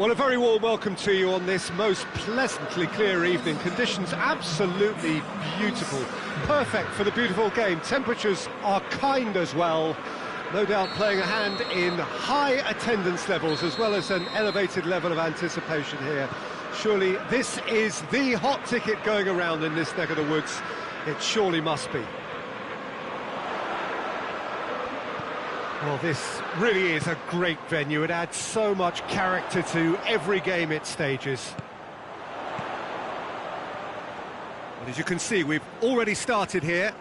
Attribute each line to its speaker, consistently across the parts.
Speaker 1: Well, a very warm welcome to you on this most pleasantly clear evening. Conditions absolutely beautiful. Perfect for the beautiful game. Temperatures are kind as well. No doubt playing a hand in high attendance levels as well as an elevated level of anticipation here. Surely this is the hot ticket going around in this neck of the woods. It surely must be. Well, this really is a great venue. It adds so much character to every game it stages. Well, as you can see, we've already started here.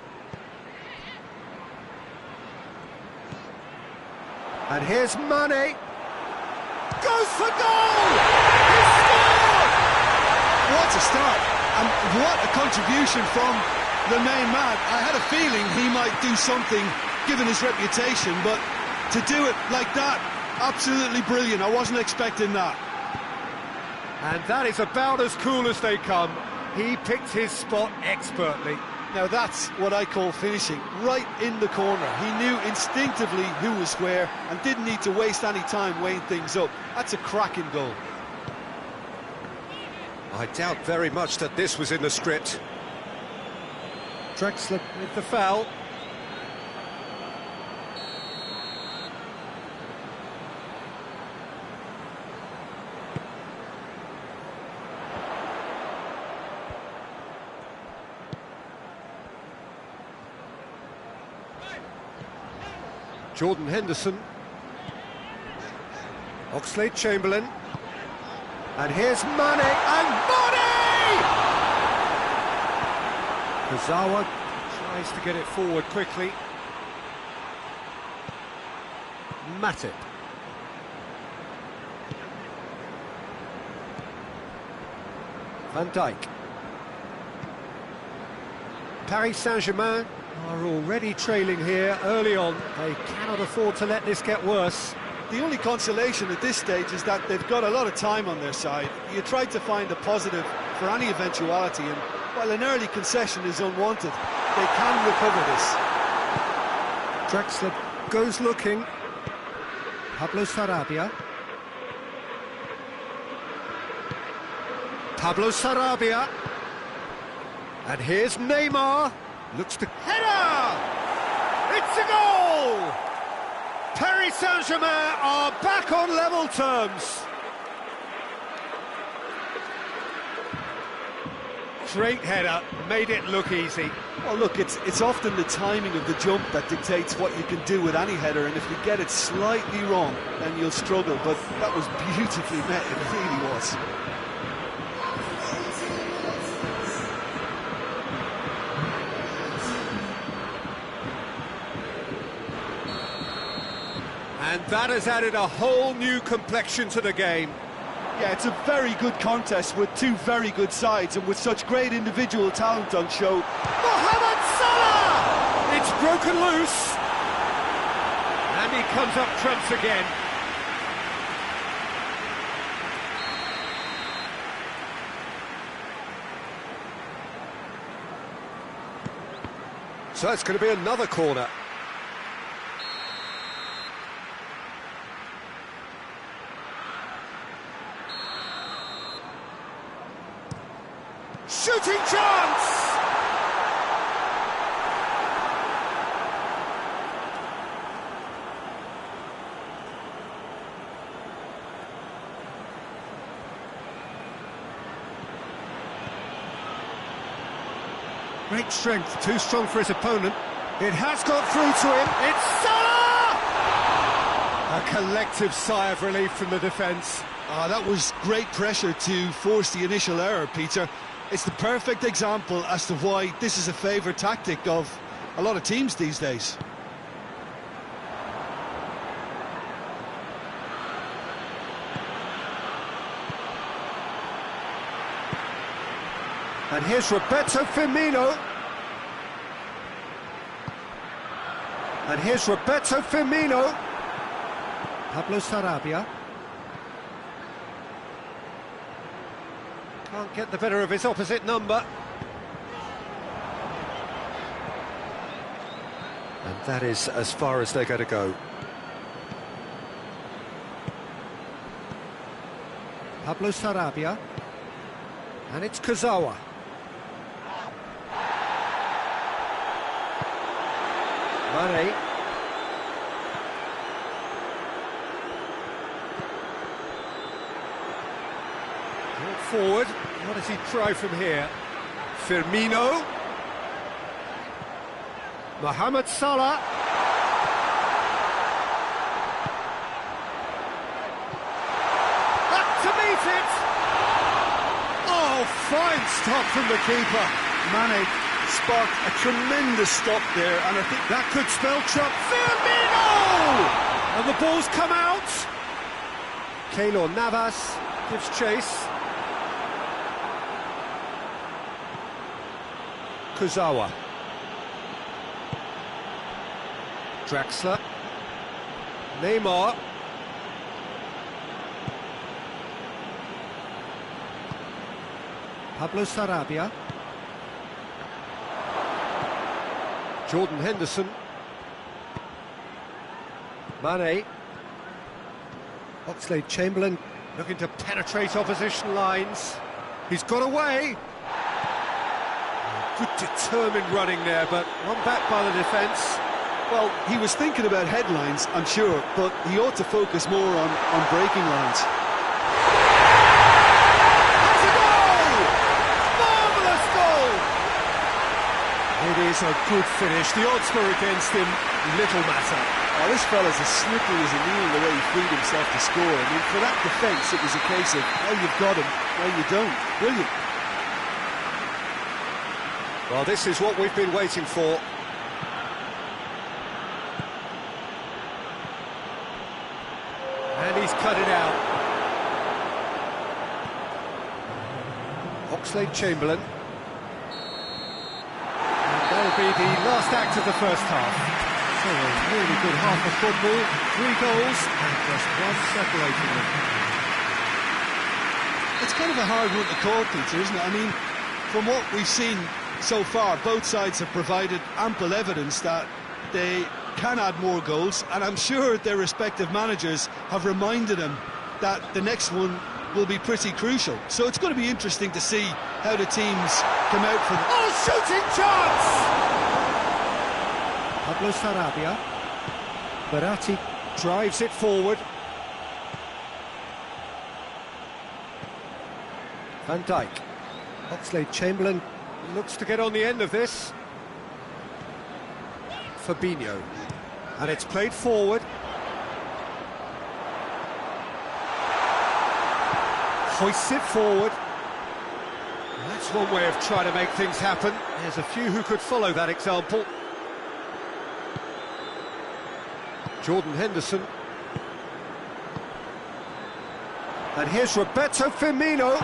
Speaker 1: And here's Mane. Goes for goal! He scored!
Speaker 2: What a start, and what a contribution from the main man. I had a feeling he might do something given his reputation, but to do it like that, absolutely brilliant. I wasn't expecting that.
Speaker 1: And that is about as cool as they come. He picked his spot expertly.
Speaker 2: Now that's what I call finishing, right in the corner. He knew instinctively who was where and didn't need to waste any time weighing things up. That's a cracking goal.
Speaker 1: I doubt very much that this was in the script. Drexler with the foul. Jordan Henderson. Oxlade-Chamberlain. And here's Mane, and Mane! Kurzawa tries to get it forward quickly. Matip. Van Dijk. Paris Saint-Germain are already trailing here early on. They cannot afford to let this get worse.
Speaker 2: The only consolation at this stage is that they've got a lot of time on their side. You try to find a positive for any eventuality, and while an early concession is unwanted, they can recover this.
Speaker 1: Drexler goes looking. Pablo Sarabia. Pablo Sarabia. And here's Neymar. Looks to header! It's a goal! Paris Saint-Germain are back on level terms. Great header, made it look easy.
Speaker 2: Well, look, it's often the timing of the jump that dictates what you can do with any header, and if you get it slightly wrong, then you'll struggle, but that was beautifully met, it really was.
Speaker 1: And that has added a whole new complexion to the game.
Speaker 2: Yeah, it's a very good contest with two very good sides and with such great individual talent on show.
Speaker 1: Mohamed Salah! It's broken loose. And he comes up trumps again. So it's going to be another corner. Shooting chance! Great strength, too strong for his opponent. It has got through to him, it's Salah! A collective sigh of relief from the defence.
Speaker 2: That was great pressure to force the initial error, Peter. It's the perfect example as to why this is a favourite tactic of a lot of teams these days.
Speaker 1: And here's Roberto Firmino. And here's Roberto Firmino. Pablo Sarabia. Can't get the better of his opposite number. And that is as far as they're going to go. Pablo Sarabia. And it's Kurzawa. Mane. Forward. What does he try from here? Firmino. Mohamed Salah. Back to meet it. Oh, fine stop from the keeper.
Speaker 2: Mane sparked a tremendous stop there, and I think
Speaker 1: That could spell trouble. Firmino! And the ball's come out. Keylor Navas gives chase. Kurzawa. Draxler. Neymar. Pablo Sarabia. Jordan Henderson. Mane. Oxlade-Chamberlain looking to penetrate opposition lines. He's got away. Good determined running there, but one back by the defence.
Speaker 2: well, he was thinking about headlines, I'm sure, but he ought to focus more on breaking lines.
Speaker 1: That's a goal! Marvellous goal! It is a good finish. The odds were against him, little matter.
Speaker 2: Oh, this fella's as slippery as a needle the way he freed himself to score. I mean, for that defence, it was a case of, well, you've got him, well, you don't. Brilliant.
Speaker 1: Well, this is what we've been waiting for. And he's cut it out. Oxlade-Chamberlain. And that'll be the last act of the first half. So a really good half of football, 3 goals, and just one separating them.
Speaker 2: It's kind of a hard one to call, Peter, isn't it? I mean, from what we've seen so far, both sides have provided ample evidence that they can add more goals, and I'm sure their respective managers have reminded them that the next one will be pretty crucial. So it's going to be interesting to see how the teams come out for them.
Speaker 1: Oh, shooting chance! Pablo Sarabia. Verratti drives it forward. Van Dijk. Oxlade-Chamberlain looks to get on the end of this. Fabinho. And it's played forward. Hoists it forward. That's one way of trying to make things happen. There's a few who could follow that example. Jordan Henderson. And here's Roberto Firmino.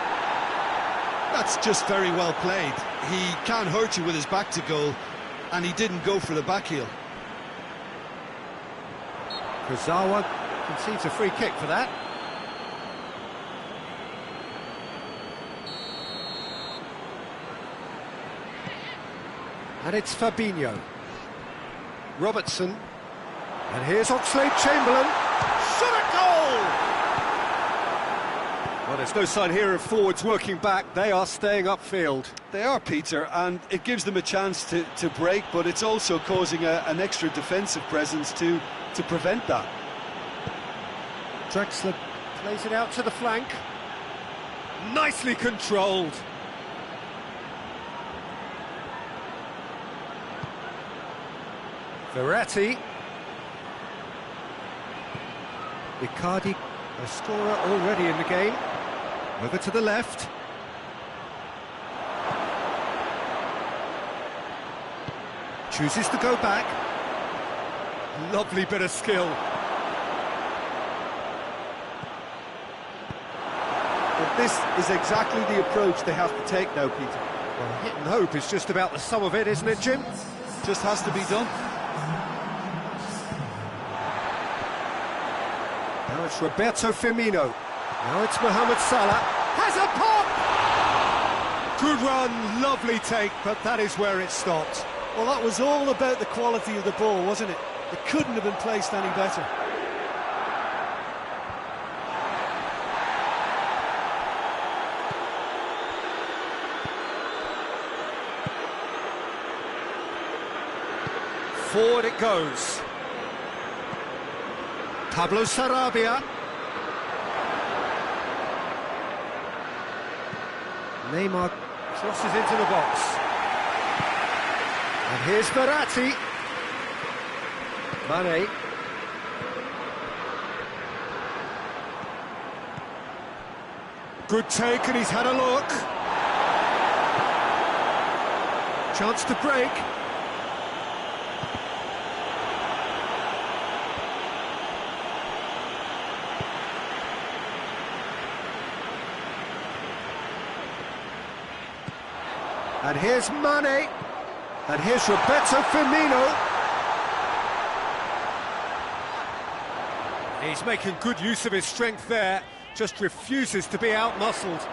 Speaker 2: That's just very well played. He can't hurt you with his back to goal, and he didn't go for the back heel.
Speaker 1: Kurzawa concedes a free kick for that. And it's Fabinho. Robertson. And here's Oxlade-Chamberlain. Shot at goal! Well, there's no sign here of forwards working back. They are staying upfield.
Speaker 2: They are, Peter, and it gives them a chance to break, but it's also causing an extra defensive presence to prevent that.
Speaker 1: Draxler plays it out to the flank. Nicely controlled. Verratti. Icardi, a scorer already in the game. Over to the left. Chooses to go back. Lovely bit of skill.
Speaker 2: But this is exactly the approach they have to take now, Peter.
Speaker 1: Well, hit and hope is just about the sum of it, isn't it, Jim?
Speaker 2: Just has to be done.
Speaker 1: Now it's Roberto Firmino. Now it's Mohamed Salah. Has a pop! Good run, lovely take, but that is where it stopped.
Speaker 2: Well, that was all about the quality of the ball, wasn't it? It couldn't have been placed any better.
Speaker 1: Forward it goes. Pablo Sarabia. Neymar crosses into the box. And here's Verratti. Mane. Good take, and he's had a look. Chance to break. And here's Mane. And here's Roberto Firmino. He's making good use of his strength there. Just refuses to be out-muscled.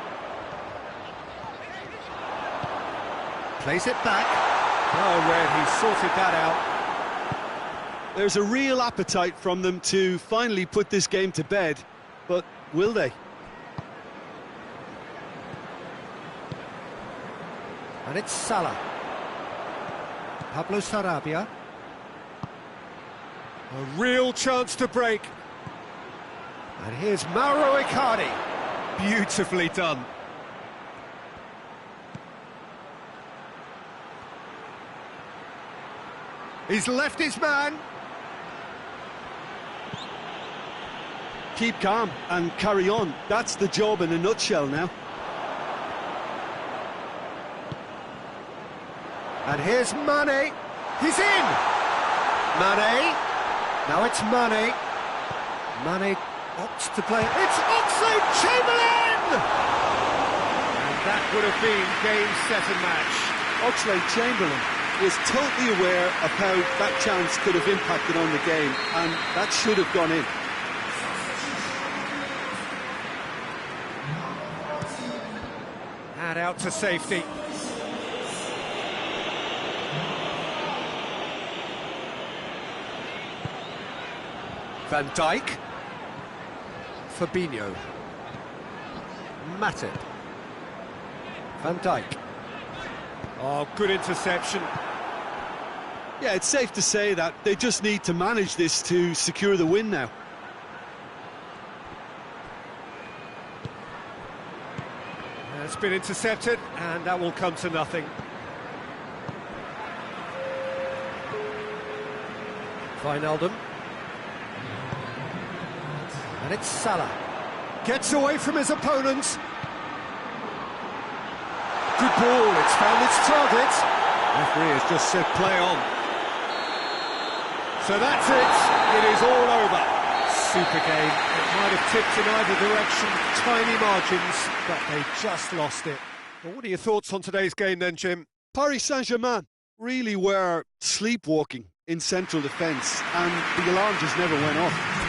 Speaker 1: Plays it back. Oh, Red, he sorted that out.
Speaker 2: There's a real appetite from them to finally put this game to bed, but will they?
Speaker 1: And it's Salah. Pablo Sarabia. A real chance to break. And here's Mauro Icardi. Beautifully done. He's left his man.
Speaker 2: Keep calm and carry on. That's the job in a nutshell now.
Speaker 1: And here's Mane. He's in! Mane. Now it's Mane. Mane opts to play. It's Oxlade-Chamberlain! And that would have been game, set and match.
Speaker 2: Oxlade-Chamberlain was totally aware of how that chance could have impacted on the game, and that should have gone in.
Speaker 1: And out to safety. Van Dijk. Fabinho. Matip. Van Dijk. Oh, good interception.
Speaker 2: Yeah, it's safe to say that they just need to manage this to secure the win now.
Speaker 1: It's been intercepted, and that will come to nothing. Wijnaldum. And it's Salah. Gets away from his opponents. Good ball, it's found its target. Referee has just said play on. So that's it, it is all over. Super game, it might have tipped in either direction, tiny margins, but they just lost it. Well, what are your thoughts on today's game then, Jim?
Speaker 2: Paris Saint-Germain really were sleepwalking in central defence, and the alarm just never went off.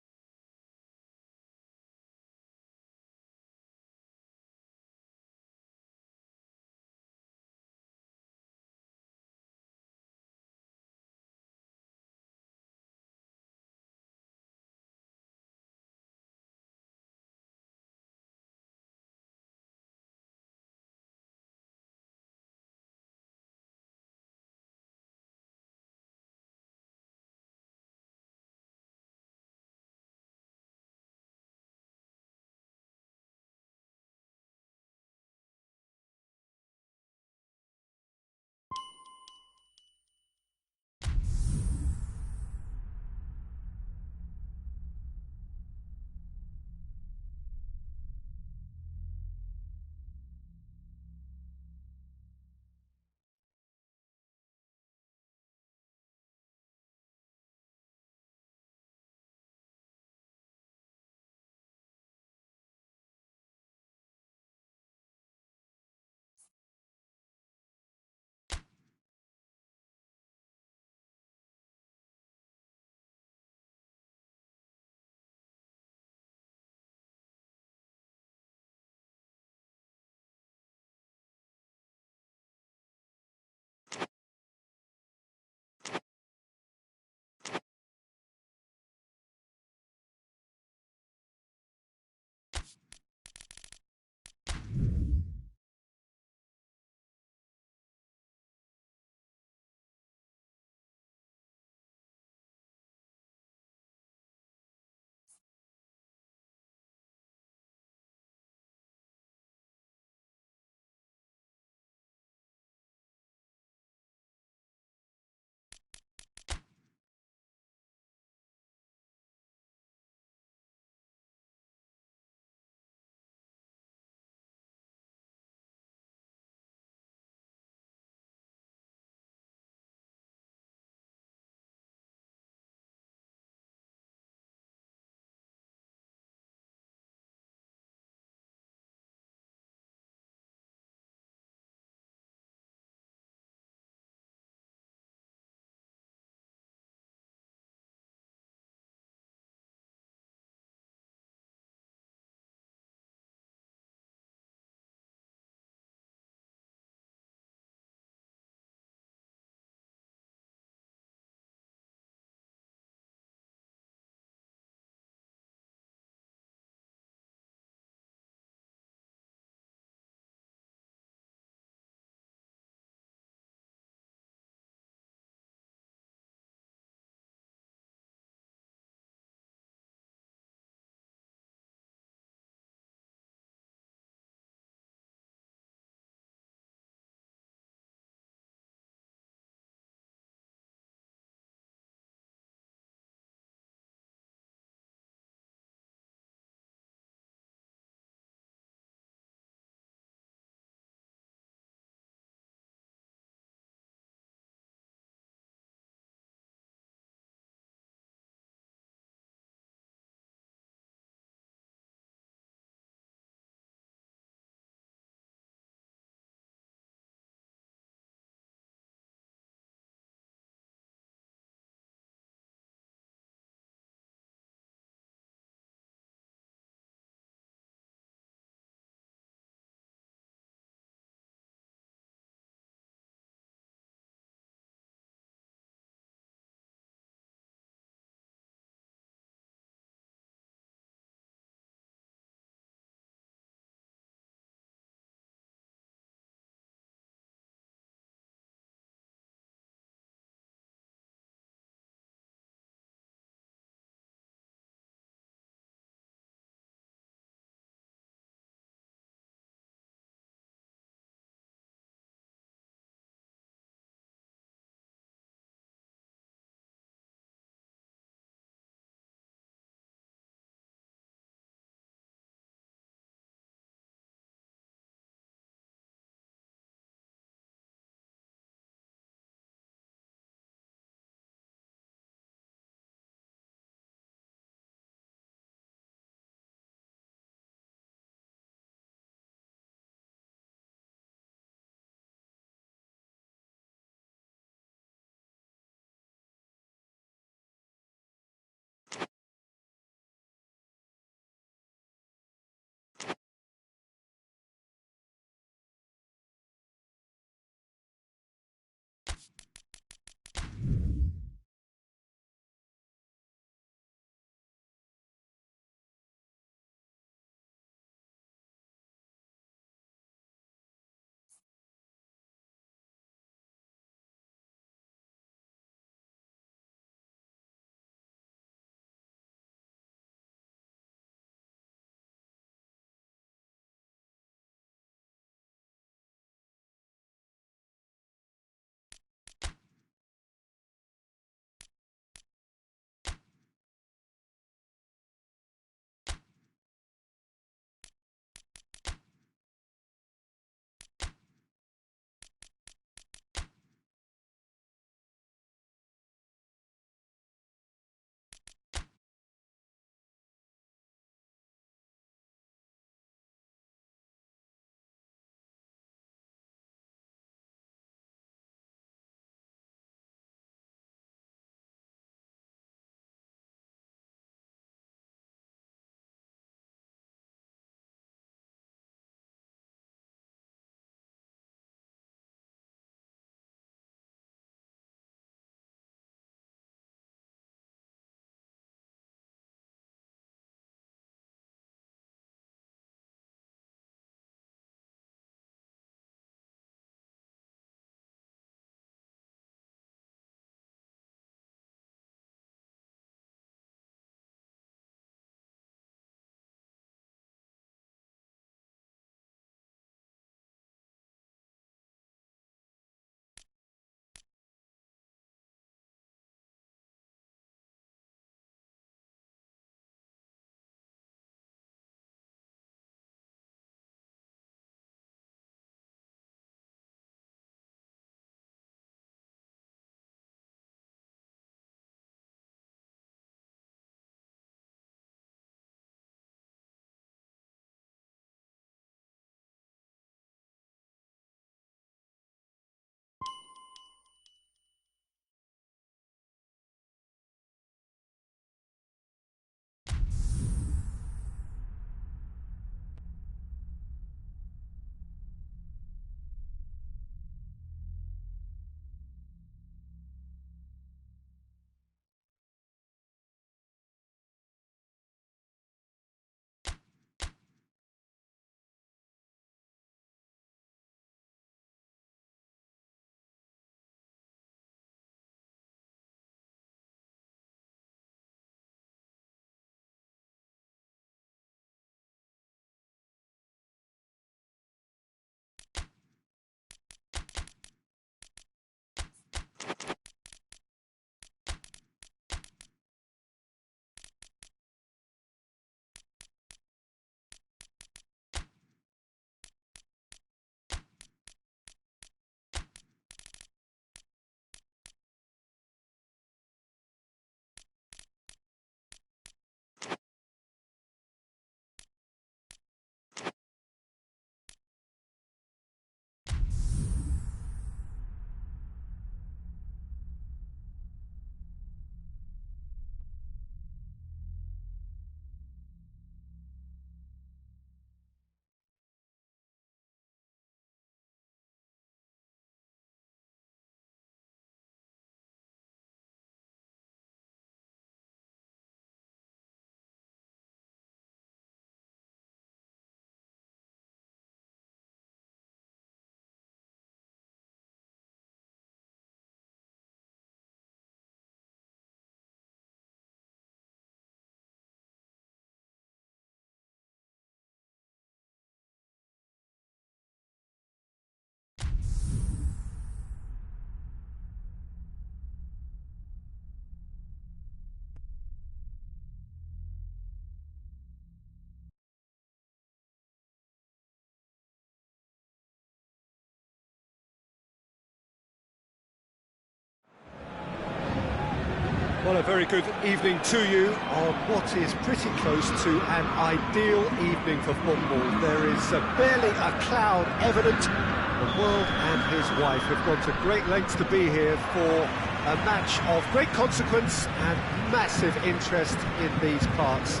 Speaker 1: Well, a very good evening to you on what is pretty close to an ideal evening for football. There is barely a cloud evident. The world and his wife have gone to great lengths to be here for a match of great consequence and massive interest in these parts.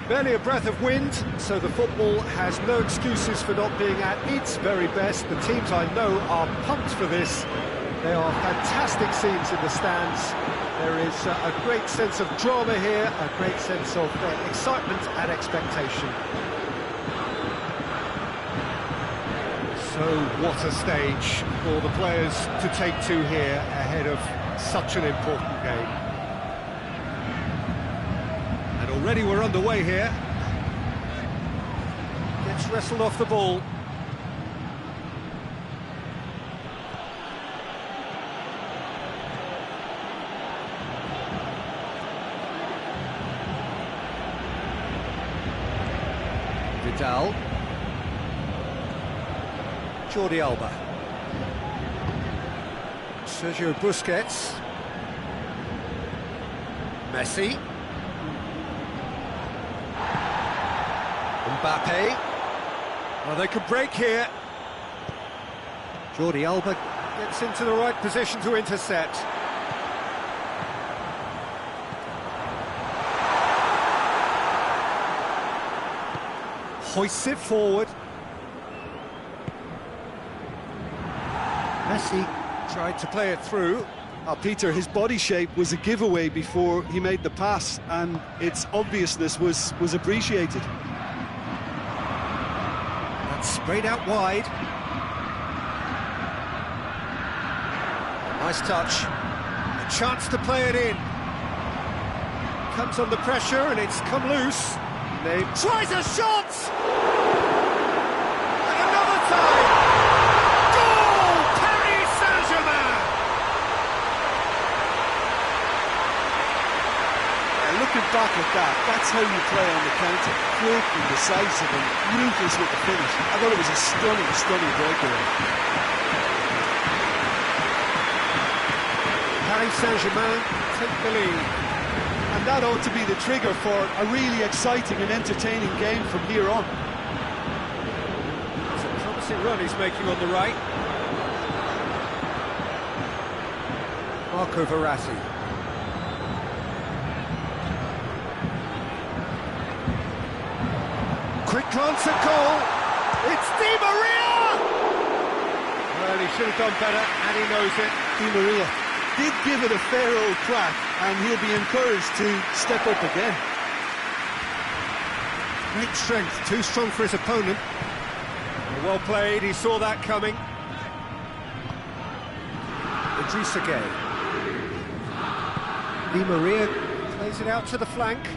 Speaker 1: Barely a breath of wind, so the football has no excuses for not being at its very best. The teams I know are pumped for this. There are fantastic scenes in the stands. There is a great sense of drama here, a great sense of excitement and expectation. So what a stage for the players to take to here ahead of such an important game. And already we're underway here. Gets wrestled off the ball. Vidal. Jordi Alba. Sergio Busquets. Messi. Mbappe. Well, they could break here. Jordi Alba gets into the right position to intercept. Hoists it forward. Messi tried to play it through.
Speaker 2: Peter, his body shape was a giveaway before he made the pass, and its obviousness was appreciated.
Speaker 1: That's sprayed out wide. Nice touch. A chance to play it in. Comes under pressure and it's come loose. They tries a shot! And another time! Goal! Paris Saint-Germain!
Speaker 2: Looking back at that, that's how you play on the counter. Quick and decisive and ruthless with the finish. I thought it was a stunning, stunning breakaway.
Speaker 1: Paris Saint-Germain take the lead.
Speaker 2: And that ought to be the trigger for a really exciting and entertaining game from here on.
Speaker 1: It's a promising run he's making on the right. Marco Verratti. Quick glance at goal. It's Di Maria! Well, he should have done better, and he knows it.
Speaker 2: Di Maria did give it a fair old crack, and he'll be encouraged to step up again.
Speaker 1: Great strength, too strong for his opponent. Well played, he saw that coming. Idrissa Gueye. Di Maria plays it out to the flank.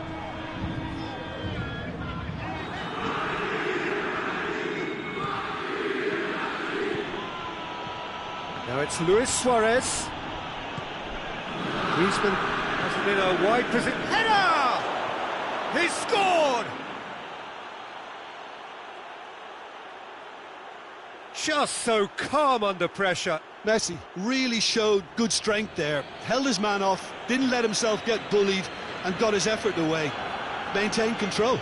Speaker 1: Now it's Luis Suarez. Griezmann has it in a wide position. Header! He scored! Just so calm under pressure.
Speaker 2: Messi really showed good strength there. Held his man off, didn't let himself get bullied, and got his effort away. Maintained control.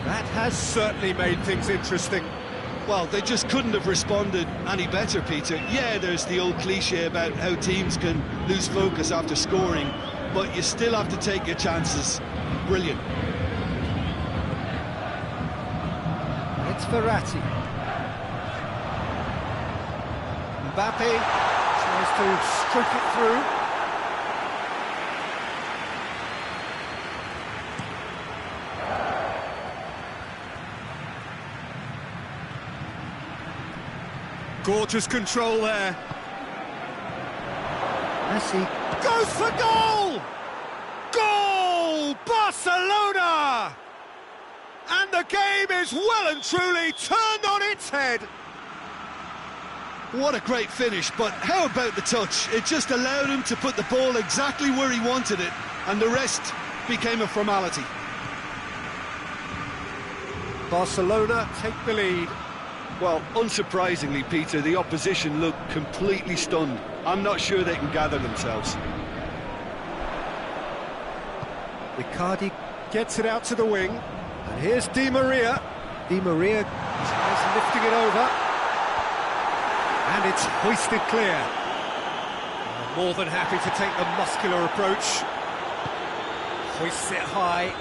Speaker 1: That has certainly made things interesting.
Speaker 2: Well, they just couldn't have responded any better, Peter. Yeah, there's the old cliche about how teams can lose focus after scoring, but you still have to take your chances. Brilliant.
Speaker 1: It's Verratti. Mbappe tries to stroke it through. Gorgeous control there. Messi goes for goal! Goal! Barcelona! And the game is well and truly turned on its head.
Speaker 2: What a great finish, but how about the touch? It just allowed him to put the ball exactly where he wanted it, and the rest became a formality.
Speaker 1: Barcelona take the lead.
Speaker 2: Well, unsurprisingly, Peter, the opposition looked completely stunned. I'm not sure they can gather themselves.
Speaker 1: Icardi gets it out to the wing, and here's Di Maria. Di Maria is lifting it over, and it's hoisted clear. More than happy to take the muscular approach. Hoists it high.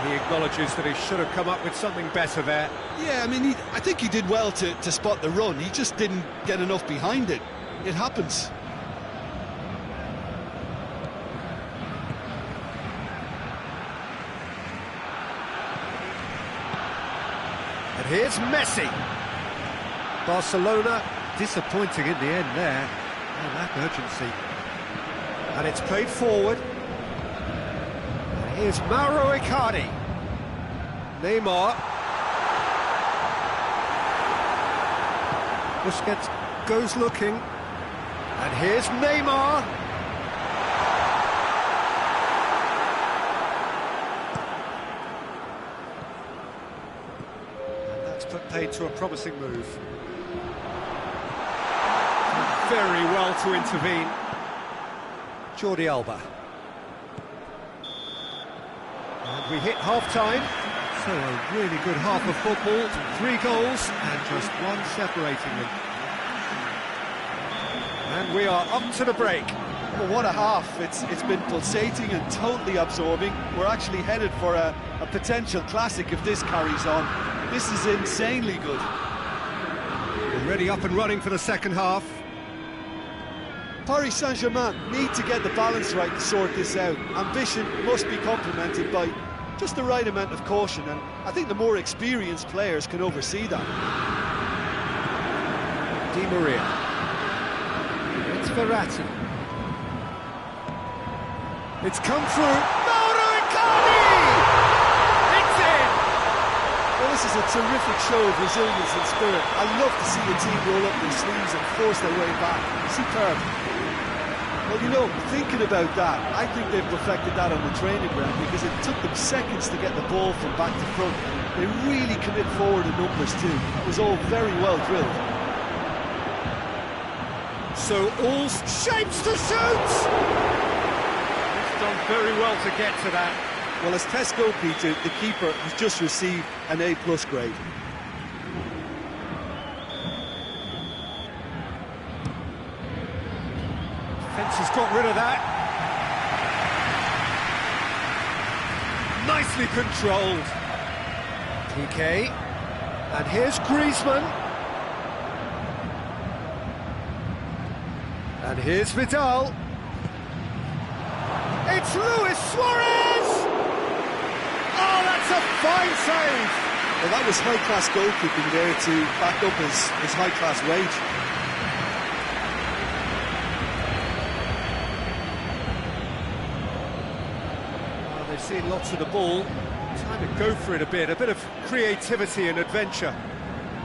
Speaker 1: He acknowledges that he should have come up with something better there.
Speaker 2: Yeah, I mean, I think he did well to spot the run. He just didn't get enough behind it. It happens.
Speaker 1: And here's Messi. Barcelona disappointing in the end there. And that urgency. And it's played forward. And here's Mauro Icardi. Neymar. Busquets goes looking. And here's Neymar. And that's put paid to a promising move. Very well to intervene. Jordi Alba. And we hit half-time. So a really good half of football. 3 goals and just one separating them. And we are up to the break.
Speaker 2: Well, what a half. It's been pulsating and totally absorbing. We're actually headed for a potential classic if this carries on. This is insanely good.
Speaker 1: Already up and running for the second half.
Speaker 2: Paris Saint-Germain need to get the balance right to sort this out. Ambition must be complemented by just the right amount of caution, and I think the more experienced players can oversee that.
Speaker 1: Di Maria. It's Verratti. It's come through. Mauro Icardi! It's in!
Speaker 2: Well, this is a terrific show of resilience and spirit. I love to see a team roll up their sleeves and force their way back. Superb. Well, you know, thinking about that, I think they've perfected that on the training ground because it took them seconds to get the ball from back to front. They really commit forward in numbers too. It was all very well drilled.
Speaker 1: So all shapes to shoot! It's done very well to get to that.
Speaker 2: Well, as tests go, Peter, the keeper has just received an A+ grade.
Speaker 1: Defence has got rid of that. Nicely controlled. PK. And here's Griezmann. And here's Vidal. It's Luis Suarez! Oh, that's a fine save!
Speaker 2: Well, that was high-class goalkeeping there to back up his high-class wage.
Speaker 1: They've seen lots of the ball. Time to go for it a bit of creativity and adventure.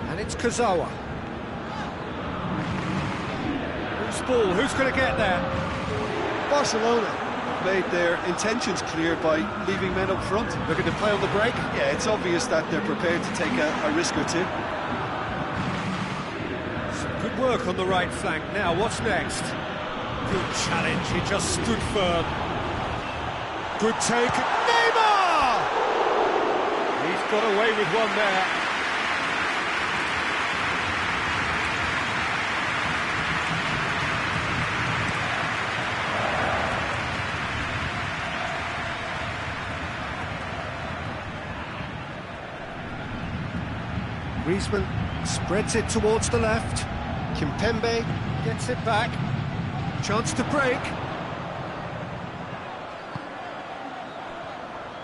Speaker 1: And it's Kurzawa. Who's ball? Who's going to get there?
Speaker 2: Barcelona made their intentions clear by leaving men up front.
Speaker 1: Looking to play on the break?
Speaker 2: Yeah, it's obvious that they're prepared to take a risk or two.
Speaker 1: Some good work on the right flank. Now, what's next? Good challenge. He just stood firm. Good take. Neymar! He's got away with one there. Griezmann spreads it towards the left. Kimpembe gets it back. Chance to break.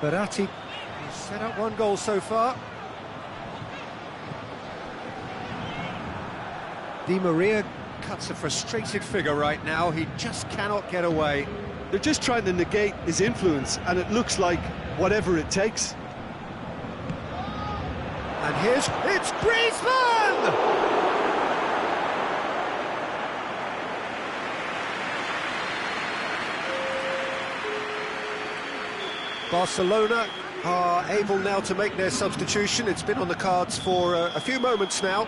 Speaker 1: Verratti has set up 1 goal so far. Di Maria cuts a frustrated figure right now. He just cannot get away.
Speaker 2: They're just trying to negate his influence, and it looks like whatever it takes.
Speaker 1: And it's Griezmann! Barcelona are able now to make their substitution. It's been on the cards for a few moments now.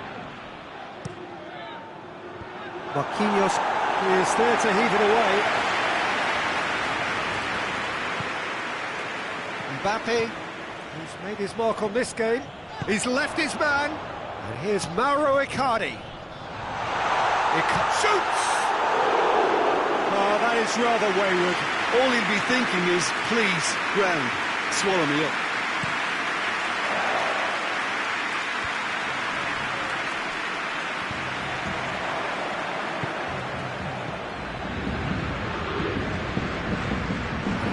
Speaker 1: Marquinhos is there to heave it away. Mbappe, who's made his mark on this game, he's left his man, and here's Mauro Icardi. Shoots!
Speaker 2: Oh, that is rather wayward. All he'll be thinking is, please, ground, swallow me up.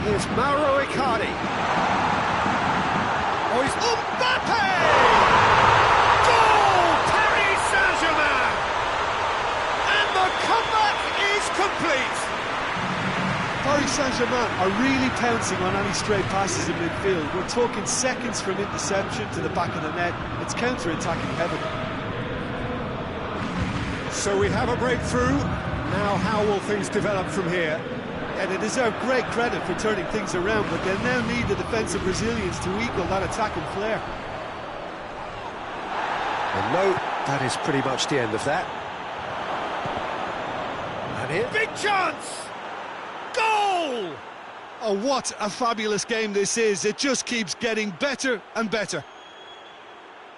Speaker 1: Here's Mauro Icardi. Oh, he's Mbappe! Goal! Paris Saint-Germain! And the comeback is complete.
Speaker 2: Paris Saint-Germain are really pouncing on any stray passes in midfield. We're talking seconds from interception to the back of the net. It's counter-attacking heaven.
Speaker 1: So we have a breakthrough. Now how will things develop from here?
Speaker 2: And they deserve great credit for turning things around, but they'll now need the defensive resilience to equal that attacking flair.
Speaker 1: And no, that is pretty much the end of that. And here, big chance! Goal!
Speaker 2: Oh, what a fabulous game this is. It just keeps getting better and better.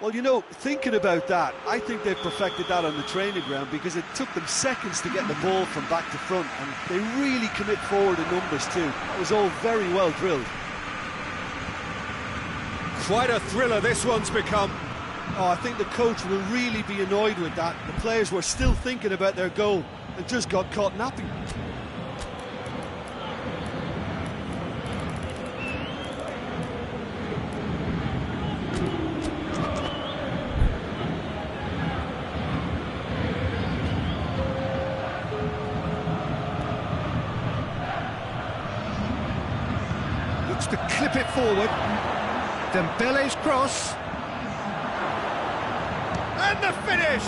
Speaker 2: Well, you know, thinking about that, I think they've perfected that on the training ground because it took them seconds to get the ball from back to front, and they really commit forward in numbers too. That was all very well drilled.
Speaker 1: Quite a thriller this one's become.
Speaker 2: Oh, I think the coach will really be annoyed with that. The players were still thinking about their goal and just got caught napping.
Speaker 1: To clip it forward. Dembele's cross. And the finish!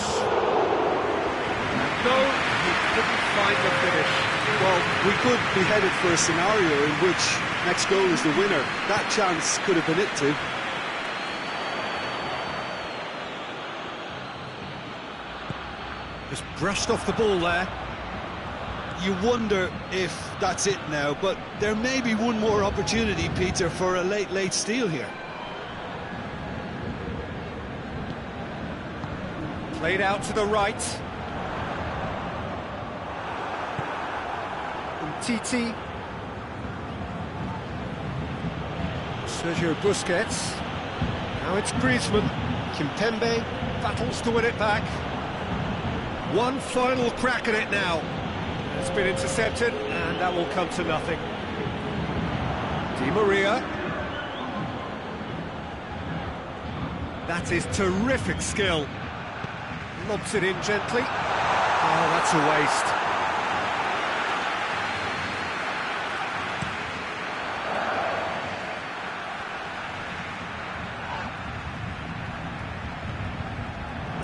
Speaker 1: No, he couldn't find the finish.
Speaker 2: Well, we could be headed for a scenario in which next goal is the winner. That chance could have been it too.
Speaker 1: Just brushed off the ball there.
Speaker 2: You wonder if that's it now, but there may be one more opportunity, Peter, for a late steal here.
Speaker 1: Played out to the right. Titi. Sergio Busquets. Now it's Griezmann. Kimpembe battles to win it back. One final crack at it now. It's been intercepted, and that will come to nothing. Di Maria. That is terrific skill. Lobs it in gently. Oh, that's a waste.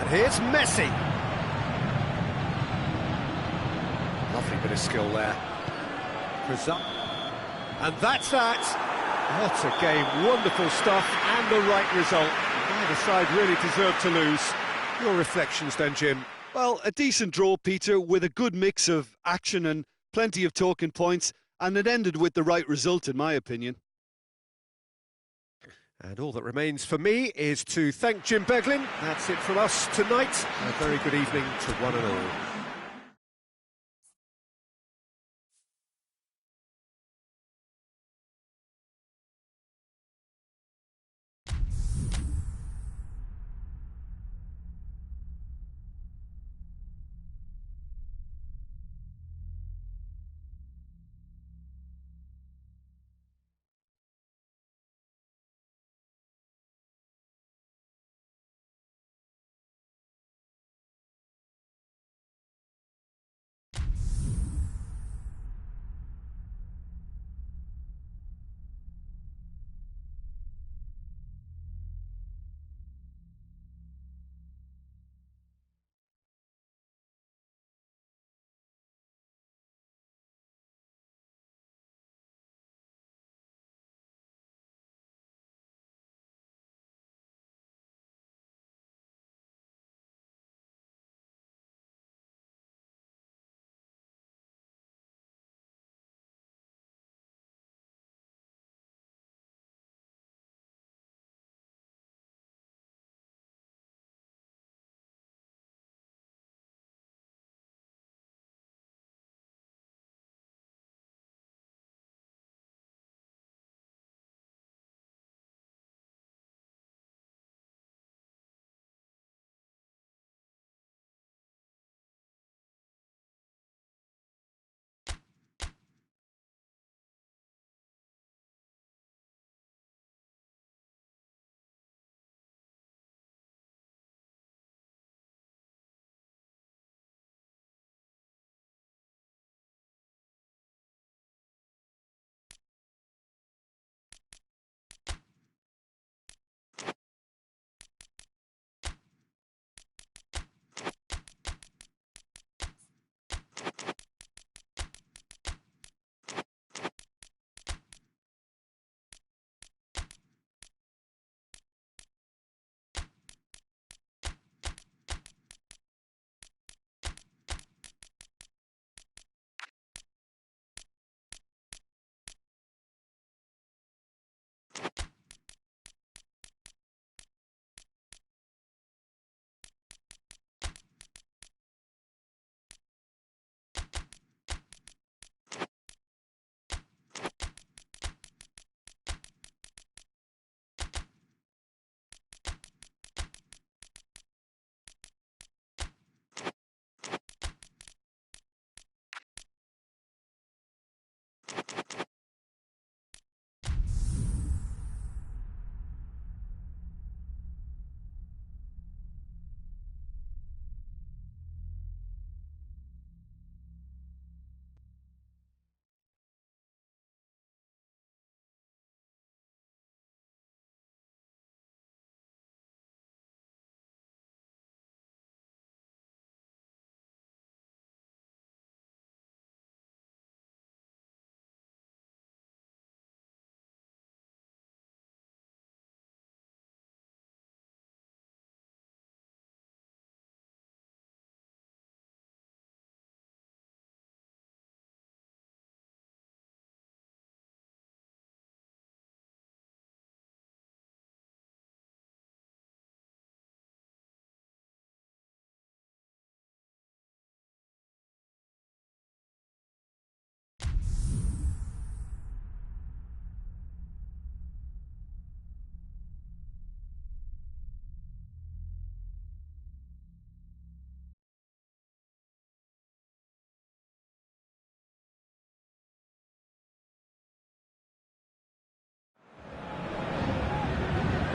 Speaker 1: And here's Messi. Lovely bit of skill there. And that's that. What a game. Wonderful stuff and the right result. Neither side really deserved to lose. Your reflections then, Jim?
Speaker 2: Well, a decent draw, Peter, with a good mix of action and plenty of talking points, and it ended with the right result, in my opinion.
Speaker 1: And all that remains for me is to thank Jim Beglin. That's it from us tonight. A very good evening to one and all.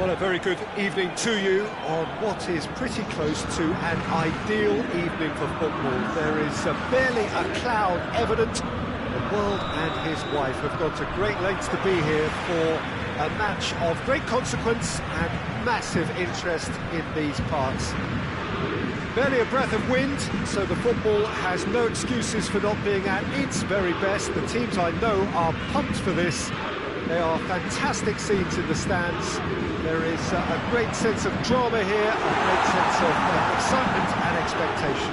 Speaker 1: Well, a very good evening to you on what is pretty close to an ideal evening for football. There is barely a cloud evident. The world and his wife have gone to great lengths to be here for a match of great consequence and massive interest in these parts. Barely a breath of wind, so the football has no excuses for not being at its very best. The teams I know are pumped for this. They are fantastic scenes in the stands. There is a great sense of drama here, a great sense of excitement and expectation.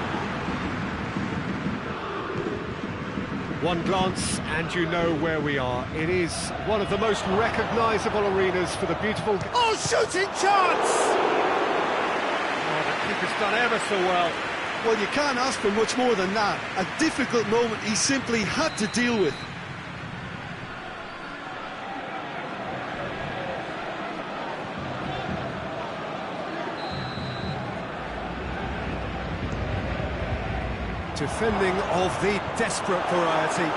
Speaker 1: One glance and you know where we are. It is one of the most recognisable arenas for the beautiful... Oh, shooting chance! Oh, the keeper's done ever so well.
Speaker 2: Well, you can't ask for much more than that. A difficult moment he simply had to deal with.
Speaker 1: Defending of the desperate variety.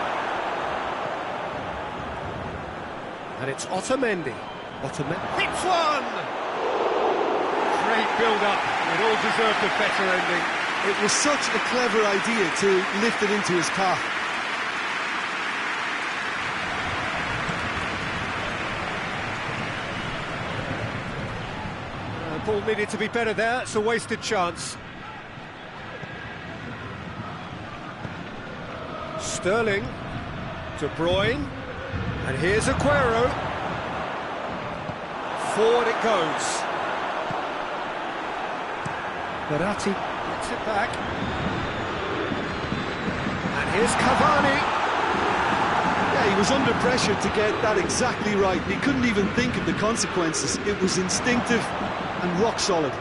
Speaker 1: And it's Otamendi. Otamendi hits one! Great build-up. It all deserved a better ending.
Speaker 2: It was such a clever idea to lift it into his path.
Speaker 1: The ball needed to be better there. It's a wasted chance. Sterling, De Bruyne, and here's Aguero. Forward it goes. Verratti gets it back. And here's Cavani.
Speaker 2: Yeah, he was under pressure to get that exactly right. He couldn't even think of the consequences. It was instinctive and rock solid.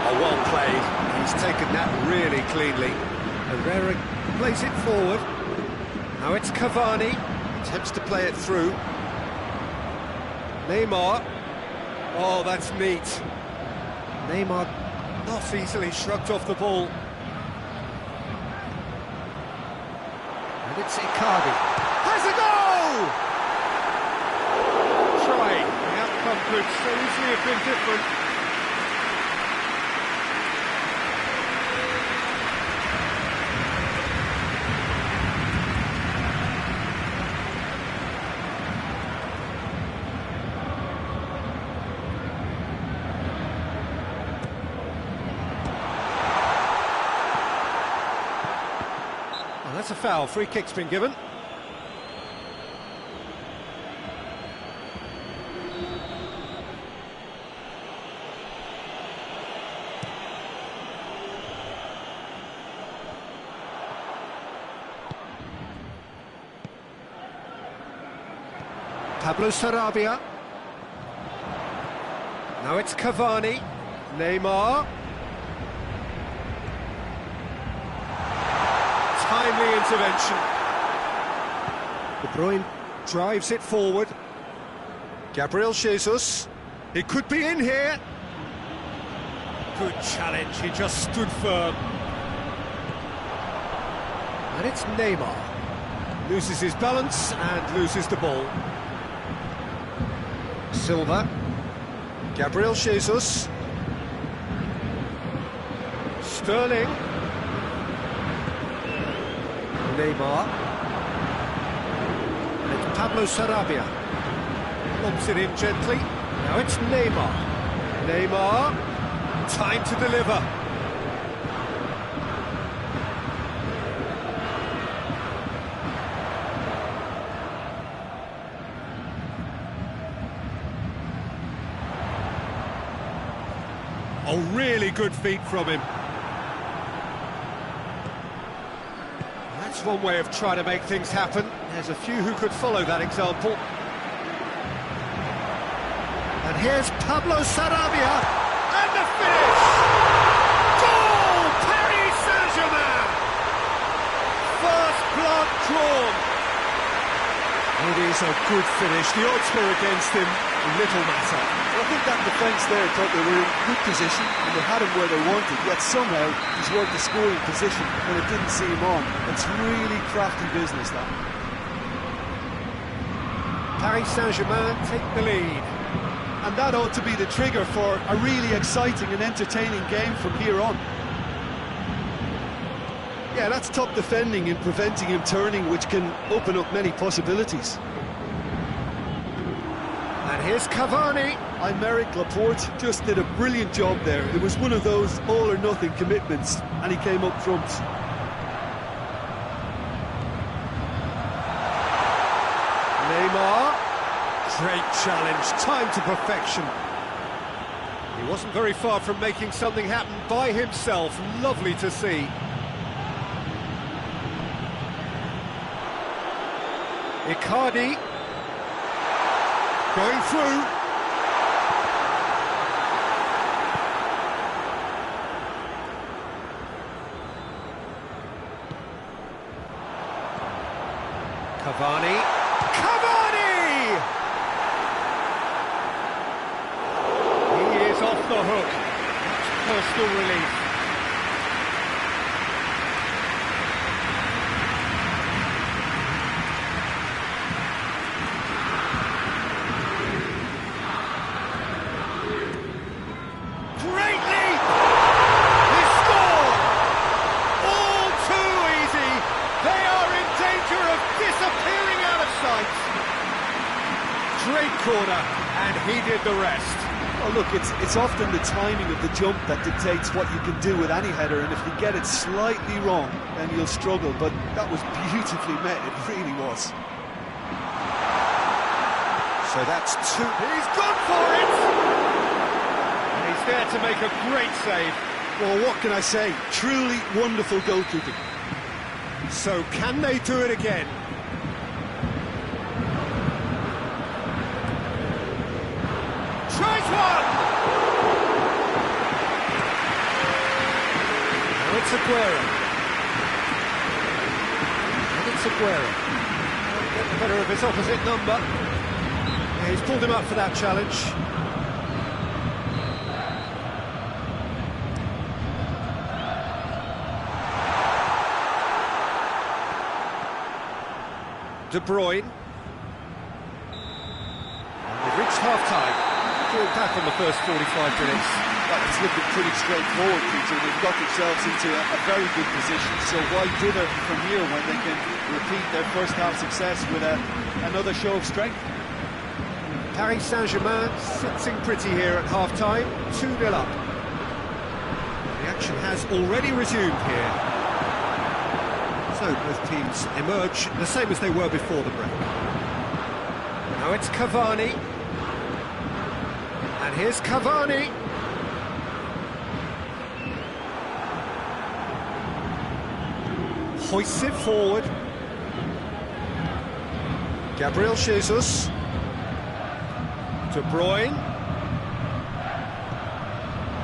Speaker 1: Oh, well played. He's taken that really cleanly. Herrera plays it forward. Now it's Cavani. Attempts to play it through. Neymar. Oh, that's neat. Neymar not easily shrugged off the ball. And it's Icardi. Has a goal! Try. The outcome could so easily have been different. That's a foul. Free kick's been given. Pablo Sarabia. Now it's Cavani. Neymar. Timely intervention. De Bruyne drives it forward. Gabriel Jesus. It could be in here. Good challenge. He just stood firm. And it's Neymar. Loses his balance and loses the ball. Silva. Gabriel Jesus. Sterling. Neymar. And it's Pablo Sarabia. Lobs it in gently. Now it's Neymar. Neymar. Time to deliver. Oh, really good feet from him. That's one way of trying to make things happen. There's a few who could follow that example. And here's Pablo Sarabia, and the finish! Goal! Paris Saint-Germain! First blood drawn. It is a good finish. The odds were against him. Little matter.
Speaker 2: Well, I think that defence there thought they were in good position and they had him where they wanted, yet somehow he's worked the scoring position when it didn't see him on. It's really crafty business, that.
Speaker 1: Paris Saint-Germain take the lead.
Speaker 2: And that ought to be the trigger for a really exciting and entertaining game from here on. Yeah, that's top defending and preventing him turning, which can open up many possibilities.
Speaker 1: And here's Cavani.
Speaker 2: Aymeric Laporte just did a brilliant job there. It was one of those all-or-nothing commitments, and he came up front.
Speaker 1: Neymar. Great challenge, time to perfection. He wasn't very far from making something happen by himself. Lovely to see. Icardi. Going through. Cavani. Cavani! He is off the hook. That's personal relief. Great leap! He scored! All too easy. They are in danger of disappearing out of sight. Great corner, and he did the rest.
Speaker 2: Oh, look, it's often the timing of the jump that dictates what you can do with any header, and if you get it slightly wrong, then you'll struggle, but that was beautifully met, it really was.
Speaker 1: So that's two. He's gone for it! And he's there to make a great save.
Speaker 2: Well, what can I say? Truly wonderful goalkeeping.
Speaker 1: So can they do it again? Tries one! Now it's Aguero. And it's Aguero. Get the better of his opposite number. Yeah, he's pulled him up for that challenge. De Bruyne. And they've reached half-time. Fall back on the first 45 minutes.
Speaker 2: Well, it's looking pretty straightforward, Peter. They've got themselves into a very good position, so why dither from here when they can repeat their first half success with another show of strength?
Speaker 1: Paris Saint-Germain sitting pretty here at half-time, 2-0 up. The action has already resumed here. So both teams emerge the same as they were before the break. Now it's Cavani. And here's Cavani. Hoists it forward. Gabriel Jesus. De Bruyne.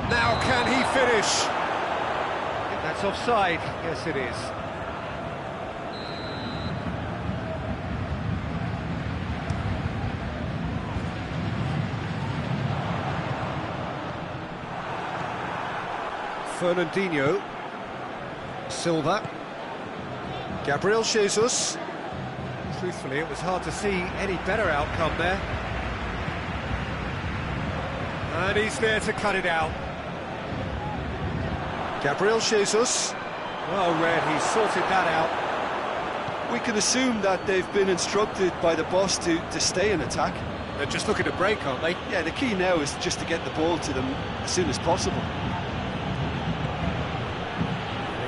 Speaker 1: Now can he finish? I think that's offside. Yes, it is. Fernandinho, Silva, Gabriel Jesus. Truthfully, it was hard to see any better outcome there. And he's there to cut it out. Gabriel Jesus. Well read, he sorted that out.
Speaker 2: We can assume that they've been instructed by the boss to stay in attack.
Speaker 1: They're just looking to break, aren't they?
Speaker 2: Yeah, the key now is just to get the ball to them as soon as possible.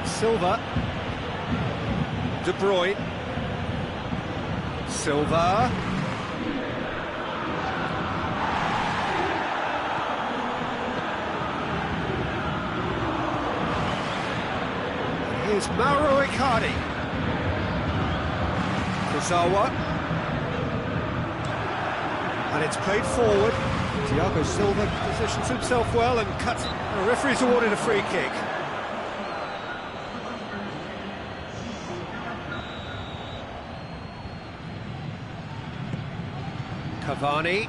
Speaker 1: Silva, De Bruyne, Silva, here's Mauro Icardi, Kurzawa, and it's played forward. Thiago Silva positions himself well and cuts. The referee's awarded a free kick. Cavani.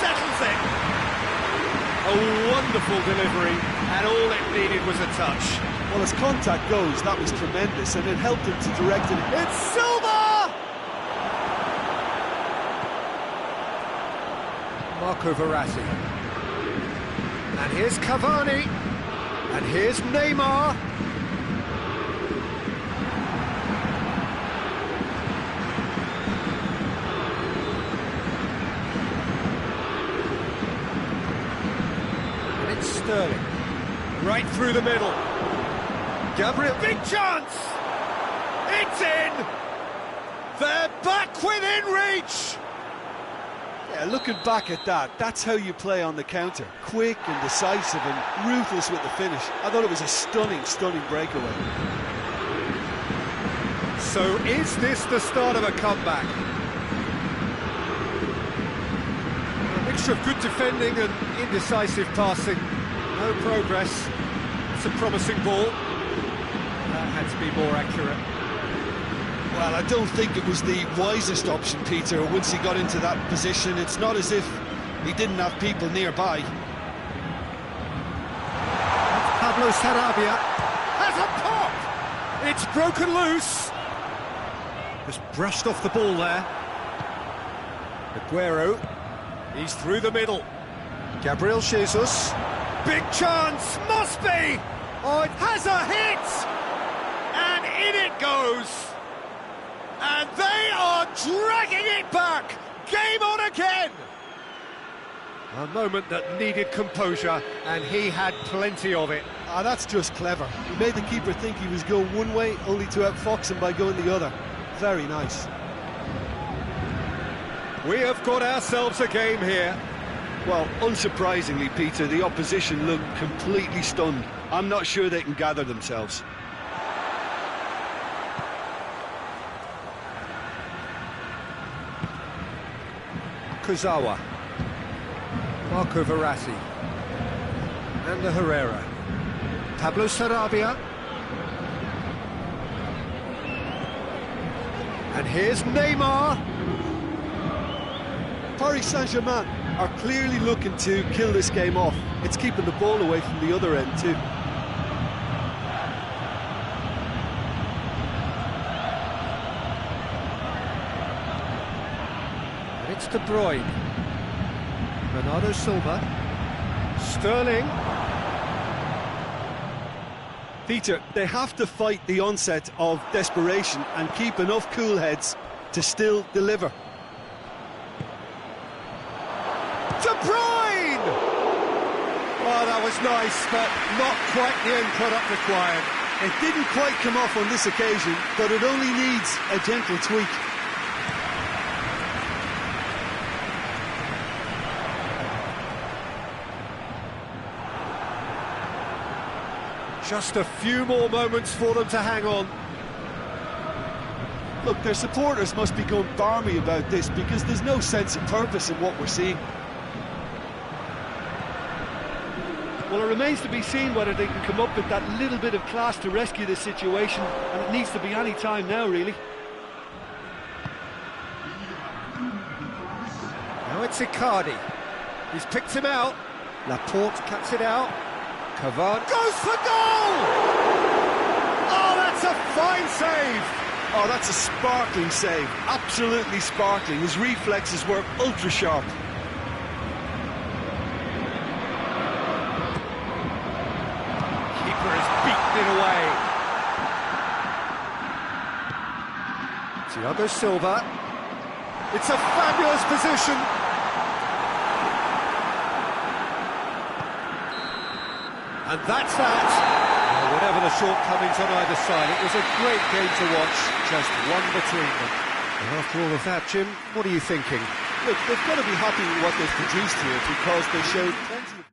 Speaker 1: settles it. A wonderful delivery, and all it needed was a touch.
Speaker 2: Well, as contact goes, that was tremendous, and it helped him to direct it.
Speaker 1: It's Silva! Marco Verratti. And here's Cavani. And here's Neymar. And it's Sterling. Right through the middle. Gabriel, big chance! It's in! They're back within reach!
Speaker 2: Yeah, looking back at that, that's how you play on the counter. Quick and decisive and ruthless with the finish. I thought it was a stunning, stunning breakaway.
Speaker 1: So is this the start of a comeback? A mixture of good defending and indecisive passing. No progress. It's a promising ball. That had to be more accurate.
Speaker 2: Well, I don't think it was the wisest option, Peter, once he got into that position. It's not as if he didn't have people nearby.
Speaker 1: Pablo Sarabia has a pop! It's broken loose. Just brushed off the ball there. Aguero, he's through the middle. Gabriel Jesus, big chance, must be! Oh, it has a hit! And in it goes! And they are dragging it back! Game on again! A moment that needed composure, and he had plenty of it.
Speaker 2: Ah, that's just clever. He made the keeper think he was going one way, only to outfox him by going the other. Very nice.
Speaker 1: We have got ourselves a game here.
Speaker 2: Well, unsurprisingly, Peter, the opposition looked completely stunned. I'm not sure they can gather themselves.
Speaker 1: Kurzawa, Marco Verratti, Ander Herrera, Pablo Sarabia, and here's Neymar.
Speaker 2: Paris Saint-Germain are clearly looking to kill this game off. It's keeping the ball away from the other end too.
Speaker 1: It's De Bruyne, Bernardo Silva, Sterling.
Speaker 2: Peter, they have to fight the onset of desperation and keep enough cool heads to still deliver.
Speaker 1: De Bruyne! Oh, that was nice, but not quite the end product required.
Speaker 2: It didn't quite come off on this occasion, but it only needs a gentle tweak.
Speaker 1: Just a few more moments for them to hang on.
Speaker 2: Look, their supporters must be going barmy about this because there's no sense of purpose in what we're seeing.
Speaker 3: Well, it remains to be seen whether they can come up with that little bit of class to rescue this situation, and it needs to be any time now, really.
Speaker 1: Now it's Icardi. He's picked him out. Laporte cuts it out. Cavani goes for goal! Oh, that's a fine save!
Speaker 2: Oh, that's a sparkling save. Absolutely sparkling. His reflexes were ultra sharp.
Speaker 1: Keeper has beaten it away. Thiago Silva. It's a fabulous position. And that's that. Well, whatever the shortcomings on either side, it was a great game to watch, just one between them. And after all of that, Jim, what are you thinking?
Speaker 2: Look, they've got to be happy with what they've produced here because they showed plenty of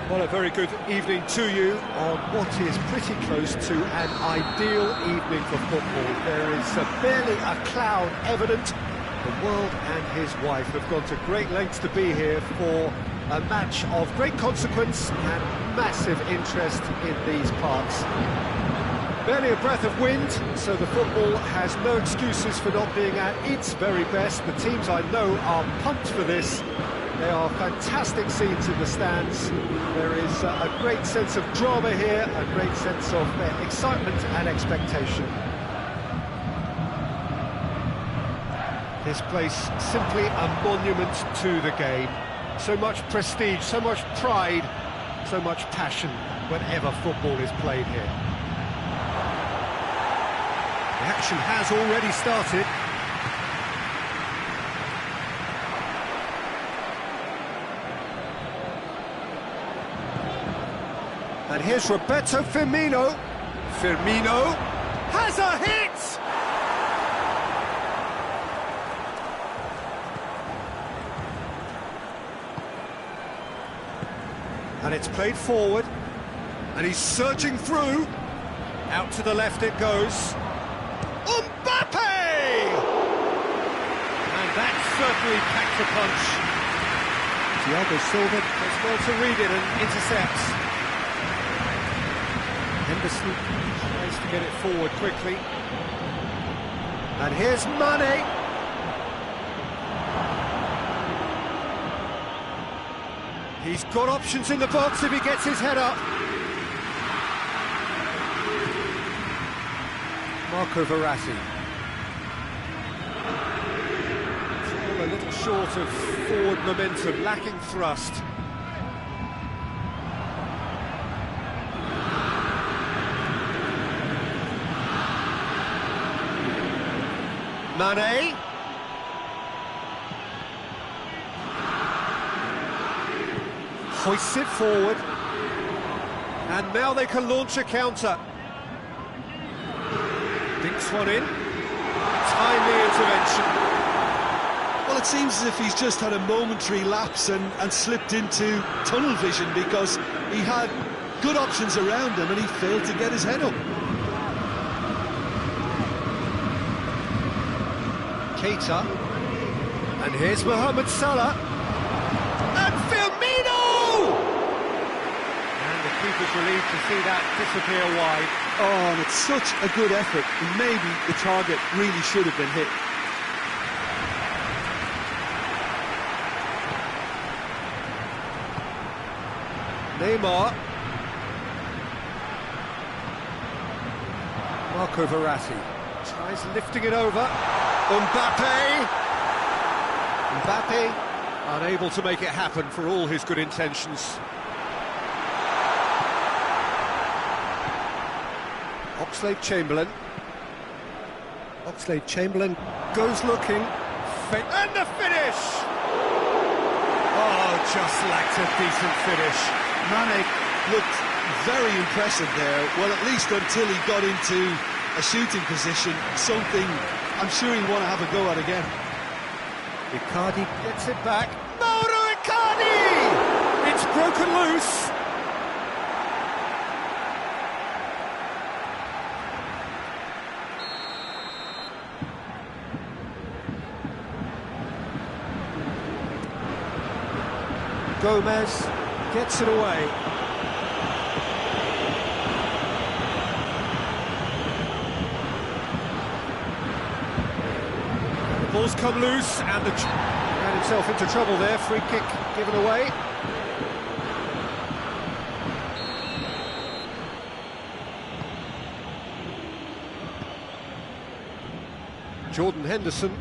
Speaker 1: Well, a very good evening to you on what is pretty close to an ideal evening for football. There is barely a cloud evident. The world and his wife have gone to great lengths to be here for a match of great consequence and massive interest in these parts. Barely a breath of wind, so the football has no excuses for not being at its very best. The teams I know are pumped for this. There are fantastic scenes in the stands. There is a great sense of drama here, a great sense of excitement and expectation. This place simply a monument to the game. So much prestige, so much pride, so much passion whenever football is played here. The action has already started. And here's Roberto Firmino. Firmino has a hit! And it's played forward. And he's surging through. Out to the left it goes. Mbappe! And that certainly packs a punch. Thiago Silva does well to read it and intercepts. Henderson tries to get it forward quickly. And here's Mane. He's got options in the box if he gets his head up. Marco Verratti. Still a little short of forward momentum, lacking thrust. Mane. Hoists it forward. And now they can launch a counter. Dinks one in. Timely intervention.
Speaker 2: Well, it seems as if he's just had a momentary lapse and slipped into tunnel vision, because he had good options around him and he failed to get his head up.
Speaker 1: Keita. And here's Mohamed Salah. And Firmino! And the keeper's relieved to see that disappear wide.
Speaker 3: Oh, and it's such a good effort. Maybe the target really should have been hit.
Speaker 1: Neymar. Marco Verratti tries lifting it over. Mbappe! Mbappe unable to make it happen for all his good intentions. Oxlade-Chamberlain. Oxlade-Chamberlain goes looking. And the finish! Oh, just lacked a decent finish.
Speaker 2: Mane looked very impressive there, well, at least until he got into a shooting position, something I'm sure he'll want to have a go at again.
Speaker 1: Icardi gets it back. Mauro Icardi! It's broken loose. Gomez gets it away. The ball's come loose and ran himself into trouble there. Free kick given away. Jordan Henderson.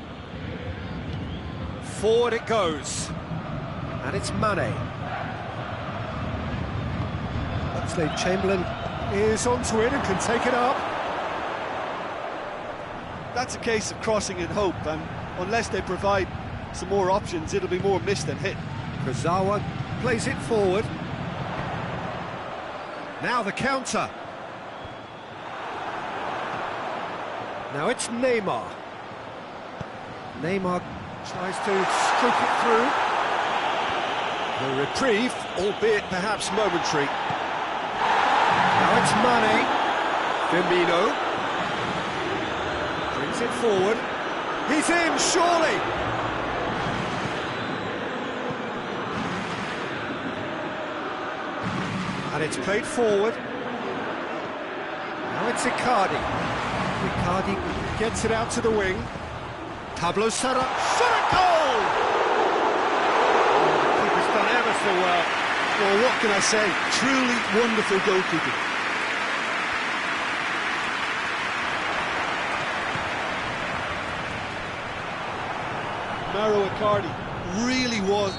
Speaker 1: Forward it goes. And it's Mane. Oxlade-Chamberlain is onto it and can take it up.
Speaker 3: That's a case of crossing in hope, and unless they provide some more options, it'll be more miss than hit.
Speaker 1: Kurzawa plays it forward. Now the counter. Now it's Neymar. Neymar tries to stroke it through. A reprieve, albeit perhaps momentary. Now it's Mane. Firmino. Brings it forward. He's in, surely! And it's played forward. Now it's Icardi. Icardi gets it out to the wing. Pablo Sarabia. Shot at goal!
Speaker 3: The keeper's done ever so well.
Speaker 2: Well, what can I say? Truly wonderful goalkeeping.
Speaker 3: Mauro Icardi
Speaker 2: Really was.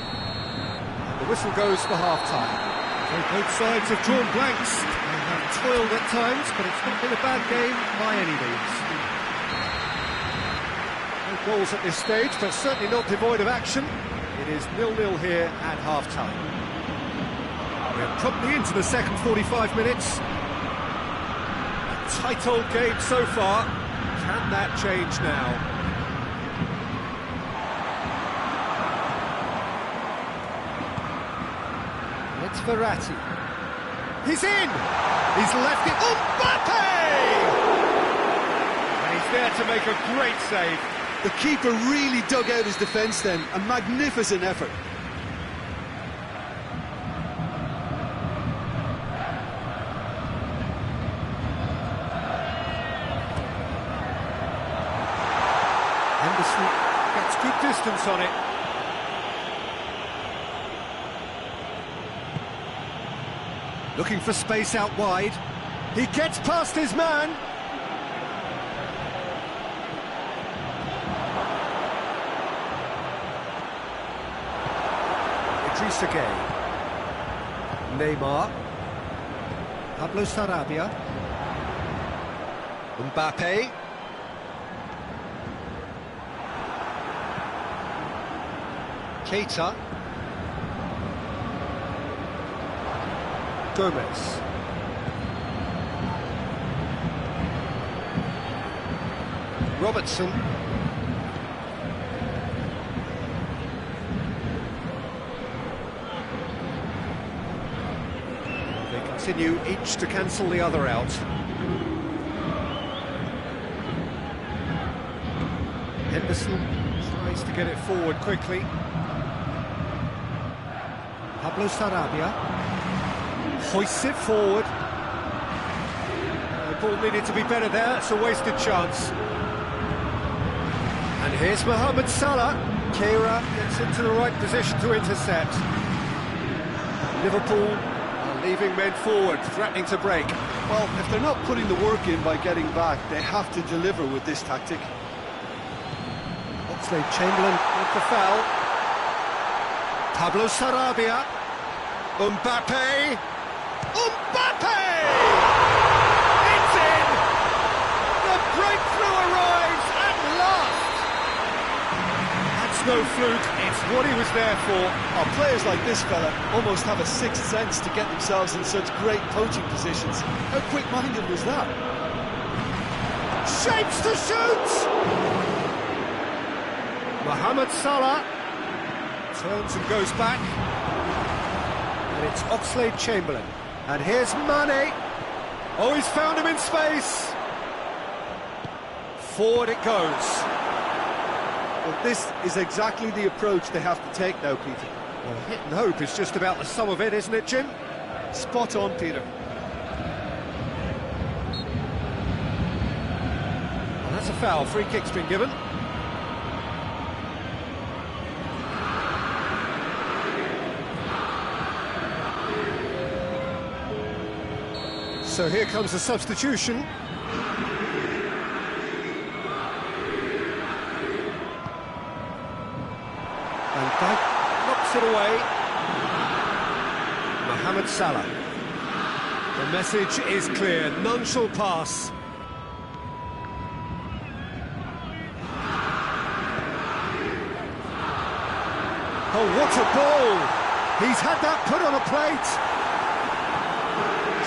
Speaker 1: The whistle goes for half-time.
Speaker 3: So both sides have drawn blanks. They have toiled at times, but it's not been a bad game by any means.
Speaker 1: No goals at this stage, but certainly not devoid of action. It is 0-0 here at half-time. We're promptly into the second 45 minutes. A tight old game so far. Can that change now? It's Verratti. He's in! He's left it. Mbappe!
Speaker 3: And he's there to make a great save.
Speaker 2: The keeper really dug out his defence then. A magnificent effort.
Speaker 1: Henderson gets good distance on it. Looking for space out wide. He gets past his man. Idrissa Gueye. Neymar. Pablo Sarabia. Mbappe. Keita. Gomez. Robertson. They continue each to cancel the other out. Henderson tries to get it forward quickly. Pablo Sarabia hoists it forward. The ball needed to be better there, it's a wasted chance. And here's Mohamed Salah. Keira gets into the right position to intercept. Liverpool are leaving men forward, threatening to break.
Speaker 2: Well, if they're not putting the work in by getting back, they have to deliver with this tactic.
Speaker 1: Oxlade-Chamberlain with the foul. Pablo Sarabia. Mbappe. Mbappe! It's in! The breakthrough arrives at last! That's no fluke, it's what he was there for.
Speaker 2: Oh, players like this fella almost have a sixth sense to get themselves in such great poaching positions. How quick-minded was that?
Speaker 1: Shapes to shoot! Mohamed Salah turns and goes back. And it's Oxlade-Chamberlain. And here's Mane. Oh, he's found him in space. Forward it goes.
Speaker 2: Well, this is exactly the approach they have to take now, Peter.
Speaker 1: Well, hit and hope is just about the sum of it, isn't it, Jim?
Speaker 2: Spot on, Peter.
Speaker 1: Well, that's a foul. Free kick's been given. So here comes the substitution. Van Dijk knocks it away. Mohamed Salah. The message is clear, none shall pass. Oh, what a ball! He's had that put on a plate.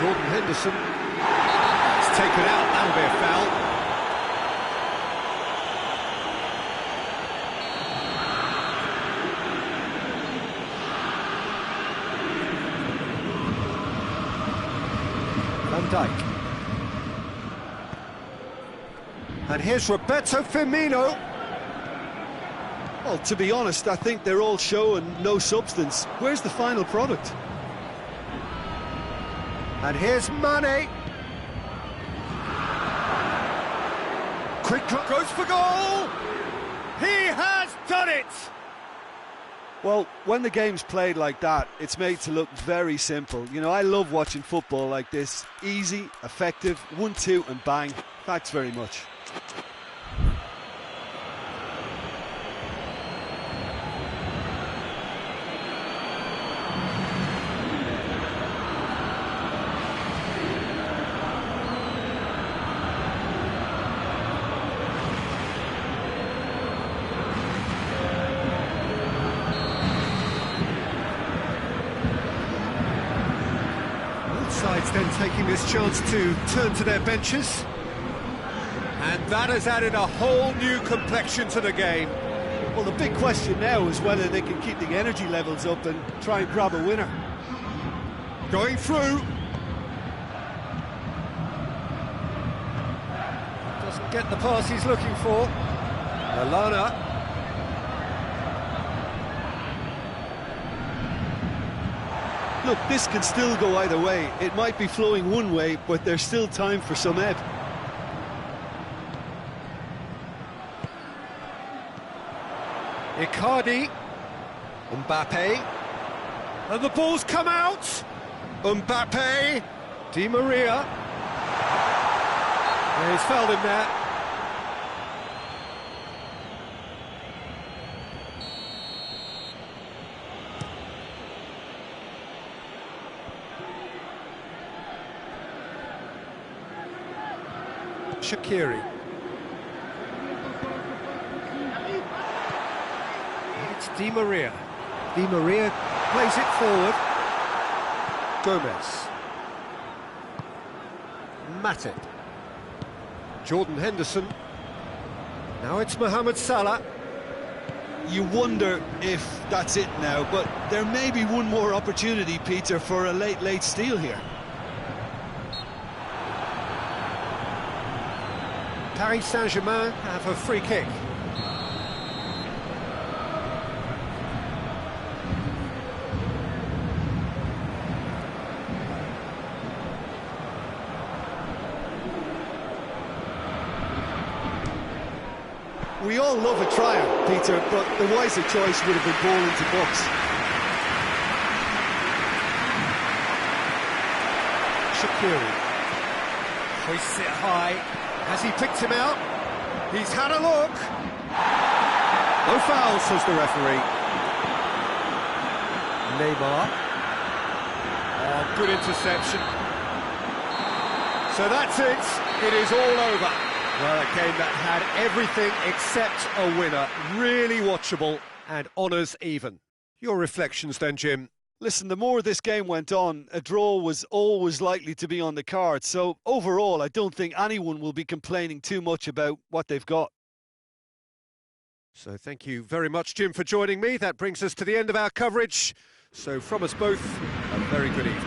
Speaker 1: Jordan Henderson. It's taken out, that'll be a foul. Dijk. And here's Roberto Firmino.
Speaker 2: Well, to be honest, I think they're all show and no substance. Where's the final product?
Speaker 1: And here's Mane. Quick goes for goal. He has done it.
Speaker 2: Well, when the game's played like that, it's made to look very simple. You know, I love watching football like this. Easy, effective, 1-2 and bang. Thanks very much.
Speaker 1: Sides then taking this chance to turn to their benches, and that has added a whole new complexion to the game.
Speaker 2: Well, the big question now is whether they can keep the energy levels up and try and grab a winner.
Speaker 1: Going through. Doesn't get the pass he's looking for. Lallana.
Speaker 2: Look, this can still go either way. It might be flowing one way, but there's still time for some ebb.
Speaker 1: Icardi. Mbappe. And the ball's come out. Mbappe. Di Maria. Yeah, he's fouled him there. Shaqiri. It's Di Maria. Di Maria plays it forward. Gomez. Matip. Jordan Henderson. Now it's Mohamed Salah.
Speaker 2: You wonder if that's it now, but there may be one more opportunity, Peter, for a late steal here.
Speaker 1: Paris Saint-Germain have a free kick.
Speaker 2: We all love a triumph, Peter, but the wiser choice would have been ball into box.
Speaker 1: Shaqiri hoists it high. Has he picked him out? He's had a look. No foul, says the referee. Neymar. Oh, good interception. So that's it. It is all over. Well, a game that had everything except a winner. Really watchable and honours even. Your reflections then, Jim?
Speaker 2: Listen, the more this game went on, a draw was always likely to be on the card. So overall, I don't think anyone will be complaining too much about what they've got.
Speaker 1: So thank you very much, Jim, for joining me. That brings us to the end of our coverage. So from us both, a very good evening.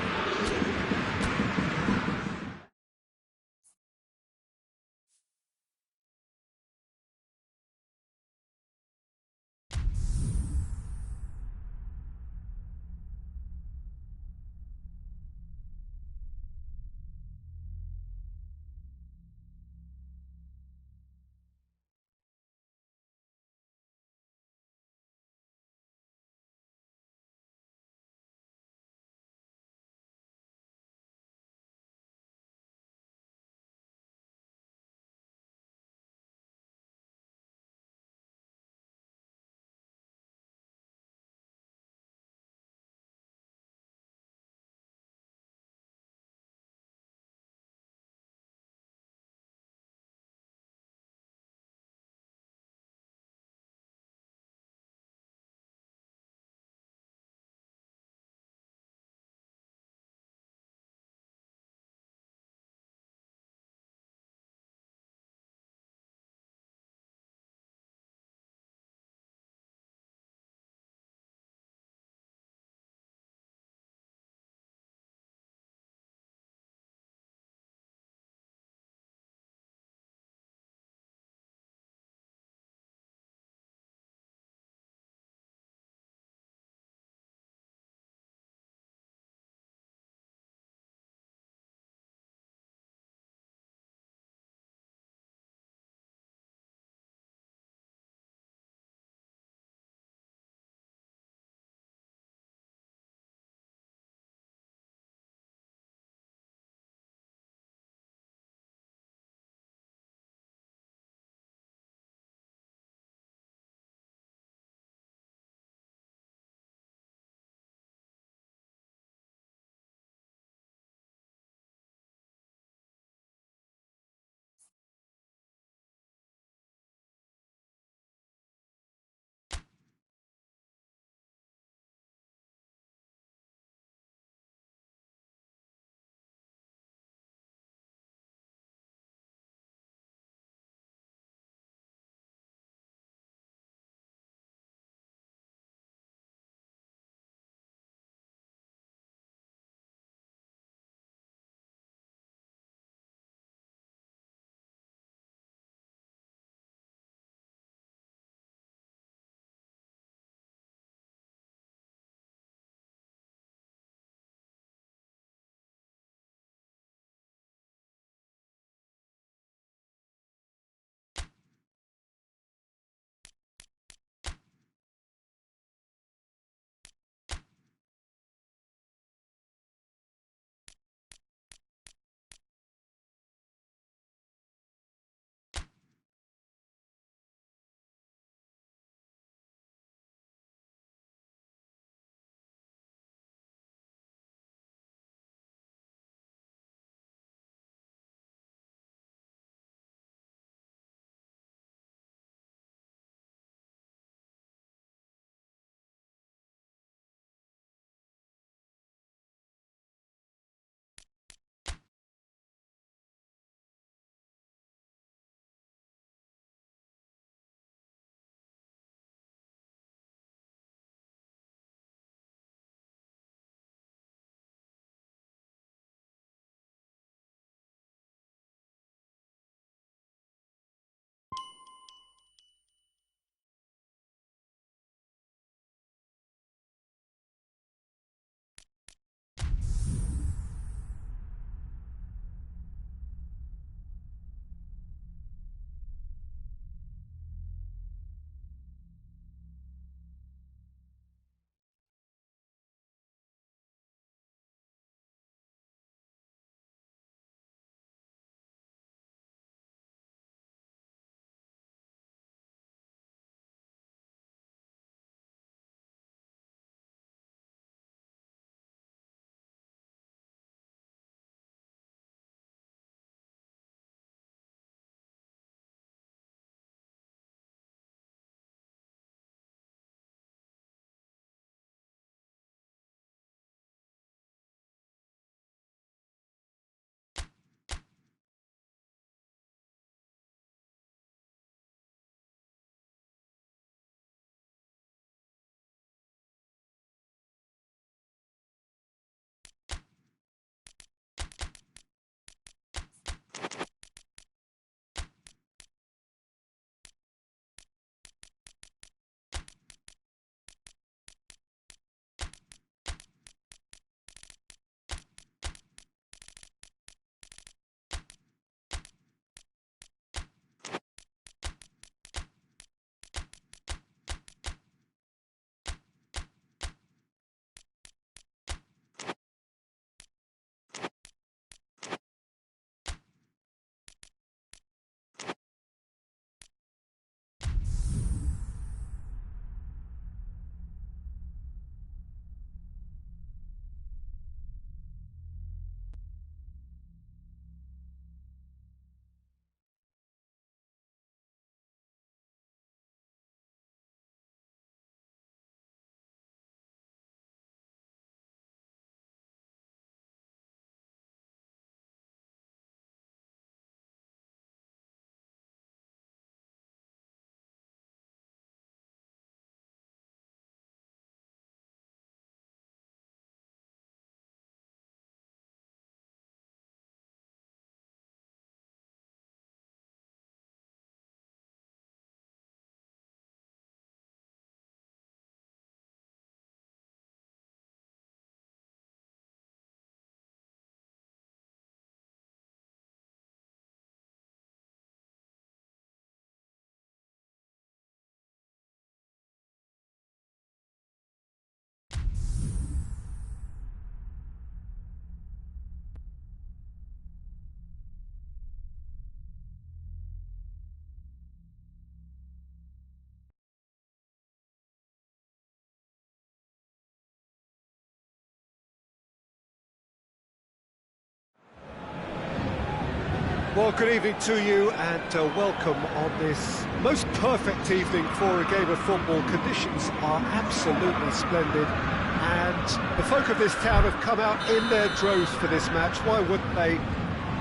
Speaker 1: Well, good evening to you and welcome on this most perfect evening for a game of football. Conditions are absolutely splendid and the folk of this town have come out in their droves for this match. Why wouldn't they?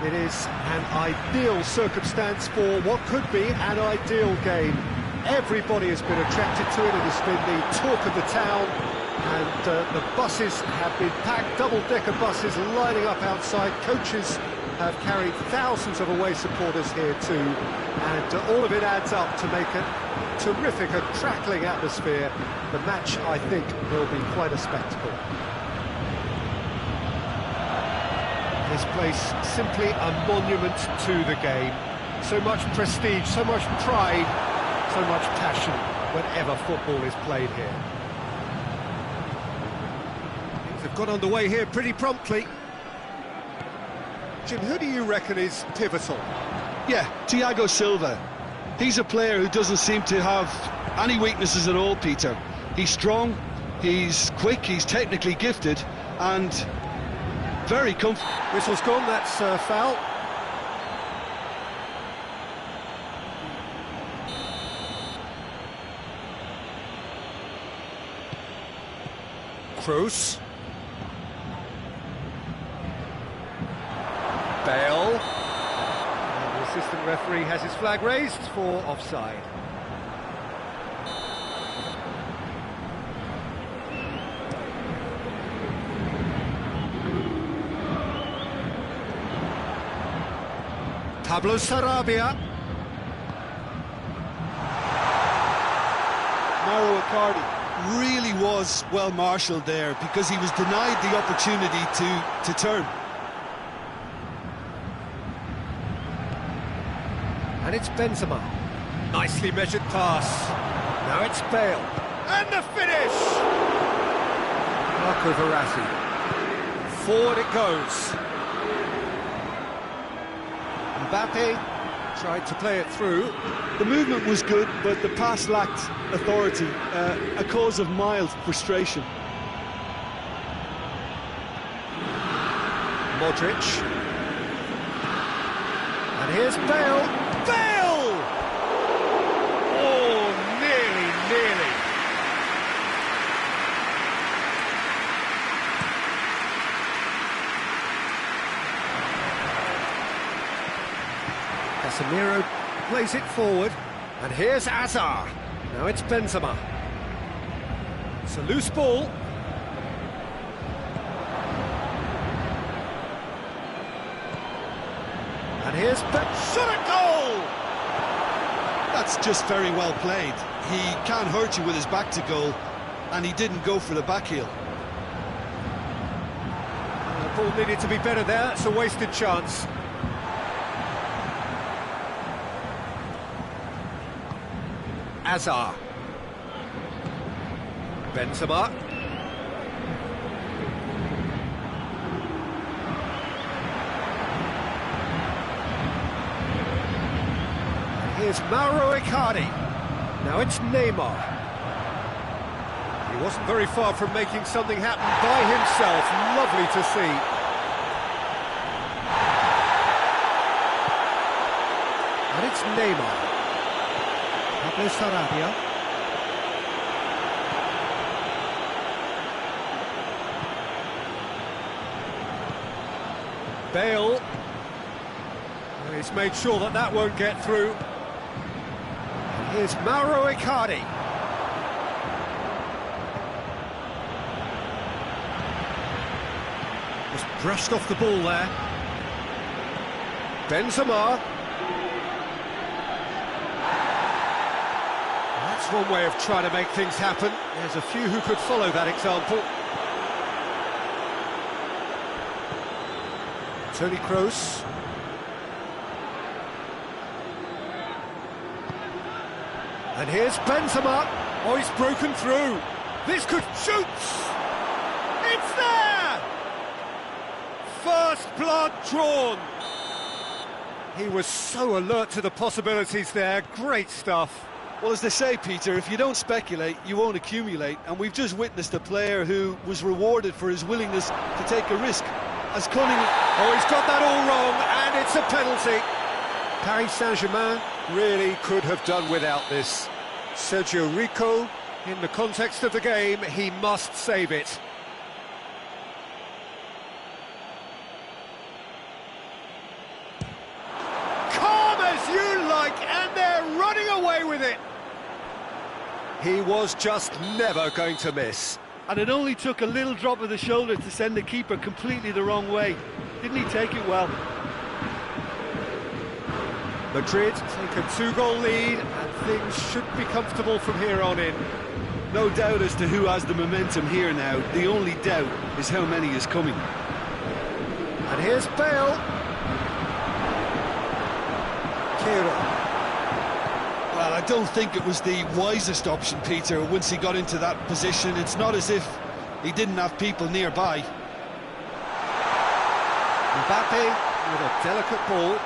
Speaker 1: It is an ideal circumstance for what could be an ideal game. Everybody has been attracted to it. It has been the talk of the town, and the buses have been packed, double-decker buses lining up outside. Coaches have carried thousands of away supporters here too, and all of it adds up to make a terrific, a crackling atmosphere. The match, I think, will be quite a spectacle. This place simply a monument to the game. So much prestige, so much pride, so much passion whenever football is played here. Things have got underway here pretty promptly. Jim, who do you reckon is pivotal?
Speaker 2: Yeah, Thiago Silva. He's a player who doesn't seem to have any weaknesses at all, Peter. He's strong, he's quick, he's technically gifted, and very comfortable.
Speaker 1: Whistle's gone, that's foul. Kroos. Bale. And the assistant referee has his flag raised for offside. Pablo Sarabia.
Speaker 2: Mauro Icardi really was well marshalled there because he was denied the opportunity to turn.
Speaker 1: And it's Benzema. Nicely measured pass. Now it's Bale. And the finish! Marco Verratti. Forward it goes. Mbappe tried to play it through.
Speaker 2: The movement was good, but the pass lacked authority, a cause of mild frustration.
Speaker 1: Modric. And here's Bale. Bale! Oh, nearly. Casemiro plays it forward, and here's Hazard. Now it's Benzema. It's a loose ball. And here's shot at goal!
Speaker 2: That's just very well played. He can't hurt you with his back to goal, and he didn't go for the back heel.
Speaker 1: The ball needed to be better there. It's a wasted chance. Hazard. Benzema. Here's Mauro Icardi. Now it's Neymar. He wasn't very far from making something happen by himself. Lovely to see. And it's Neymar. Pablo Sarabia. Bale. He's made sure that that won't get through. Here's Mauro Icardi. Just brushed off the ball there. Benzema. That's one way of trying to make things happen. There's a few who could follow that example. Toni Kroos. And here's Benzema. Oh, he's broken through. This could shoot. It's there! First blood drawn. He was so alert to the possibilities there. Great stuff.
Speaker 2: Well, as they say, Peter, if you don't speculate, you won't accumulate. And we've just witnessed a player who was rewarded for his willingness to take a risk. As Cunningham...
Speaker 1: Oh, he's got that all wrong, and it's a penalty. Paris Saint-Germain really could have done without this. Sergio Rico, in the context of the game, he must save it. Calm as you like, and they're running away with it. He was just never going to miss.
Speaker 3: And it only took a little drop of the shoulder to send the keeper completely the wrong way. Didn't he take it well?
Speaker 1: Madrid take a 2-goal lead, and things should be comfortable from here on in.
Speaker 2: No doubt as to who has the momentum here now. The only doubt is how many is coming.
Speaker 1: And here's Bale. Kira.
Speaker 2: Well, I don't think it was the wisest option, Peter, once he got into that position. It's not as if he didn't have people nearby.
Speaker 1: Mbappe with a delicate ball.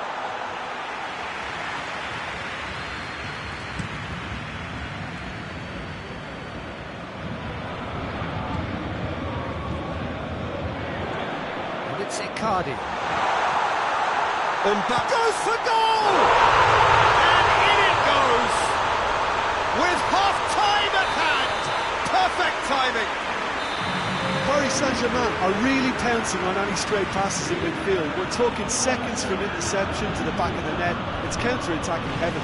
Speaker 1: And it's Icardi. Mbappe goes for goal! With half-time at hand, perfect timing.
Speaker 2: Paris Saint-Germain are really pouncing on any stray passes in midfield. We're talking seconds from interception to the back of the net. It's counter-attacking heaven.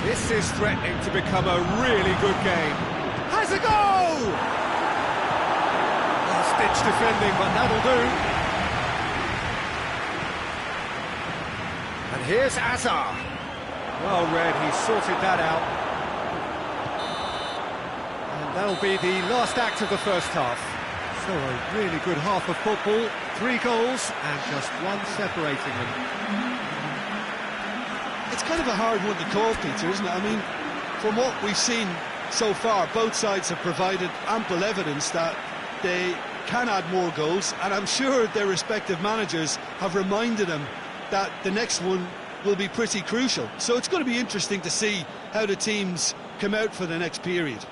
Speaker 1: This is threatening to become a really good game. Has a goal! Last-ditch defending, but that'll do. And here's Hazard. Well read, he sorted that out. And that'll be the last act of the first half. So a really good half of football, 3 goals and just one separating them.
Speaker 2: It's kind of a hard one to call, Peter, isn't it? I mean, from what we've seen so far, both sides have provided ample evidence that they can add more goals, and I'm sure their respective managers have reminded them that the next one will be pretty crucial. So it's going to be interesting to see how the teams come out for the next period.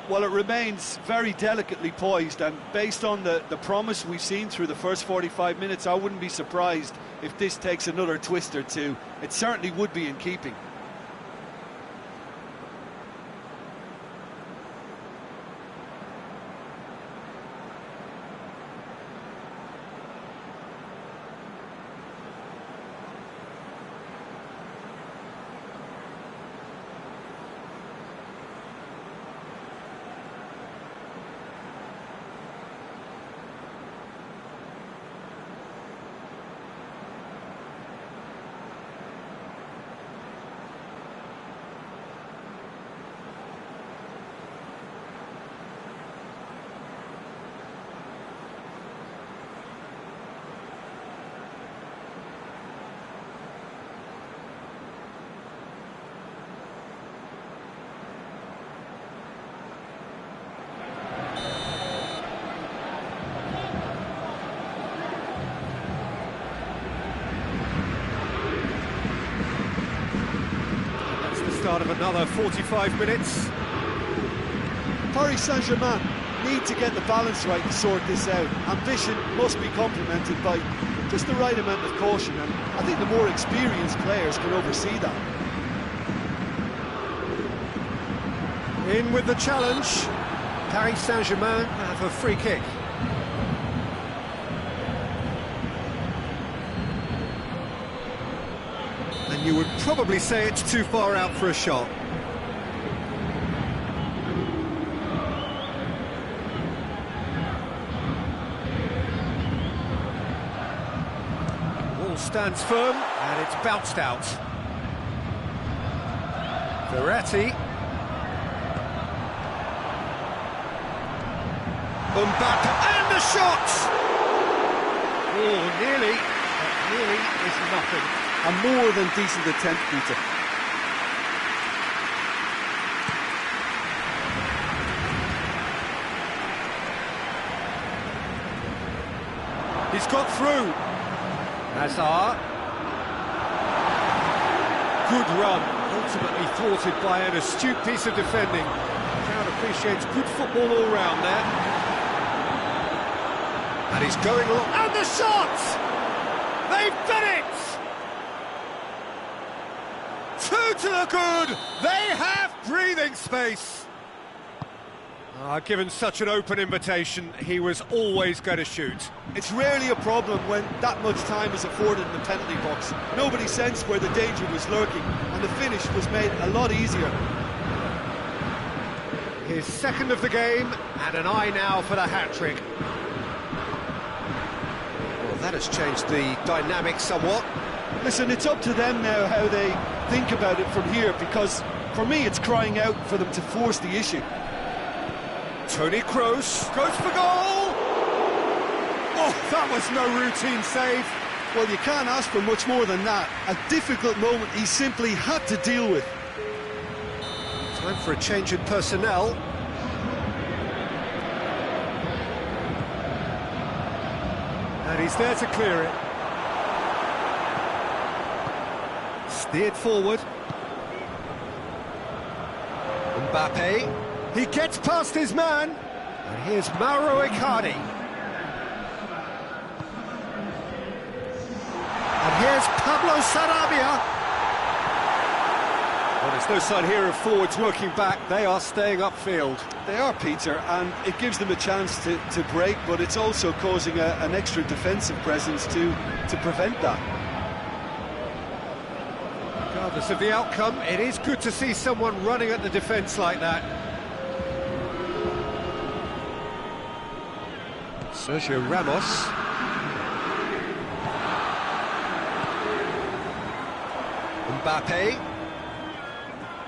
Speaker 3: Well, it remains very delicately poised, and based on the promise we've seen through the first 45 minutes, I wouldn't be surprised if this takes another twist or two. It certainly would be in keeping.
Speaker 1: Start of another 45 minutes.
Speaker 2: Paris Saint-Germain need to get the balance right to sort this out. Ambition must be complemented by just the right amount of caution, and I think the more experienced players can oversee that.
Speaker 1: In with the challenge. Paris Saint-Germain have a free kick. And you would probably say it's too far out for a shot. Ball stands firm, and it's bounced out. Verratti. Mbappe, and the shot! Oh, nearly, but nearly is nothing.
Speaker 2: A more than decent attempt, Peter.
Speaker 1: He's got through. Hazard. Good run, ultimately thwarted by an astute piece of defending. The crowd appreciates good football all round there. And he's going along, and the shot! They've done it! two to the good. They have breathing space. Given such an open invitation, he was always going to shoot.
Speaker 3: It's rarely a problem when that much time is afforded in the penalty box. Nobody sensed where the danger was lurking, and the finish was made a lot easier.
Speaker 1: His second of the game, and an eye now for the hat-trick. Well, that has changed the dynamic somewhat.
Speaker 3: Listen, it's up to them now how they think about it from here, because for me it's crying out for them to force the issue.
Speaker 1: Toni Kroos goes for goal! Oh, that was no routine save.
Speaker 3: Well, you can't ask for much more than that. A difficult moment he simply had to deal with.
Speaker 1: Time for a change in personnel. And he's there to clear it. Steered forward. Mbappe. He gets past his man. And here's Mauro Icardi. And here's Pablo Sarabia. Well, there's no sign here of forwards working back. They are staying upfield.
Speaker 3: They are, Peter, and it gives them a chance to break, but it's also causing an extra defensive presence to prevent that.
Speaker 1: Regardless of the outcome, it is good to see someone running at the defence like that. Sergio Ramos. Mbappe.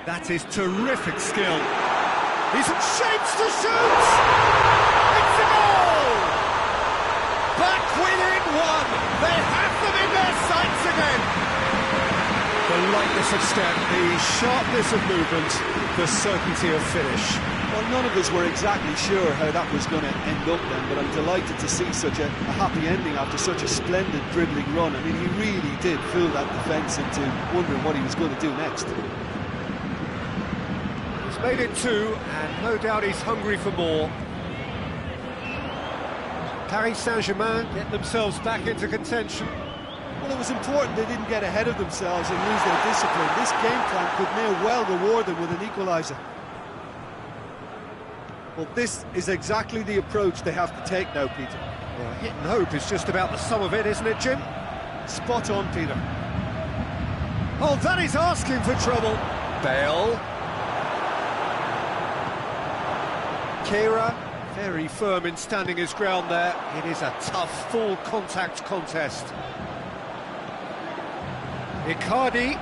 Speaker 1: That is terrific skill. He's in shapes to shoot! It's a goal! Back within one! They have them in their sights again! The lightness of step, the sharpness of movement, the certainty of finish.
Speaker 3: Well, none of us were exactly sure how that was going to end up then, but I'm delighted to see such a happy ending after such a splendid dribbling run. I mean, he really did fool that defence into wondering what he was going to do next.
Speaker 1: He's made it two, and no doubt he's hungry for more. Paris Saint-Germain get themselves back into contention.
Speaker 3: Well, it was important they didn't get ahead of themselves and lose their discipline. This game plan could may well reward them with an equaliser. Well, this is exactly the approach they have to take now, Peter.
Speaker 1: Well, hit and hope is just about the sum of it, isn't it, Jim?
Speaker 3: Spot on, Peter.
Speaker 1: Oh, that is asking for trouble. Bale. Kehrer, very firm in standing his ground there. It is a tough, full-contact contest. Icardi.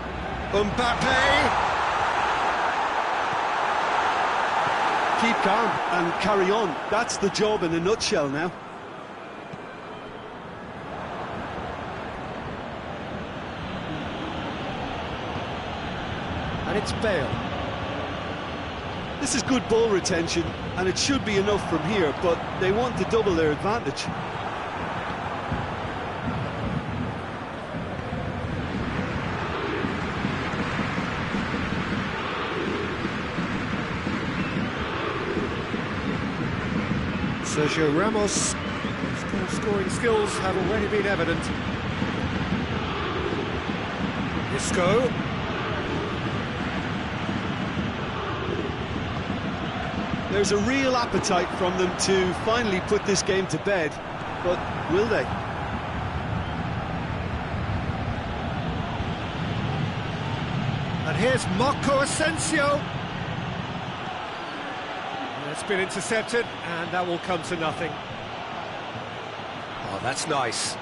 Speaker 1: Mbappe.
Speaker 3: Keep calm and carry on. That's the job in a nutshell now.
Speaker 1: And it's Bale.
Speaker 3: This is good ball retention, and it should be enough from here, but they want to double their advantage.
Speaker 1: Sergio Ramos' scoring skills have already been evident. Isco.
Speaker 3: There's a real appetite from them to finally put this game to bed, but will they?
Speaker 1: And here's Marco Asensio. It's been intercepted, and that will come to nothing. Oh, that's nice.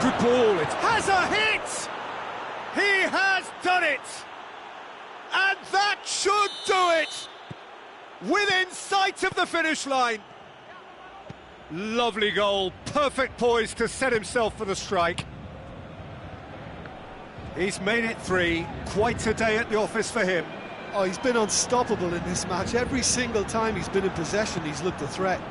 Speaker 1: Good ball, it has a hit! He has done it! And that should do it! Within sight of the finish line. Lovely goal, perfect poise to set himself for the strike. He's made it three, quite a day at the office for him.
Speaker 3: Oh, he's been unstoppable in this match. Every single time he's been in possession, he's looked a threat.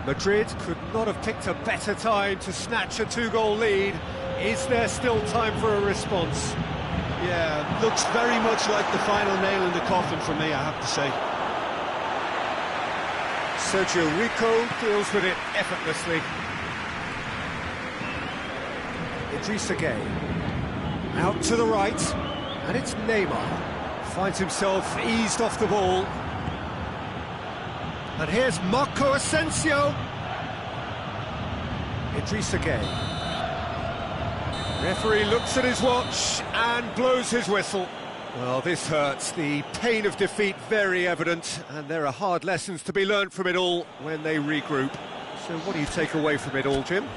Speaker 1: Madrid could not have picked a better time to snatch a two-goal lead. Is there still time for a response?
Speaker 3: Yeah, looks very much like the final nail in the coffin for me, I have to say.
Speaker 1: Sergio Rico deals with it effortlessly. Idrissa Gueye. Out to the right, and it's Neymar. Finds himself eased off the ball. And here's Marco Asensio. Idrissa Gueye. Referee looks at his watch and blows his whistle. Well, this hurts. The pain of defeat very evident, and there are hard lessons to be learned from it all when they regroup. So what do you take away from it all, Jim?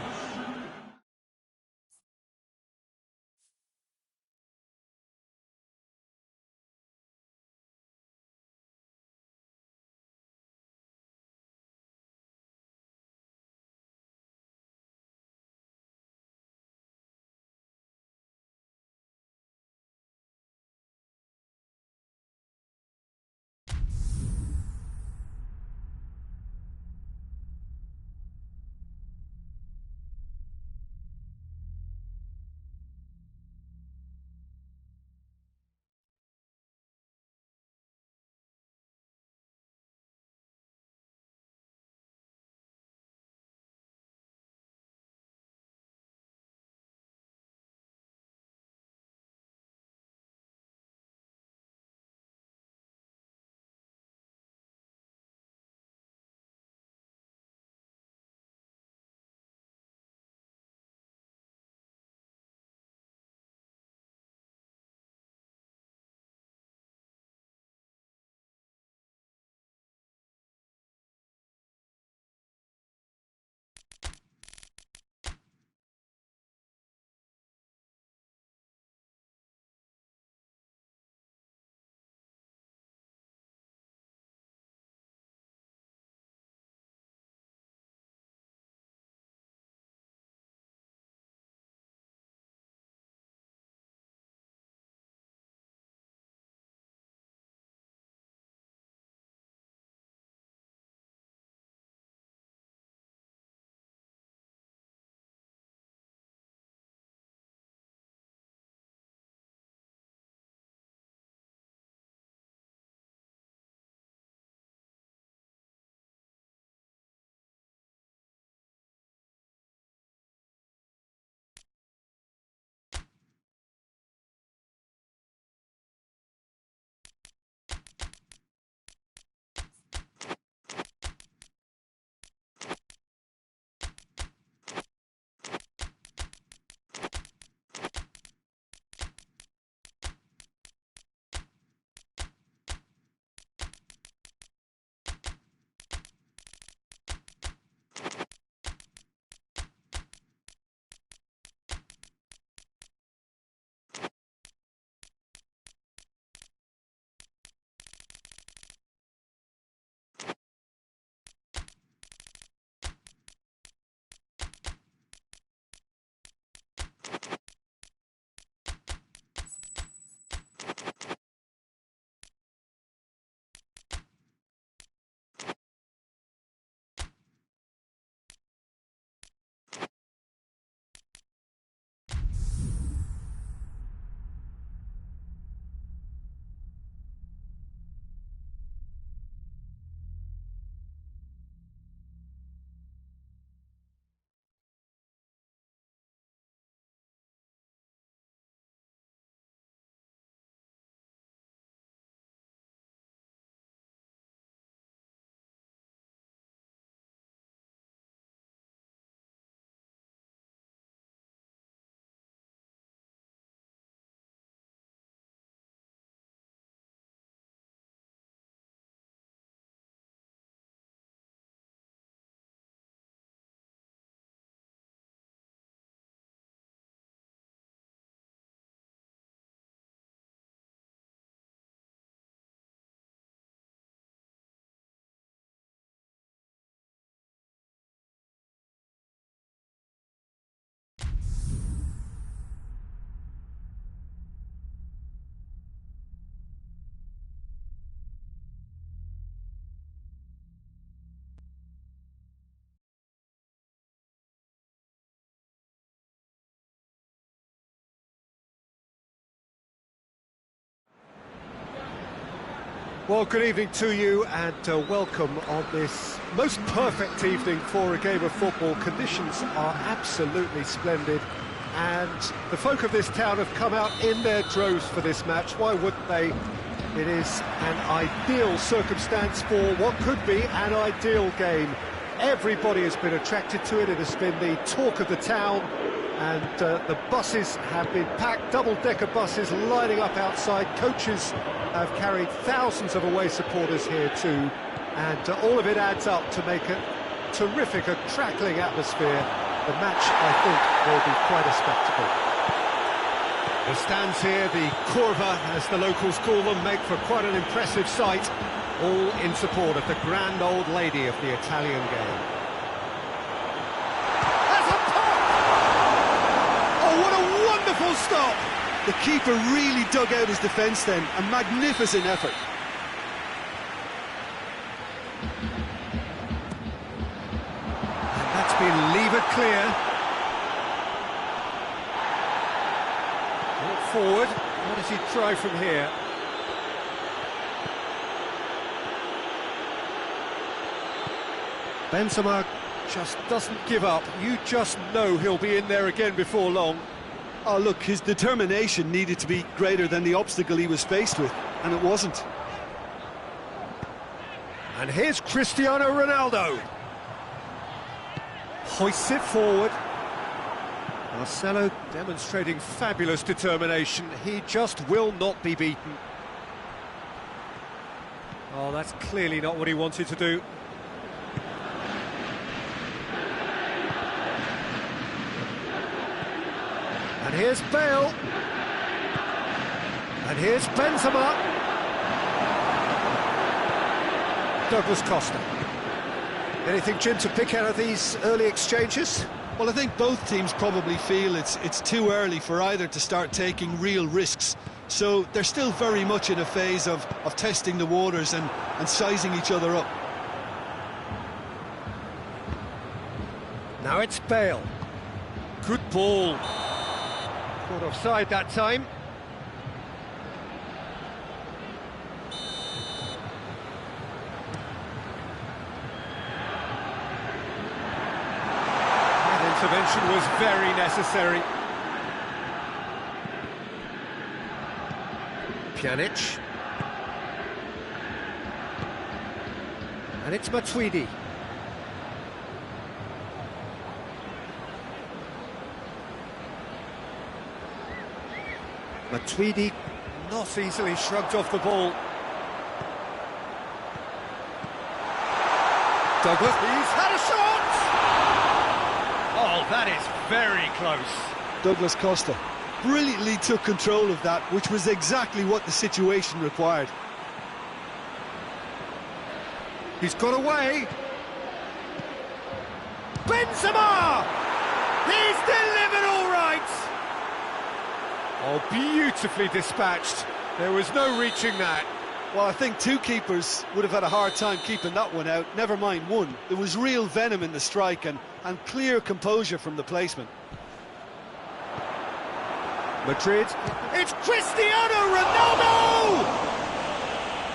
Speaker 1: Well, good evening to you and welcome on this most perfect evening for a game of football. Conditions are absolutely splendid and the folk of this town have come out in their droves for this match. Why wouldn't they? It is an ideal circumstance for what could be an ideal game. Everybody has been attracted to it. It has been the talk of the town, and the buses have been packed, double-decker buses lining up outside. Coaches have carried thousands of away supporters here too, and all of it adds up to make a terrific, a crackling atmosphere. The match, I think, will be quite a spectacle. The stands here, the curva, as the locals call them, make for quite an impressive sight, all in support of the grand old lady of the Italian game.
Speaker 2: That's a pop! Oh, what a wonderful stop! The keeper really dug out his defence then, a magnificent effort.
Speaker 1: And that's been levered clear. Forward, what does he try from here? Benzema just doesn't give up. You just know he'll be in there again before long.
Speaker 2: Oh, look, his determination needed to be greater than the obstacle he was faced with, and it wasn't.
Speaker 1: And here's Cristiano Ronaldo. Hoists it forward. Marcelo demonstrating fabulous determination. He just will not be beaten. Oh, that's clearly not what he wanted to do. And here's Bale. And here's Benzema. Douglas Costa. Anything, Jim, to pick out of these early exchanges?
Speaker 2: Well, I think both teams probably feel it's too early for either to start taking real risks. So they're still very much in a phase of testing the waters and sizing each other up.
Speaker 1: Now it's Bale. Good ball. Caught offside that time. Intervention was very necessary. Pjanic. And it's Matuidi. Matuidi not easily shrugged off the ball. Douglas, he's had a shot! Oh, that is very close.
Speaker 2: Douglas Costa brilliantly took control of that, which was exactly what the situation required.
Speaker 1: He's got away. Benzema! He's delivered all right! Oh, beautifully dispatched. There was no reaching that.
Speaker 2: Well, I think two keepers would have had a hard time keeping that one out, never mind one. There was real venom in the strike and clear composure from the placement.
Speaker 1: Madrid, it's Cristiano Ronaldo!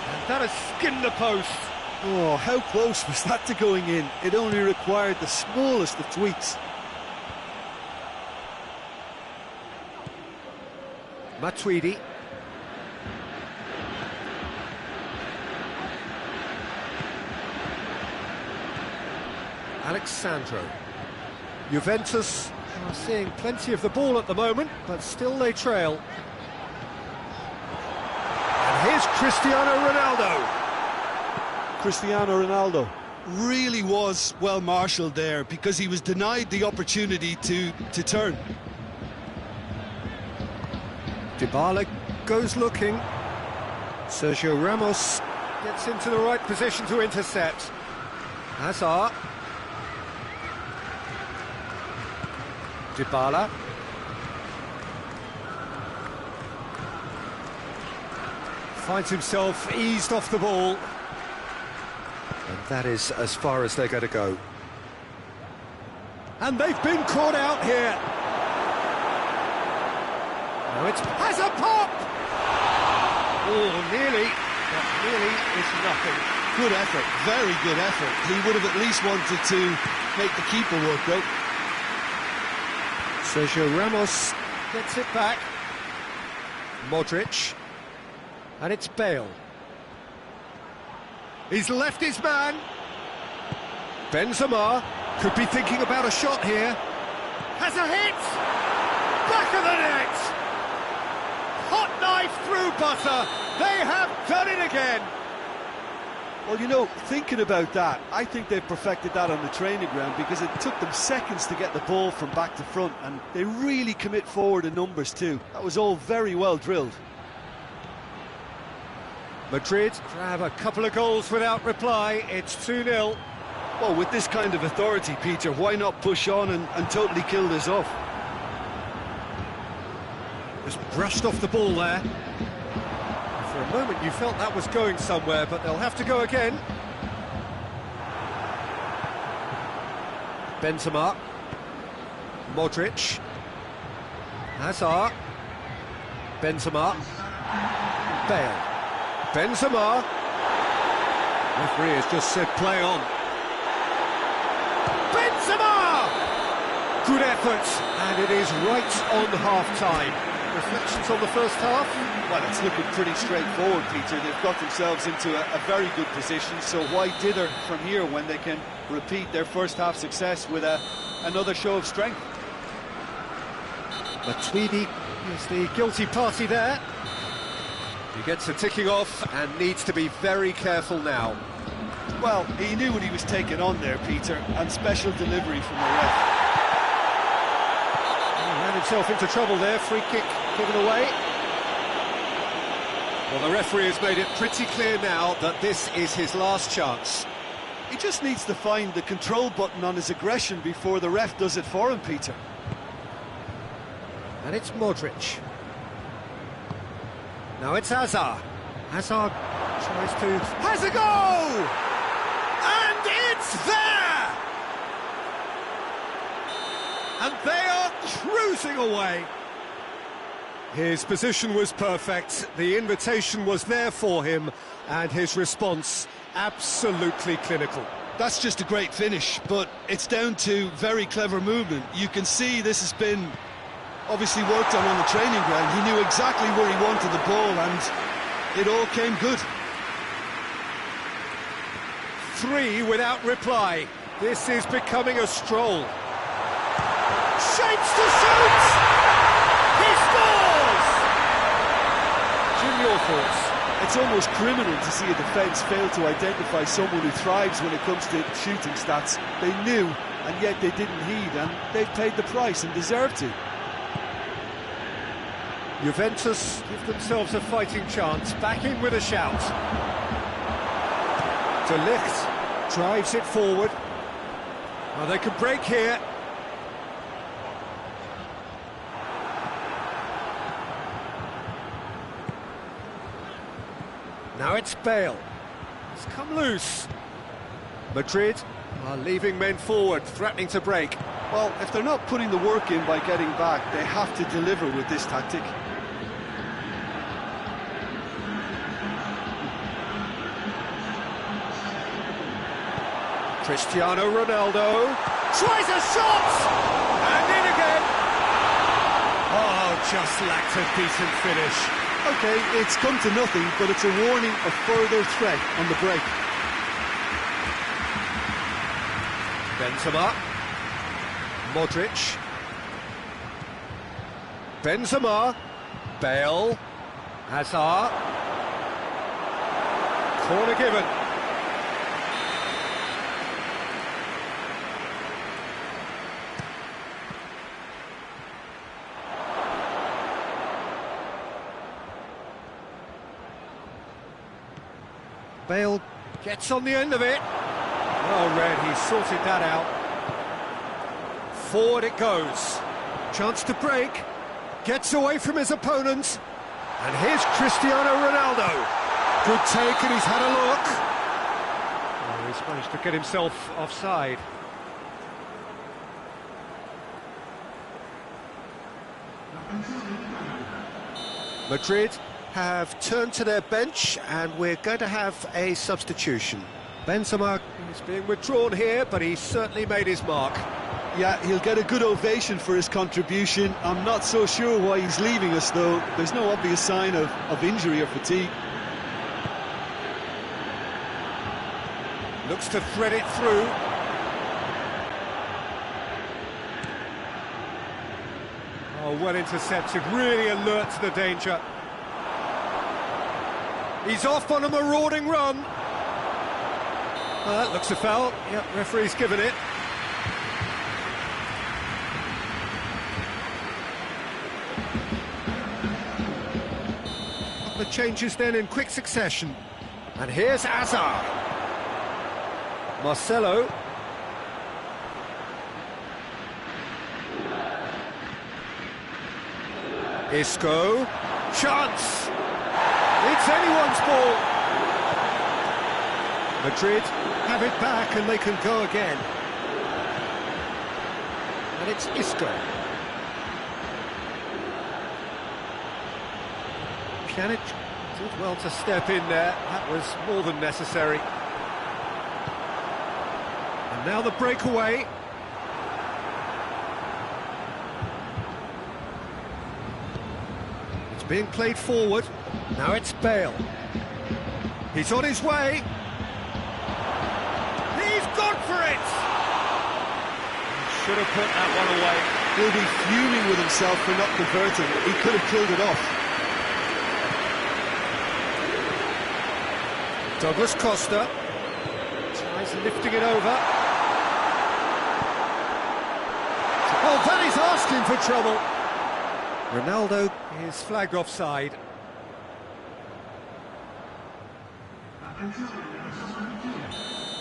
Speaker 1: And that has skinned the post.
Speaker 2: Oh, how close was that to going in? It only required the smallest of tweaks.
Speaker 1: Matuidi. Alexandro. Juventus are seeing plenty of the ball at the moment, but still they trail. And here's Cristiano Ronaldo.
Speaker 2: Cristiano Ronaldo really was well marshalled there because he was denied the opportunity to turn.
Speaker 1: Dybala goes looking. Sergio Ramos gets into the right position to intercept. Hazard. Dybala. Finds himself eased off the ball. And that is as far as they're going to go. And they've been caught out here. Now it's has a pop! Oh, nearly, but nearly is nothing.
Speaker 2: Good effort, very good effort. He would have at least wanted to make the keeper work, though.
Speaker 1: Sergio Ramos gets it back. Modric. And it's Bale. He's left his man. Benzema could be thinking about a shot here. Has a hit! Back of the net! Hot knife through butter. They have done it again.
Speaker 3: Well, you know, thinking about that, I think they've perfected that on the training ground because it took them seconds to get the ball from back to front, and they really commit forward in numbers too. That was all very well drilled.
Speaker 1: Madrid grab a couple of goals without reply. It's 2-0.
Speaker 3: Well, with this kind of authority, Peter, why not push on and totally kill this off?
Speaker 1: Just brushed off the ball there. For a moment you felt that was going somewhere, but they'll have to go again. Benzema. Modric. Hazard. Benzema. Bale. Benzema. Referee has just said play on. Benzema! Good effort, and it is right on half-time. Reflections on the first half?
Speaker 3: Well, it's looking pretty straightforward, Peter. They've got themselves into a very good position, so why dither from here when they can repeat their first half success with another show of strength?
Speaker 1: Matuidi is the guilty party there. He gets a ticking off and needs to be very careful now.
Speaker 3: Well, he knew what he was taking on there, Peter, and special delivery from the ref.
Speaker 1: He ran himself into trouble there, free kick given away. Well, the referee has made it pretty clear now that this is his last chance.
Speaker 3: He just needs to find the control button on his aggression before the ref does it for him, Peter.
Speaker 1: And it's Modric. Now it's Hazard. Hazard tries to... Has a goal! And it's there! And they are cruising away. His position was perfect, the invitation was there for him, and his response absolutely clinical.
Speaker 2: That's just a great finish, but it's down to very clever movement. You can see this has been obviously worked on the training ground. He knew exactly where he wanted the ball, and it all came good.
Speaker 1: 3 without reply. This is becoming a stroll. Shapes to shoot! He scores! Jim, your thoughts?
Speaker 3: It's almost criminal to see a defence fail to identify someone who thrives when it comes to shooting stats. They knew, and yet they didn't heed, and they've paid the price and deserve to.
Speaker 1: Juventus give themselves a fighting chance, back in with a shout. De Ligt drives it forward. Well, they could break here. Now it's Bale. It's come loose. Madrid are leaving men forward, threatening to break.
Speaker 3: Well, if they're not putting the work in by getting back, they have to deliver with this tactic.
Speaker 1: Cristiano Ronaldo tries a shot! And in again! Oh, just lacked a decent finish.
Speaker 3: OK, it's come to nothing, but it's a warning of further threat on the break.
Speaker 1: Benzema. Modric. Benzema. Bale. Hazard. Corner given. Bale gets on the end of it. Well read, he sorted that out. Forward it goes. Chance to break. Gets away from his opponent. And here's Cristiano Ronaldo. Good take, and he's had a look. Oh, he's managed to get himself offside. Madrid have turned to their bench, and we're going to have a substitution. Benzema is being withdrawn here, but he certainly made his mark.
Speaker 2: Yeah, he'll get a good ovation for his contribution. I'm not so sure why he's leaving us, though. There's no obvious sign of injury or fatigue.
Speaker 1: Looks to thread it through. Oh, well intercepted, really alert to the danger. He's off on a marauding run. That looks a foul. Yep, referee's given it. Couple of changes then in quick succession. And here's Azar. Marcelo. Isco. Chance! It's anyone's ball. Madrid have it back and they can go again. And it's Isco. Pjanic did well to step in there. That was more than necessary. And now the breakaway. It's being played forward. Now it's Bale. He's on his way. He's gone for it! Should have put that one away.
Speaker 2: He'll be fuming with himself for not converting. He could have killed it off.
Speaker 1: Douglas Costa tries lifting it over. Oh, that is asking for trouble. Ronaldo is flagged offside.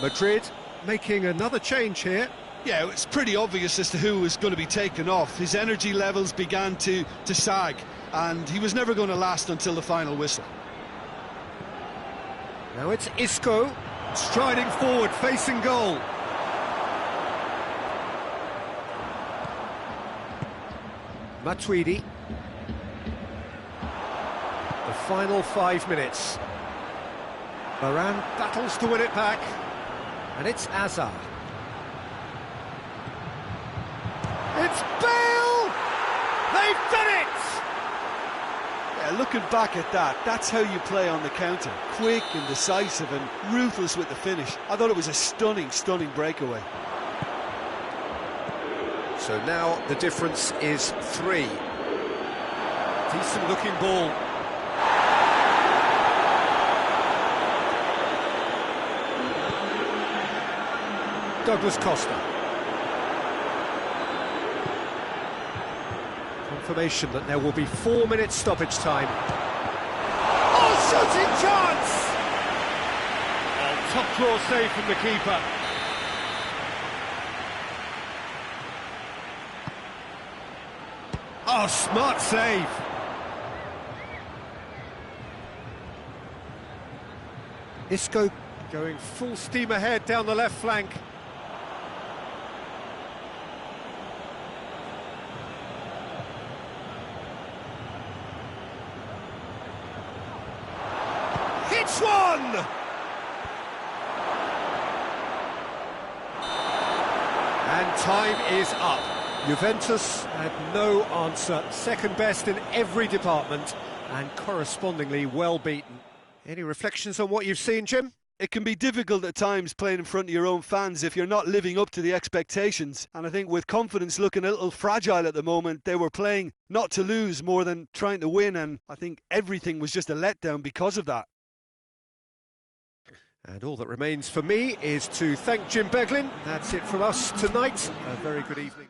Speaker 1: Madrid making another change here.
Speaker 2: Yeah, it's pretty obvious as to who was going to be taken off. His energy levels began to sag, and he was never going to last until the final whistle.
Speaker 1: Now it's Isco, striding forward, facing goal. Matuidi. The final 5 minutes. Varane battles to win it back. And it's Azar. It's Bale! They've done it!
Speaker 2: Yeah, looking back at that, that's how you play on the counter. Quick and decisive and ruthless with the finish. I thought it was a stunning, stunning breakaway.
Speaker 1: So now the difference is 3. Decent looking ball. Douglas Costa. Confirmation that there will be 4 minutes stoppage time. Oh, shooting chance! Oh, top draw save from the keeper. Oh, smart save. Isco going full steam ahead down the left flank. Hits one! And time is up. Juventus had no answer, second best in every department and correspondingly well beaten. Any reflections on what you've seen, Jim?
Speaker 2: It can be difficult at times playing in front of your own fans if you're not living up to the expectations. And I think with confidence looking a little fragile at the moment, they were playing not to lose more than trying to win, and I think everything was just a letdown because of that.
Speaker 1: And all that remains for me is to thank Jim Beglin. That's it from us tonight. A very good evening.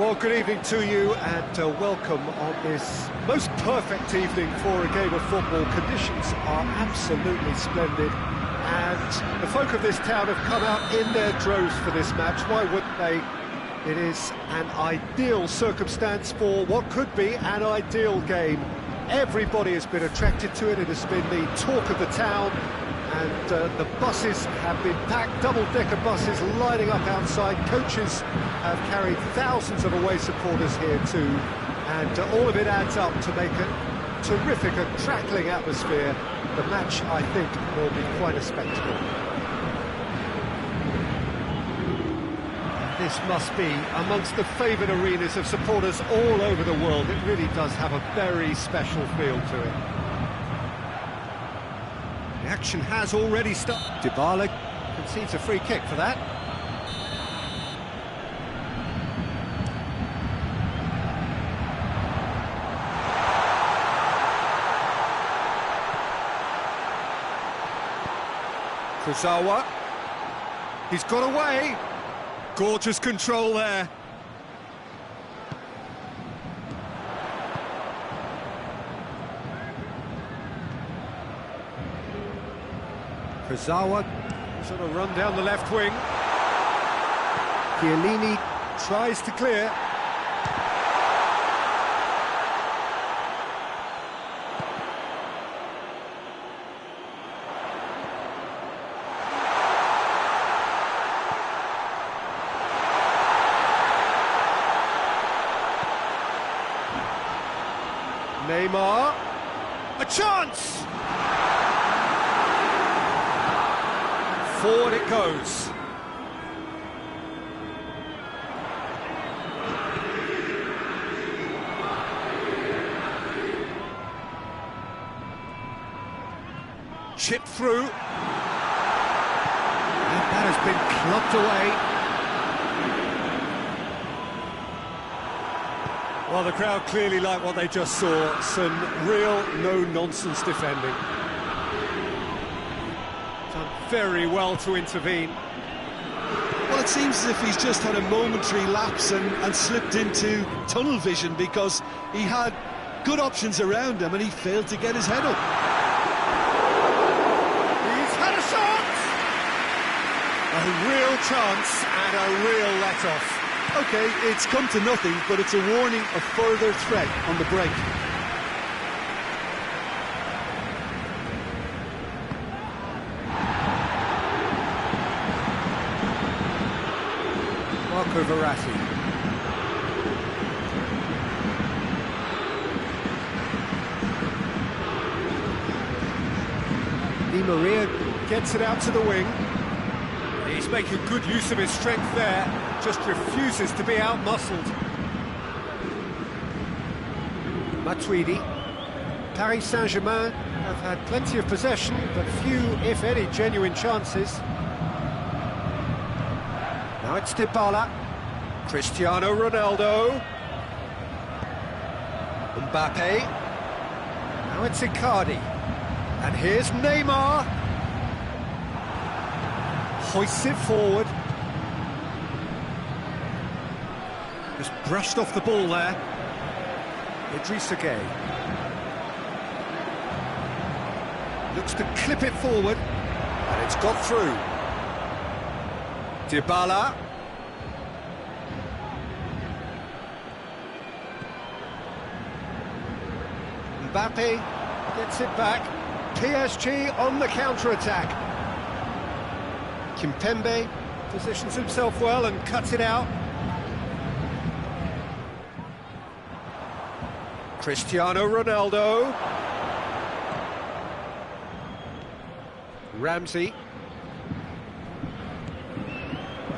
Speaker 1: Well, good evening to you and welcome on this most perfect evening for a game of football. Conditions are absolutely splendid and the folk of this town have come out in their droves for this match. Why wouldn't they? It is an ideal circumstance for what could be an ideal game. Everybody has been attracted to it. It has been the talk of the town. And the buses have been packed, double-decker buses lining up outside. Coaches have carried thousands of away supporters here too. And all of it adds up to make a terrific and crackling atmosphere. The match, I think, will be quite a spectacle. This must be amongst the favoured arenas of supporters all over the world. It really does have a very special feel to it. The action has already started. Dybala concedes a free kick for that. Kurzawa. He's got away. Gorgeous control there. Kurzawa sort of run down the left wing. Chiellini tries to clear. Neymar, a chance! Forward it goes. Chip through. And that has been clubbed away. Well, the crowd clearly like what they just saw. Some real no-nonsense defending. Done very well to intervene.
Speaker 2: Well, it seems as if he's just had a momentary lapse and slipped into tunnel vision, because he had good options around him and he failed to get his head up.
Speaker 1: He's had a shot! A real chance and a real let-off.
Speaker 2: OK, it's come to nothing, but it's a warning of further threat on the break.
Speaker 1: Marco Verratti. Di Maria gets it out to the wing. He's making good use of his strength there, just refuses to be out-muscled. Matuidi. Paris Saint-Germain have had plenty of possession, but few, if any, genuine chances. Now it's Dybala. Cristiano Ronaldo. Mbappe. Now it's Icardi. And here's Neymar. Hoists it forward. Just brushed off the ball there. Idrissa Gueye. Looks to clip it forward. And it's got through. Dybala. Mbappe gets it back. PSG on the counter-attack. Kimpembe positions himself well and cuts it out. Cristiano Ronaldo. Ramsey.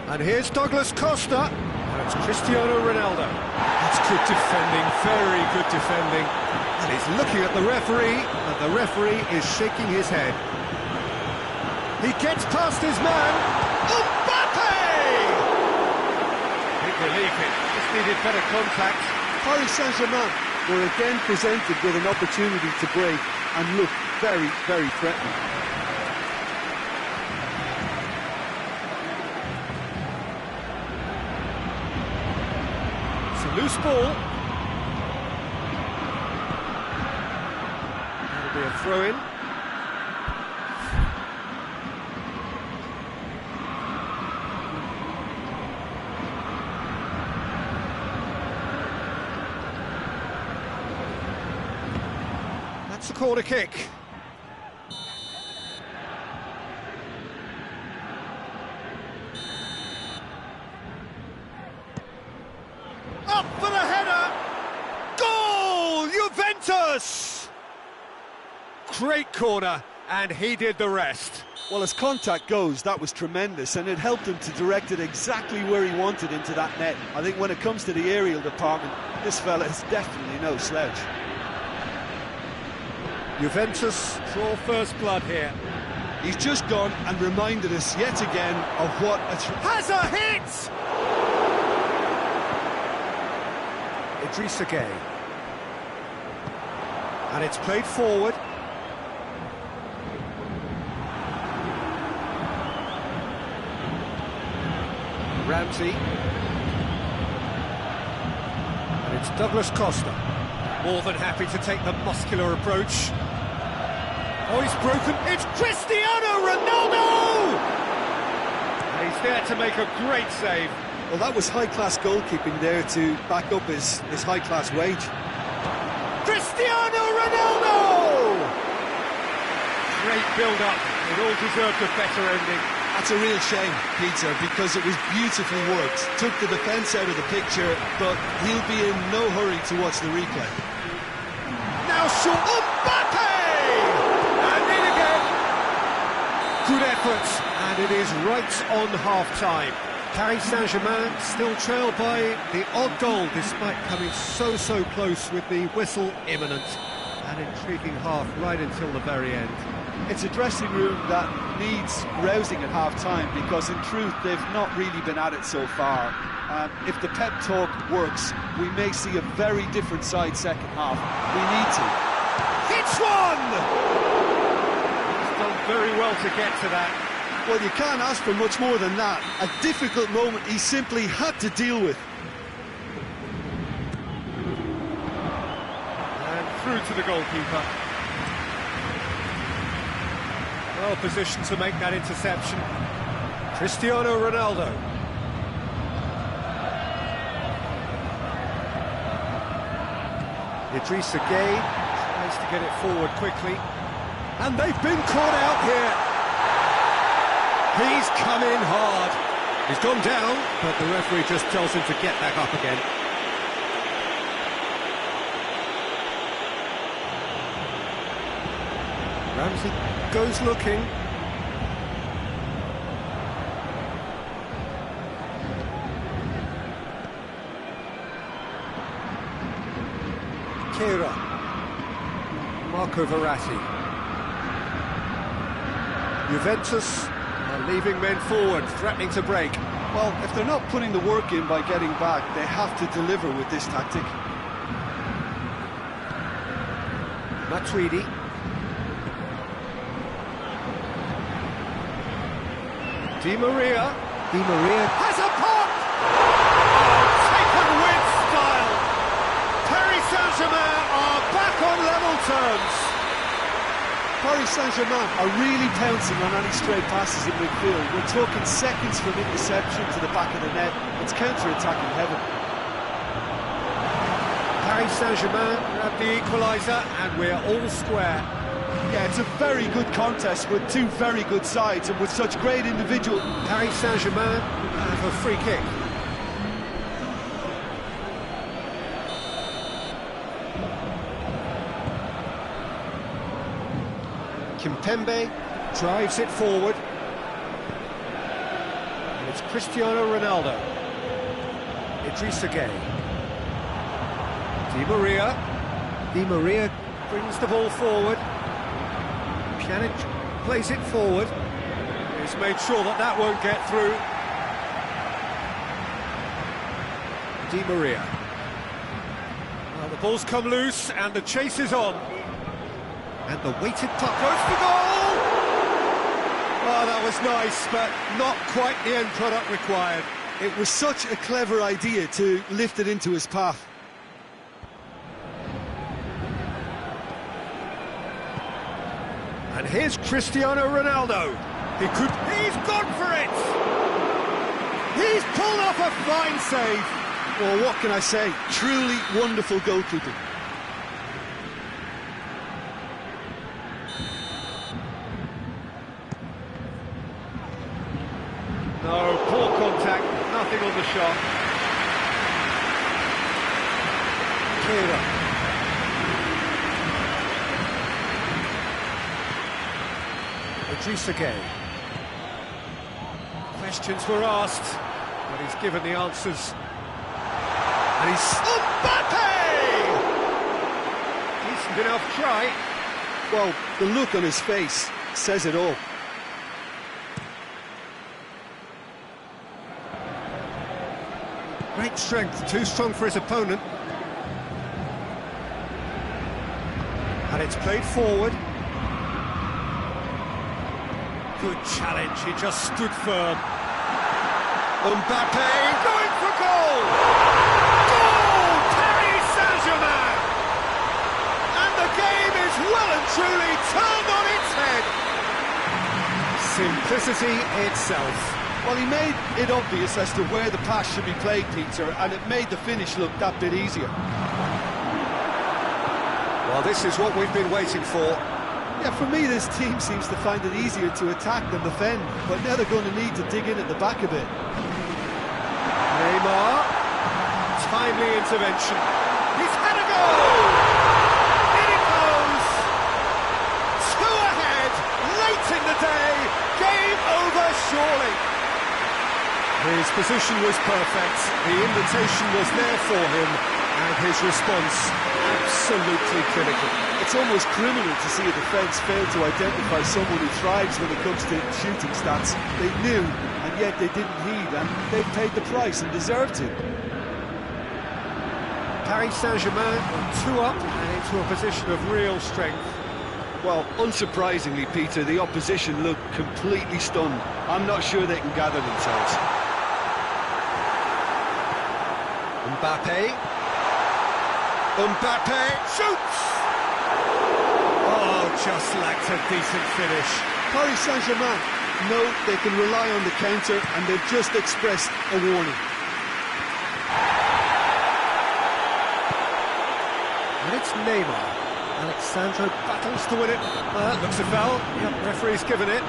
Speaker 1: And here's Douglas Costa. And it's Cristiano Ronaldo. That's good defending, very good defending. And he's looking at the referee, and the referee is shaking his head. He gets past his man. Mbappe! Big relief, it just needed better contact.
Speaker 2: Paris Saint-Germain were again presented with an opportunity to break and look very, very threatening.
Speaker 1: Loose ball. That'll be a throw-in. That's a corner kick. Up for the header! Goal! Juventus! Great corner, and he did the rest.
Speaker 3: Well, as contact goes, that was tremendous, and it helped him to direct it exactly where he wanted into that net. I think when it comes to the aerial department, this fella is definitely no slouch.
Speaker 1: Juventus draw first blood here.
Speaker 2: He's just gone and reminded us yet again of what
Speaker 1: Has a hit! Idrissa Gueye. And it's played forward. Ramsey. And it's Douglas Costa. More than happy to take the muscular approach. Oh, he's broken. It's Cristiano Ronaldo! And he's there to make a great save.
Speaker 2: Well, that was high-class goalkeeping there to back up his high-class wage.
Speaker 1: Cristiano Ronaldo! Great build-up. It all deserved a better ending.
Speaker 2: That's a real shame, Peter, because it was beautifully worked. Took the defence out of the picture, but he'll be in no hurry to watch the replay.
Speaker 1: Now short. Mbappe! And in again. Good effort, and it is right on half-time. Paris Saint-Germain still trailed by the odd goal, despite coming so close with the whistle imminent. An intriguing half right until the very end.
Speaker 3: It's a dressing room that needs rousing at half-time, because in truth they've not really been at it so far. If the pep talk works, we may see a very different side second half. We need to.
Speaker 1: Hits one! He's done very well to get to that.
Speaker 2: Well, you can't ask for much more than that. A difficult moment he simply had to deal with.
Speaker 1: And through to the goalkeeper. Well positioned to make that interception. Cristiano Ronaldo. Idrissa Gueye tries to get it forward quickly. And they've been caught out here. He's come in hard. He's gone down, but the referee just tells him to get back up again. Ramsey goes looking. Kehrer. Marco Verratti. Juventus are leaving men forward, threatening to break.
Speaker 3: Well, if they're not putting the work in by getting back, they have to deliver with this tactic.
Speaker 1: Matuidi. Di Maria. Di Maria has a pop! Oh, taken with style! Paris Saint-Germain are back on level terms.
Speaker 3: Paris Saint-Germain are really pouncing on any stray passes in midfield. We're talking seconds from interception to the back of the net. It's counter-attacking heaven.
Speaker 1: Paris Saint-Germain grab the equaliser, and we're all square.
Speaker 3: Yeah, it's a very good contest with two very good sides, and with such great individual...
Speaker 1: Paris Saint-Germain have a free kick. Kimpembe drives it forward. And it's Cristiano Ronaldo. Idrissa Gueye. Di Maria. Di Maria brings the ball forward. Pjanic plays it forward. He's made sure that that won't get through. Di Maria. Well, the ball's come loose and the chase is on. And the weighted puck goes for goal! Oh, that was nice, but not quite the end product required.
Speaker 2: It was such a clever idea to lift it into his path.
Speaker 1: And here's Cristiano Ronaldo. He's gone for it! He's pulled off a fine save.
Speaker 2: Well, what can I say? Truly wonderful goalkeeping.
Speaker 1: No, poor contact, nothing on the shot. Kira. Idrissa Gueye. Questions were asked, but he's given the answers. And he's... Mbappe! Decent enough try.
Speaker 2: Well, the look on his face says it all.
Speaker 1: Great strength, too strong for his opponent. And it's played forward. Good challenge, he just stood firm. Mbappe going for goal! Goal! Paris Saint-Germain! And the game is well and truly turned on its head. Simplicity itself.
Speaker 3: Well, he made it obvious as to where the pass should be played, Peter, and it made the finish look that bit easier.
Speaker 1: Well, this is what we've been waiting for.
Speaker 3: Yeah, for me, this team seems to find it easier to attack than defend, but now they're going to need to dig in at the back a bit.
Speaker 1: Neymar, timely intervention. He's had a goal! In it goes! Two ahead, late in the day, game over surely. His position was perfect, the invitation was there for him, and his response absolutely clinical.
Speaker 3: It's almost criminal to see a defence fail to identify someone who thrives when it comes to shooting stats. They knew, and yet they didn't heed, and they paid the price and deserved to.
Speaker 1: Paris Saint-Germain on 2 up and into a position of real strength.
Speaker 3: Well, unsurprisingly, Peter, the opposition looked completely stunned. I'm not sure they can gather themselves.
Speaker 1: Mbappe shoots! Oh, just lacked a decent finish.
Speaker 2: Paris Saint-Germain know they can rely on the counter, and they've just expressed a warning.
Speaker 1: And it's Neymar. Alexandro battles to win it. Looks a foul. Yep, referee's given it.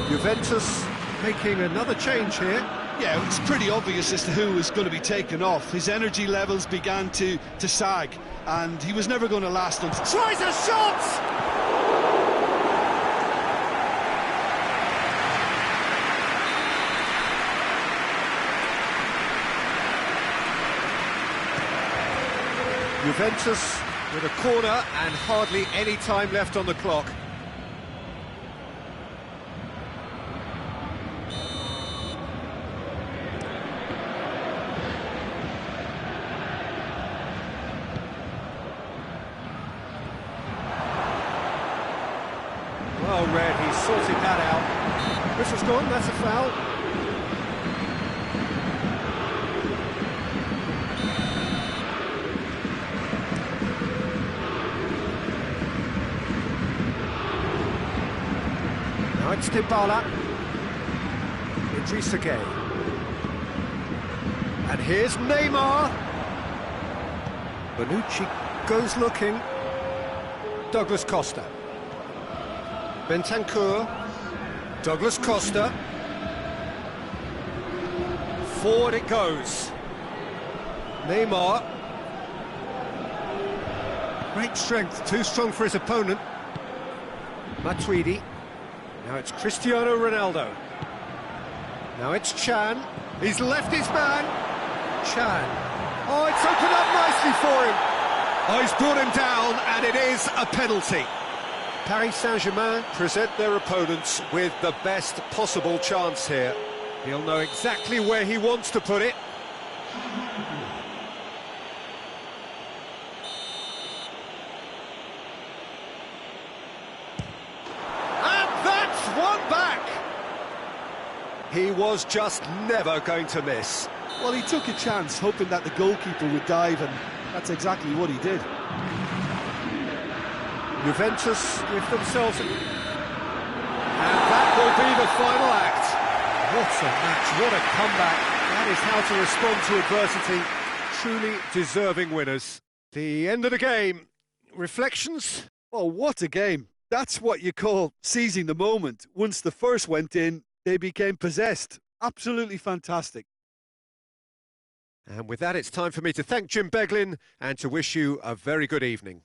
Speaker 1: Juventus making another change here.
Speaker 2: Yeah, it's pretty obvious as to who was going to be taken off. His energy levels began to sag, and he was never going to last until...
Speaker 1: Tries a shot! Juventus with a corner and hardly any time left on the clock. Well read, he sorted that out. Whistle's gone, that's a foul. Now it's Dybala. Idrissa Gueye. And here's Neymar. Bonucci goes looking. Douglas Costa. Bentancur, Douglas Costa, forward it goes, Neymar, great strength, too strong for his opponent, Matuidi, now it's Cristiano Ronaldo, now it's Can, he's left his man, Can, oh it's opened up nicely for him, oh he's brought him down and it is a penalty. Paris Saint-Germain present their opponents with the best possible chance here. He'll know exactly where he wants to put it. He was just never going to miss.
Speaker 2: Well, he took a chance, hoping that the goalkeeper would dive, and that's exactly what he did.
Speaker 1: Juventus give themselves... And that will be the final act. What a match, what a comeback. That is how to respond to adversity. Truly deserving winners. The end of the game. Reflections?
Speaker 2: Oh, what a game. That's what you call seizing the moment. Once the first went in, they became possessed. Absolutely fantastic.
Speaker 1: And with that, it's time for me to thank Jim Beglin and to wish you a very good evening.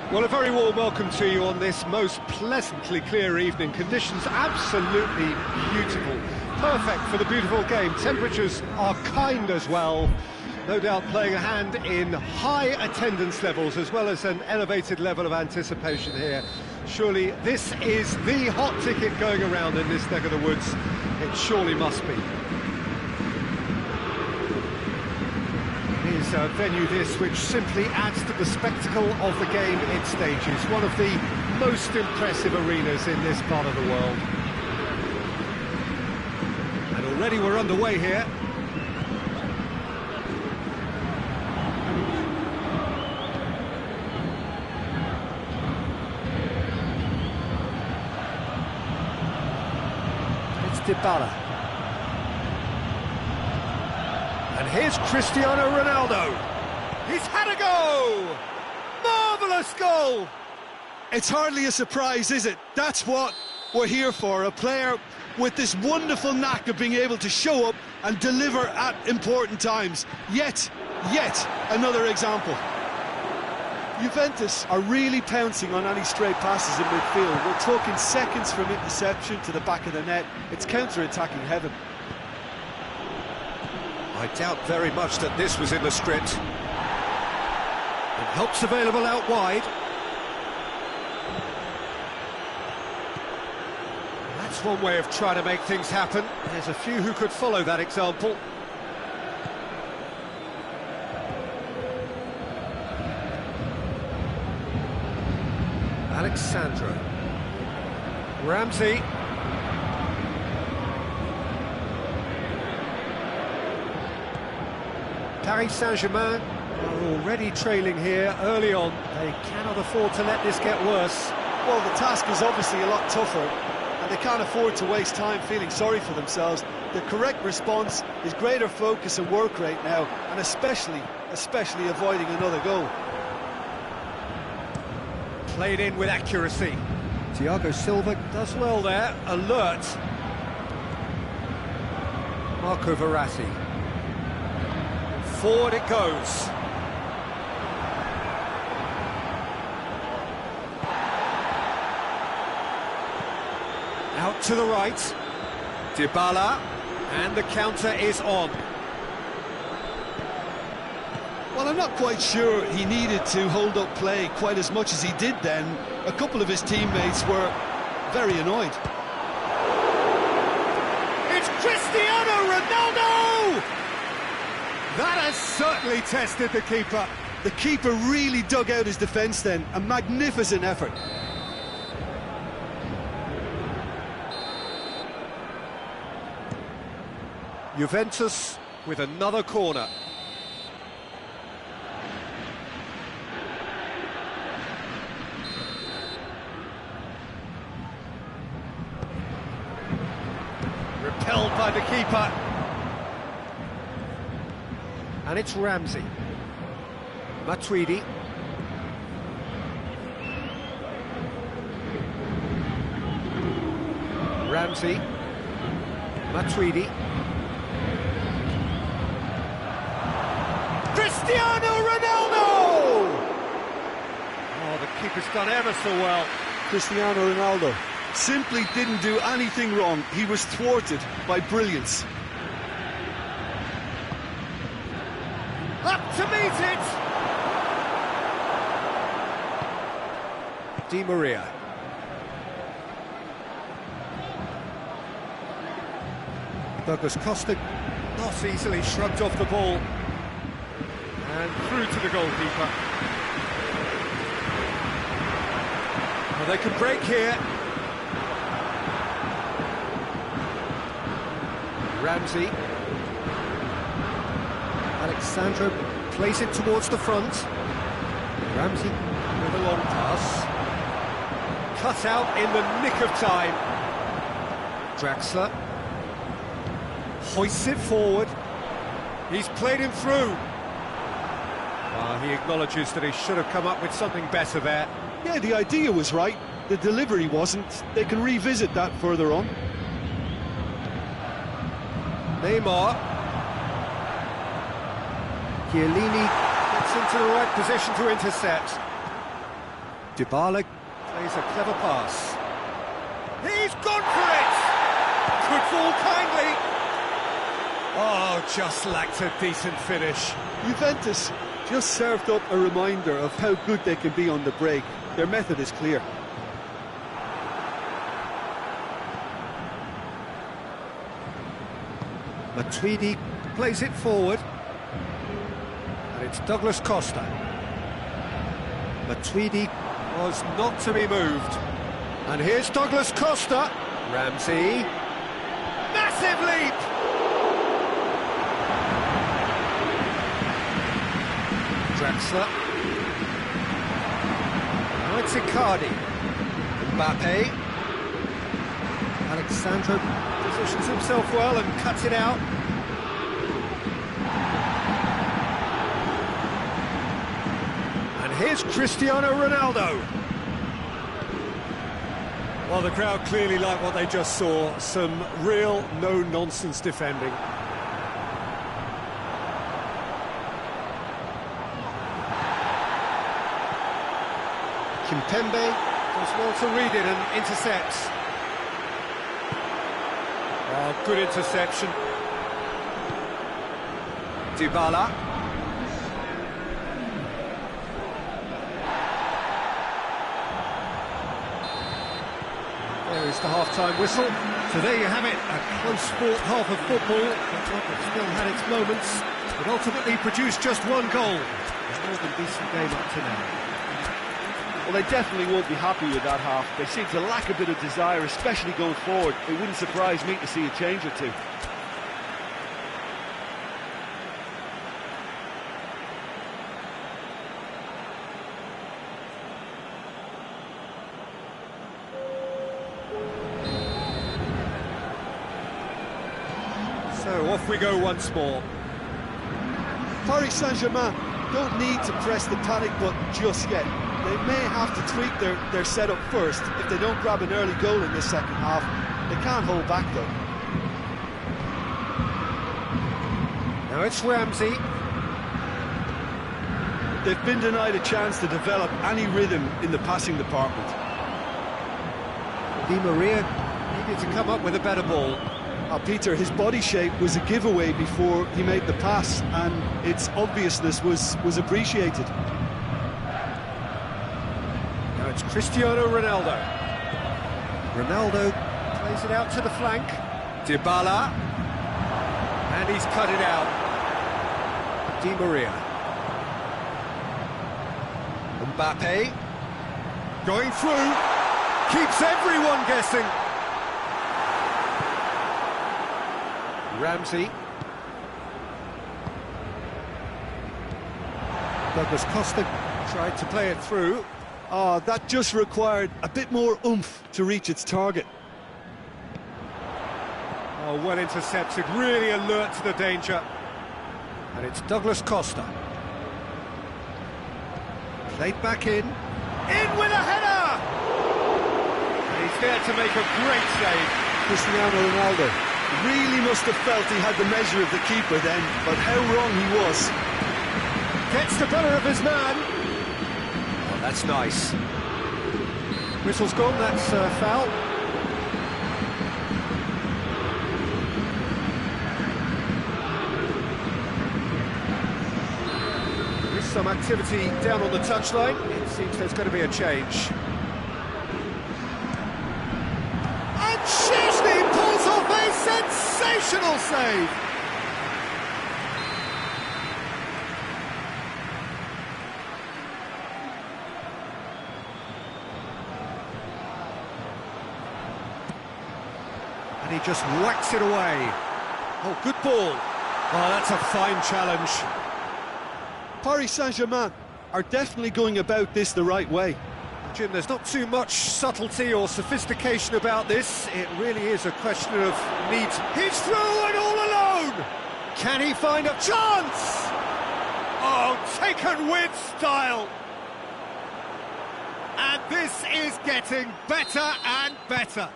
Speaker 1: Well, a very warm welcome to you on this most pleasantly clear evening. Conditions absolutely beautiful. Perfect for the beautiful game. Temperatures are kind as well. No doubt playing a hand in high attendance levels as well as an elevated level of anticipation here. Surely this is the hot ticket going around in this neck of the woods. It surely must be. Is a venue this which simply adds to the spectacle of the game it stages. One of the most impressive arenas in this part of the world. And already we're underway here. It's Dybala. And here's Cristiano Ronaldo. He's had a go! Marvellous goal!
Speaker 2: It's hardly a surprise, is it? That's what we're here for, a player with this wonderful knack of being able to show up and deliver at important times. Yet another example.
Speaker 3: Juventus are really pouncing on any stray passes in midfield. We're talking seconds from interception to the back of the net. It's counter-attacking heaven.
Speaker 1: I doubt very much that this was in the script. And help's available out wide. That's one way of trying to make things happen. There's a few who could follow that example. Alexandro. Ramsey. Paris Saint-Germain are already trailing here early on. They cannot afford to let this get worse.
Speaker 3: Well, the task is obviously a lot tougher, and they can't afford to waste time feeling sorry for themselves. The correct response is greater focus and work rate now, and especially avoiding another goal.
Speaker 1: Played in with accuracy. Thiago Silva does well there, alert. Marco Verratti. Forward it goes. Out to the right. Dybala. And the counter is on.
Speaker 2: Well, I'm not quite sure he needed to hold up play quite as much as he did then. A couple of his teammates were very annoyed.
Speaker 1: It's Cristiano Ronaldo! That has certainly tested the keeper.
Speaker 2: The keeper really dug out his defence then. A magnificent effort.
Speaker 1: Juventus with another corner. Repelled by the keeper. And it's Ramsey. Matuidi. Ramsey. Matuidi. Cristiano Ronaldo! Oh, the keeper's done ever so well.
Speaker 2: Cristiano Ronaldo simply didn't do anything wrong. He was thwarted by brilliance.
Speaker 1: Up to meet it! Di Maria. Douglas Costa not easily shrugged off the ball. And through to the goalkeeper. Well, they could break here. Ramsey. Alexandro plays it towards the front. Ramsey with a long pass. Cut out in the nick of time. Draxler hoists it forward. He's played him through. He acknowledges that he should have come up with something better there.
Speaker 2: Yeah, the idea was right. The delivery wasn't. They can revisit that further on.
Speaker 1: Neymar. Chiellini gets into the right position to intercept. Dybala plays a clever pass. He's gone for it! Could fall kindly. Oh, just lacked a decent finish.
Speaker 3: Juventus just served up a reminder of how good they can be on the break. Their method is clear.
Speaker 1: Matuidi plays it forward. And it's Douglas Costa. Matuidi was not to be moved. And here's Douglas Costa. Ramsey. Massive leap! Draxler. Now it's Icardi. Mbappe. Alexandro positions himself well and cuts it out. And here's Cristiano Ronaldo. Well, the crowd clearly like what they just saw. Some real no-nonsense defending. Kimpembe does well to read it and intercepts. Oh, good interception. Dybala. There is the half-time whistle. So there you have it, a close sport half of football, but one that still had its moments, but ultimately produced just one goal. A more than decent game up to now.
Speaker 3: Well, they definitely won't be happy with that half. They seem to lack a bit of desire, especially going forward. It wouldn't surprise me to see a change or two.
Speaker 1: So off we go once more.
Speaker 2: Paris Saint-Germain don't need to press the panic button just yet. They may have to tweak their setup first if they don't grab an early goal in this second half. They can't hold back though.
Speaker 1: Now it's Ramsey.
Speaker 3: They've been denied a chance to develop any rhythm in the passing department.
Speaker 1: Di Maria needed to come up with a better ball.
Speaker 3: Peter, his body shape was a giveaway before he made the pass, and its obviousness was appreciated.
Speaker 1: Now it's Cristiano Ronaldo. Ronaldo plays it out to the flank. Dybala. And he's cut it out. Di Maria. Mbappe. Going through. Keeps everyone guessing. Ramsey. Douglas Costa tried to play it through.
Speaker 3: Oh, that just required a bit more oomph to reach its target.
Speaker 1: Oh, well intercepted, really alert to the danger. And it's Douglas Costa. Played back in. In with a header! And he's there to make a great save.
Speaker 3: Cristiano Ronaldo really must have felt he had the measure of the keeper then, but how wrong he was.
Speaker 1: Gets the better of his man. Oh, that's nice. Whistle's gone, that's foul. There is some activity down on the touchline. It seems there's going to be a change. And Szczęsny pulls off a sensational save. And he just whacks it away. Oh, good ball. Oh, that's a fine challenge.
Speaker 3: Paris Saint-Germain are definitely going about this the right way.
Speaker 1: Jim, there's not too much subtlety or sophistication about this. It really is a question of need. He's through and all alone! Can he find a chance? Oh, taken with style! And this is getting better and better.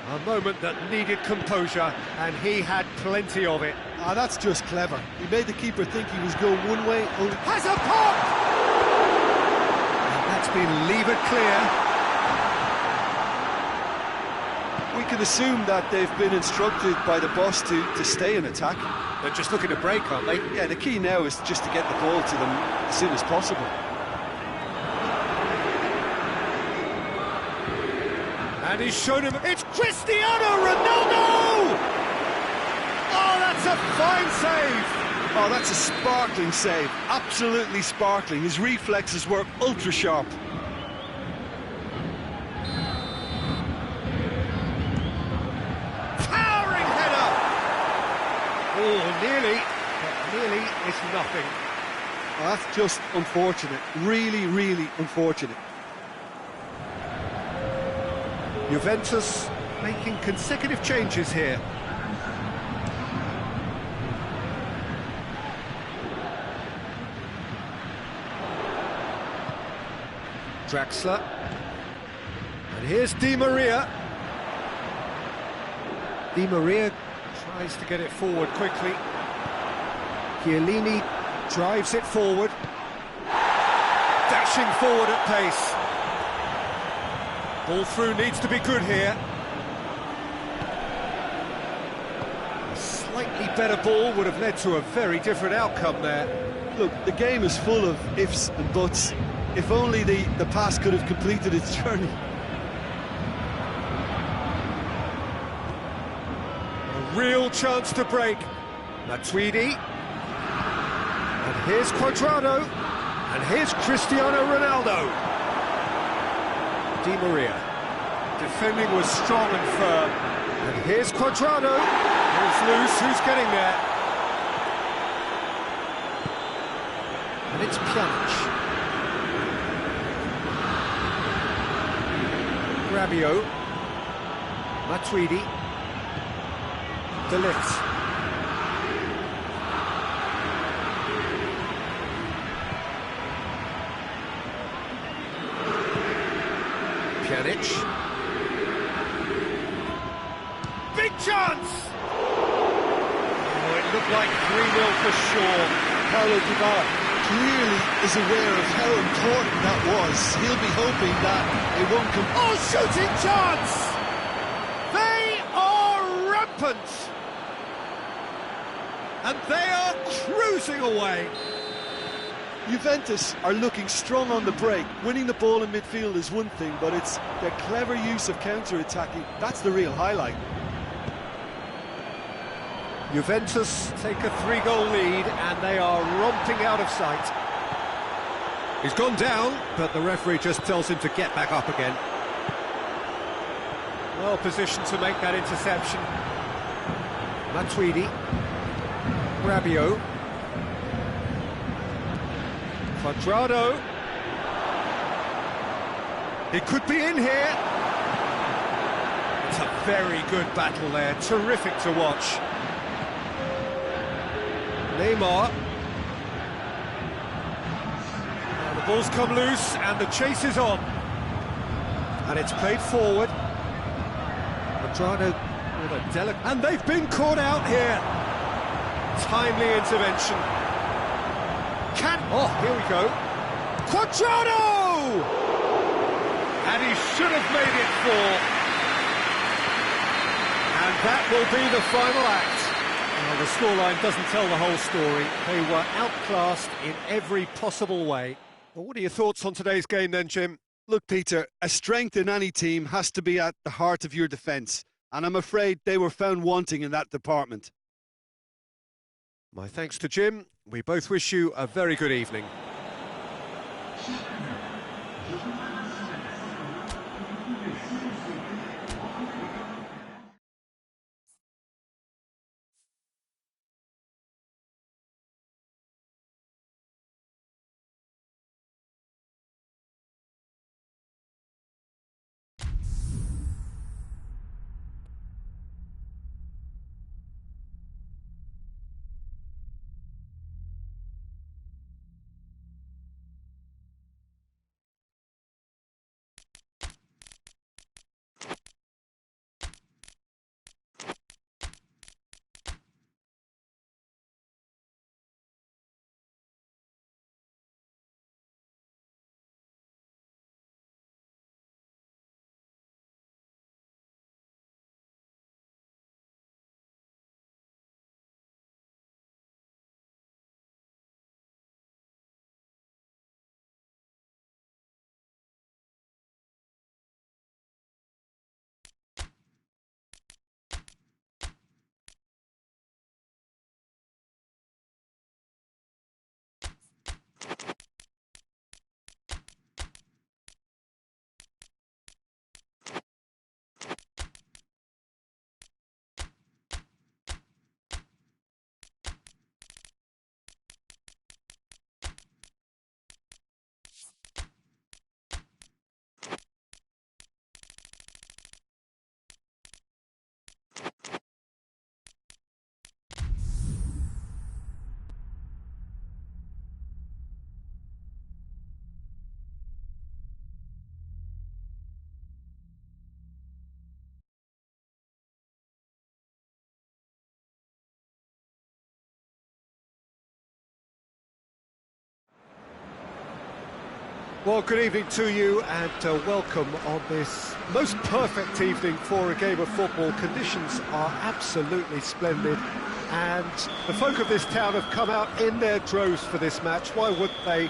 Speaker 1: A moment that needed composure, and he had plenty of it.
Speaker 3: Ah, that's just clever. He made the keeper think he was going one way.
Speaker 1: Has a pop! And that's been levered clear.
Speaker 3: We can assume that they've been instructed by the boss to stay in attack.
Speaker 1: They're just looking to break, aren't they?
Speaker 3: Yeah, the key now is just to get the ball to them as soon as possible.
Speaker 1: And he's shown him, it's Cristiano Ronaldo! Oh, that's a fine save!
Speaker 3: Oh, that's a sparkling save, absolutely sparkling. His reflexes were ultra sharp.
Speaker 1: Towering header! Oh, nearly, but nearly is nothing.
Speaker 3: Oh, that's just unfortunate, really, really unfortunate.
Speaker 1: Juventus making consecutive changes here. Draxler. And here's Di Maria. Di Maria tries to get it forward quickly. Chiellini drives it forward. Dashing forward at pace. Ball through needs to be good here. A slightly better ball would have led to a very different outcome there.
Speaker 3: Look, the game is full of ifs and buts. If only the pass could have completed its journey.
Speaker 1: A real chance to break. Matuidi. And here's Cuadrado. And here's Cristiano Ronaldo. Di Maria. Defending was strong and firm. And here's Cuadrado. Here's loose. Who's getting there? And it's Pjanic. Rabiot, Matuidi, De Ligt. Pjanic. Big chance! Oh, it looked like 3-0 for sure.
Speaker 3: Paulo Dybala clearly is aware of how important that was. He'll be hoping that it won't come.
Speaker 1: Oh, shooting chance! They are rampant! And they are cruising away.
Speaker 3: Juventus are looking strong on the break. Winning the ball in midfield is one thing, but it's their clever use of counter-attacking. That's the real highlight.
Speaker 1: Juventus take a 3-goal lead and they are romping out of sight. He's gone down, but the referee just tells him to get back up again. Well positioned to make that interception. Matuidi. Rabiot. Cuadrado. He could be in here. It's a very good battle there, terrific to watch. Neymar. Now the ball's come loose and the chase is on. And it's played forward. Cuadrado with a delicate... And they've been caught out here. Timely intervention. Oh, here we go. Cuadrado! And he should have made it 4. And that will be the final act. Well, the scoreline doesn't tell the whole story. They were outclassed in every possible way. Well, what are your thoughts on today's game then, Jim?
Speaker 3: Look, Peter, a strength in any team has to be at the heart of your defence, and I'm afraid they were found wanting in that department.
Speaker 1: My thanks to Jim. We both wish you a very good evening. Well, good evening to you and welcome on this most perfect evening for a game of football. Conditions are absolutely splendid and the folk of this town have come out in their droves for this match. Why wouldn't they?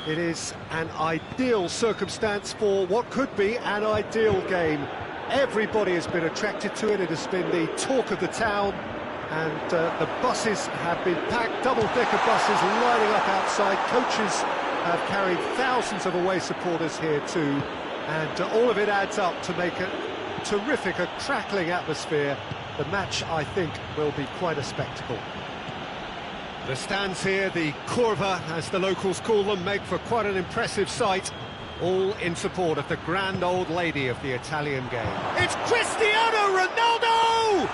Speaker 1: It is an ideal circumstance for what could be an ideal game. Everybody has been attracted to it. It has been the talk of the town, and the buses have been packed, double-decker buses lining up outside. Coaches have carried thousands of away supporters here too, and all of it adds up to make a terrific, a crackling atmosphere. The match, I think, will be quite a spectacle. The stands here, the curva, as the locals call them, make for quite an impressive sight, all in support of the grand old lady of the Italian game. It's Cristiano Ronaldo!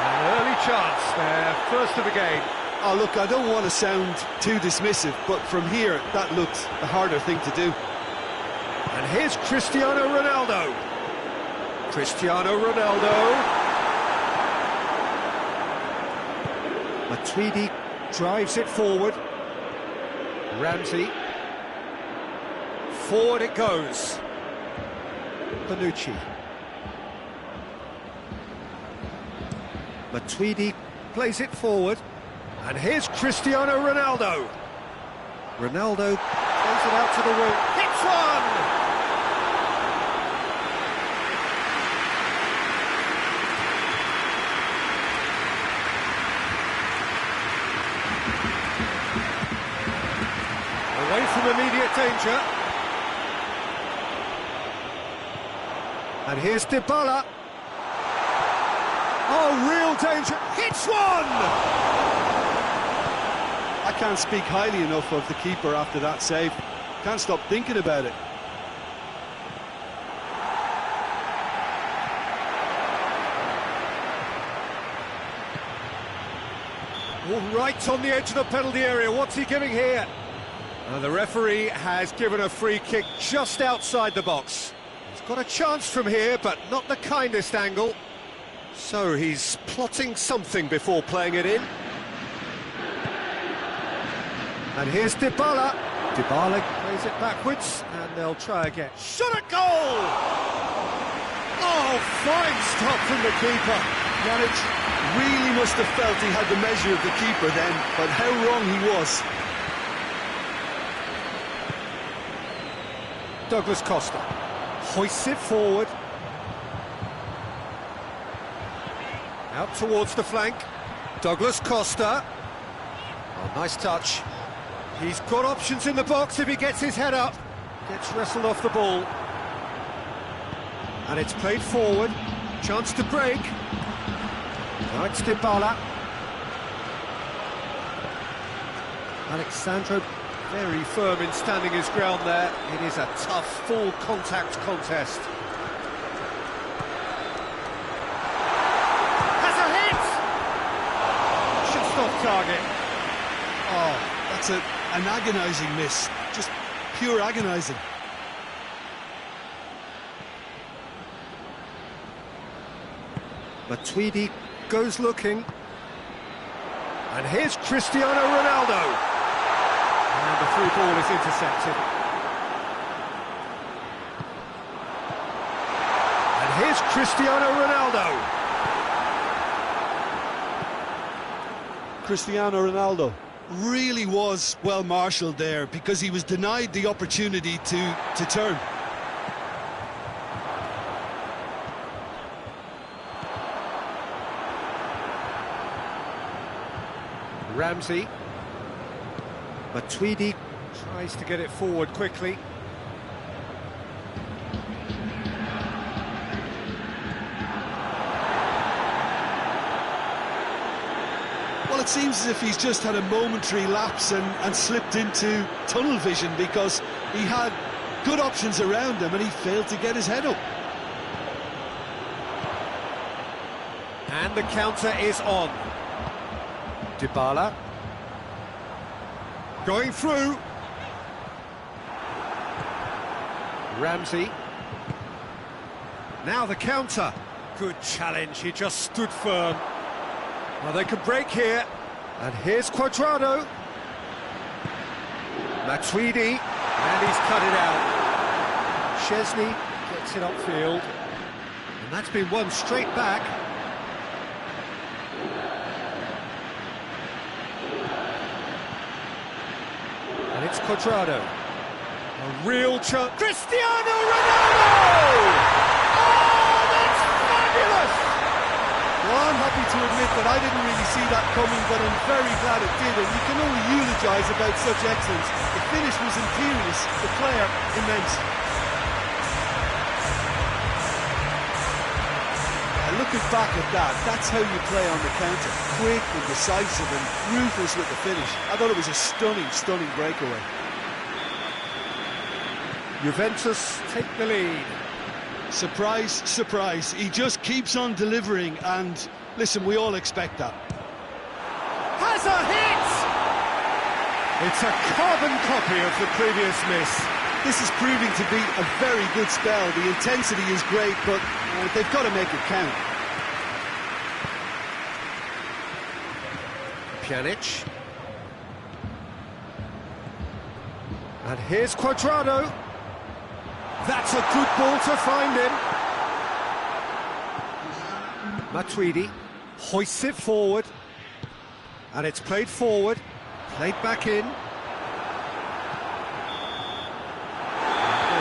Speaker 1: An early chance there, first of the game.
Speaker 2: Oh, look, I don't want to sound too dismissive, but from here, that looks the harder thing to do.
Speaker 1: And here's Cristiano Ronaldo. Cristiano Ronaldo. Matuidi drives it forward. Ramsey. Forward it goes. Bonucci. Matuidi plays it forward. And here's Cristiano Ronaldo. Ronaldo plays it out to the wing. Hits one! Away from immediate danger. And here's Dybala. Oh, real danger. Hits one!
Speaker 2: I can't speak highly enough of the keeper after that save. Can't stop thinking about it.
Speaker 1: All right on the edge of the penalty area. What's he giving here? The referee has given a free kick just outside the box. He's got a chance from here, but not the kindest angle. So he's plotting something before playing it in. And here's Dybala. Dybala plays it backwards, and they'll try again. Shot at goal! Oh, fine stop from the keeper.
Speaker 2: Pjanic really must have felt he had the measure of the keeper then, but how wrong he was.
Speaker 1: Douglas Costa hoists it forward. Out towards the flank. Douglas Costa. Oh, nice touch. He's got options in the box if he gets his head up. Gets wrestled off the ball. And it's played forward. Chance to break. Now it's Dybala. Alexandro very firm in standing his ground there. It is a tough, full contact contest. Has a hit! Just off target.
Speaker 2: Oh, that's an agonising miss. Just pure agonising.
Speaker 1: Matuidi goes looking. And here's Cristiano Ronaldo. And the through ball is intercepted. And here's Cristiano Ronaldo.
Speaker 2: Cristiano Ronaldo really was well marshalled there because he was denied the opportunity to turn.
Speaker 1: Ramsey. Matuidi tries to get it forward quickly.
Speaker 2: Well, it seems as if he's just had a momentary lapse and slipped into tunnel vision because he had good options around him and he failed to get his head up.
Speaker 1: And the counter is on. Dybala. Going through. Ramsey. Now the counter. Good challenge, he just stood firm. Well, they could break here. And here's Cuadrado. Matuidi. And he's cut it out. Szczesny gets it upfield. And that's been won straight back. And it's Cuadrado. A real chance. Cristiano Ronaldo! Oh, that's fabulous!
Speaker 2: Well, I'm happy to admit that I didn't really see that coming, but I'm very glad it did, and you can only eulogise about such excellence. The finish was imperious, the player immense. And looking back at that, that's how you play on the counter. Quick and decisive and ruthless with the finish. I thought it was a stunning, stunning breakaway.
Speaker 1: Juventus take the lead.
Speaker 2: Surprise, surprise. He just keeps on delivering, and listen, we all expect that.
Speaker 1: Has a hit! It's a carbon copy of the previous miss.
Speaker 2: This is proving to be a very good spell. The intensity is great, but they've got to make it count.
Speaker 1: Pjanic. And here's Cuadrado. That's a good ball to find him. Matuidi hoists it forward. And it's played forward. Played back in.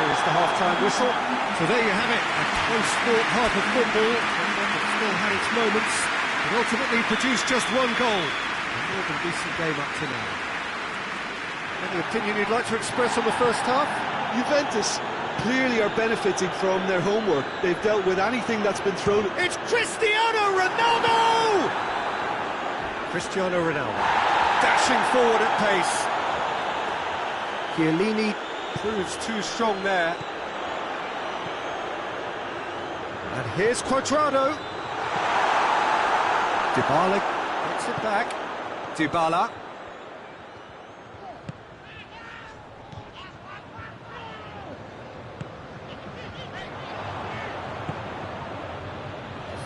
Speaker 1: There's the half-time whistle. So there you have it. A close-fought half of football. It still had its moments. But ultimately produced just one goal. A more than decent game up to now. Any opinion you'd like to express on the first half?
Speaker 2: Juventus clearly are benefiting from their homework. They've dealt with anything that's been thrown.
Speaker 1: It's Cristiano Ronaldo! Cristiano Ronaldo dashing forward at pace. Chiellini proves too strong there. And here's Cuadrado. Dybala gets it back. Dybala.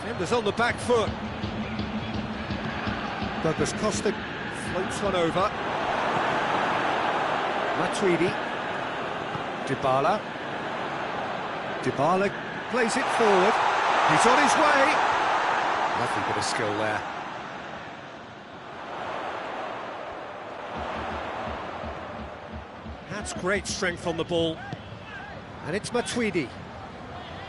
Speaker 1: Defenders on the back foot. Douglas Costa floats one over. Matuidi. Dybala. Dybala plays it forward. He's on his way. Lovely bit of skill there. That's great strength on the ball. And it's Matuidi.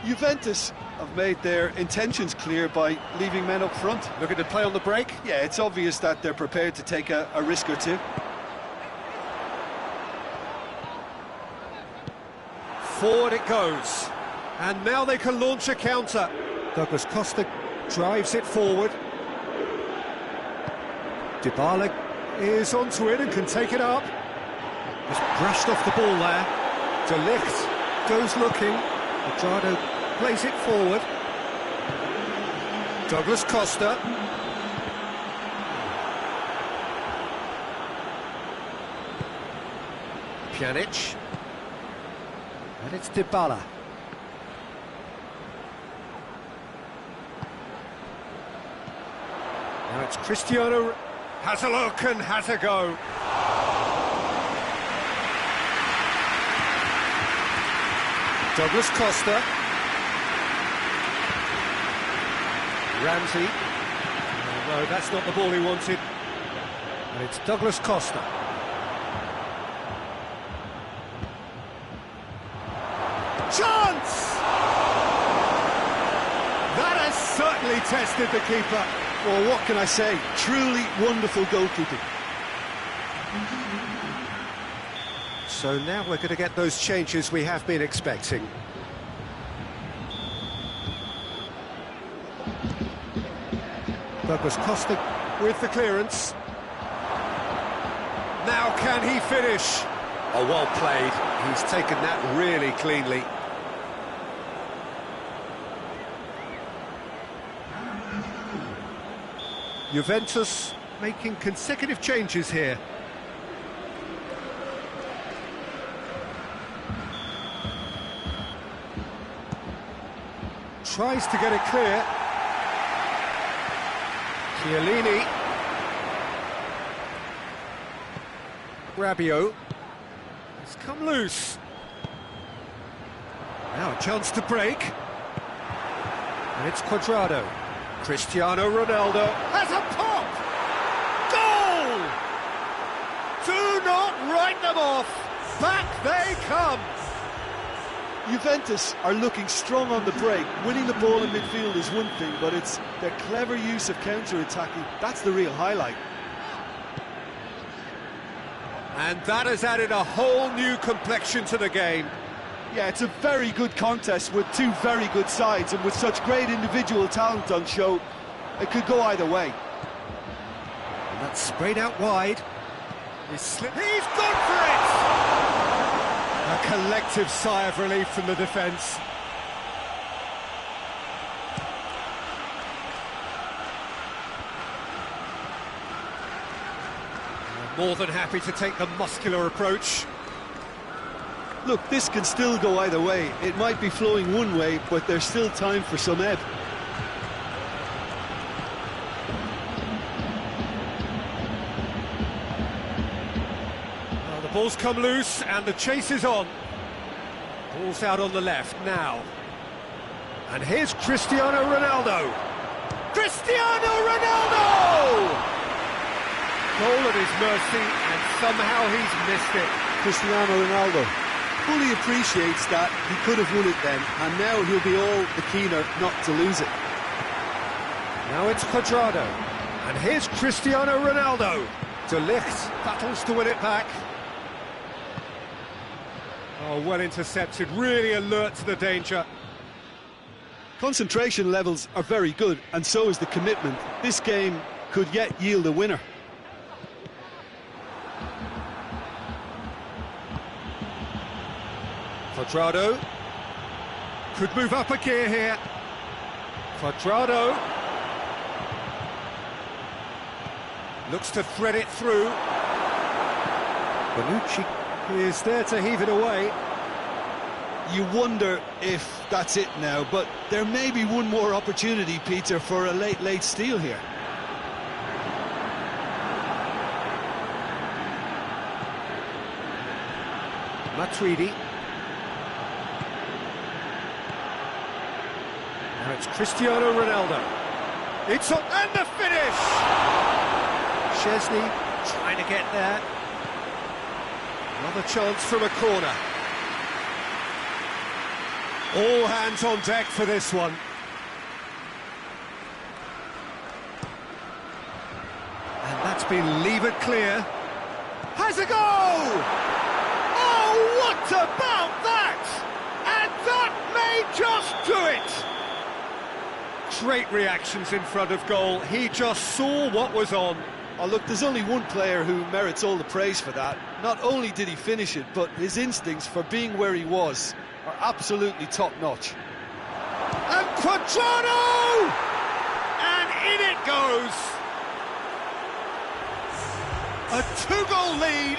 Speaker 3: Juventus have made their intentions clear by leaving men up front.
Speaker 1: Looking to play on the break.
Speaker 3: Yeah, it's obvious that they're prepared to take a risk or two.
Speaker 1: Forward it goes. And now they can launch a counter. Douglas Costa drives it forward. Dybala is onto it and can take it up. Just brushed off the ball there. De Ligt goes looking. Cuadrado plays it forward. Douglas Costa. Pjanic. And it's Dybala. Now it's Cristiano. Has a look and has a go. Douglas Costa. Ramsey. Oh, no, that's not the ball he wanted. And it's Douglas Costa. Chance! That has certainly tested the keeper.
Speaker 2: Well, what can I say? Truly wonderful goalkeeping.
Speaker 1: So now we're going to get those changes we have been expecting. Douglas Costa with the clearance. Now can he finish? Oh, well played. He's taken that really cleanly. Juventus making consecutive changes here. Tries to get it clear. Chiellini. Rabiot. It's It's come loose. Now a chance to break. And it's Cuadrado. Cristiano Ronaldo has a pop! Goal! Do not write them off. Back they come.
Speaker 3: Juventus are looking strong on the break. Winning the ball in midfield is one thing, but it's their clever use of counter-attacking. That's the real highlight.
Speaker 1: And that has added a whole new complexion to the game.
Speaker 3: Yeah, it's a very good contest with two very good sides, and with such great individual talent on show, it could go either way.
Speaker 1: And that's sprayed out wide. He's gone for it! A collective sigh of relief from the defence. More than happy to take the muscular approach.
Speaker 3: Look, this can still go either way. It might be flowing one way, but there's still time for some ebb.
Speaker 1: Well, the ball's come loose and the chase is on. Ball's out on the left now. And here's Cristiano Ronaldo. Cristiano Ronaldo! Goal at his mercy, and somehow he's missed it.
Speaker 3: Cristiano Ronaldo fully appreciates that he could have won it then, and now he'll be all the keener not to lose it.
Speaker 1: Now it's Cuadrado, and here's Cristiano Ronaldo. De Ligt battles to win it back. Oh, well intercepted, really alert to the danger.
Speaker 3: Concentration levels are very good, and so is the commitment. This game could yet yield a winner.
Speaker 1: Cuadrado could move up a gear here. Cuadrado looks to thread it through. Bonucci is there to heave it away.
Speaker 3: You wonder if that's it now, but there may be one more opportunity, Peter, for a late steal here.
Speaker 1: Matuidi. Now it's Cristiano Ronaldo. It's up, and the finish! Szczesny trying to get there. Another chance from a corner. All hands on deck for this one. And that's been levered clear. Has a goal! Oh, what about that? And that may just do it! Great reactions in front of goal. He just saw what was on.
Speaker 3: Oh, look, there's only one player who merits all the praise for that. Not only did he finish it, but his instincts for being where he was are absolutely top-notch.
Speaker 1: And Cuadrado! And in it goes! A two-goal lead,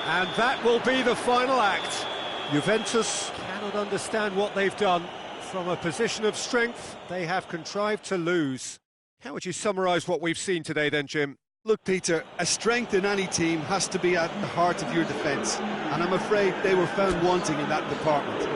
Speaker 1: and that will be the final act. Juventus cannot understand what they've done. From a position of strength, they have contrived to lose. How would you summarise what we've seen today then, Jim?
Speaker 3: Look, Peter, a strength in any team has to be at the heart of your defence, and I'm afraid they were found wanting in that department.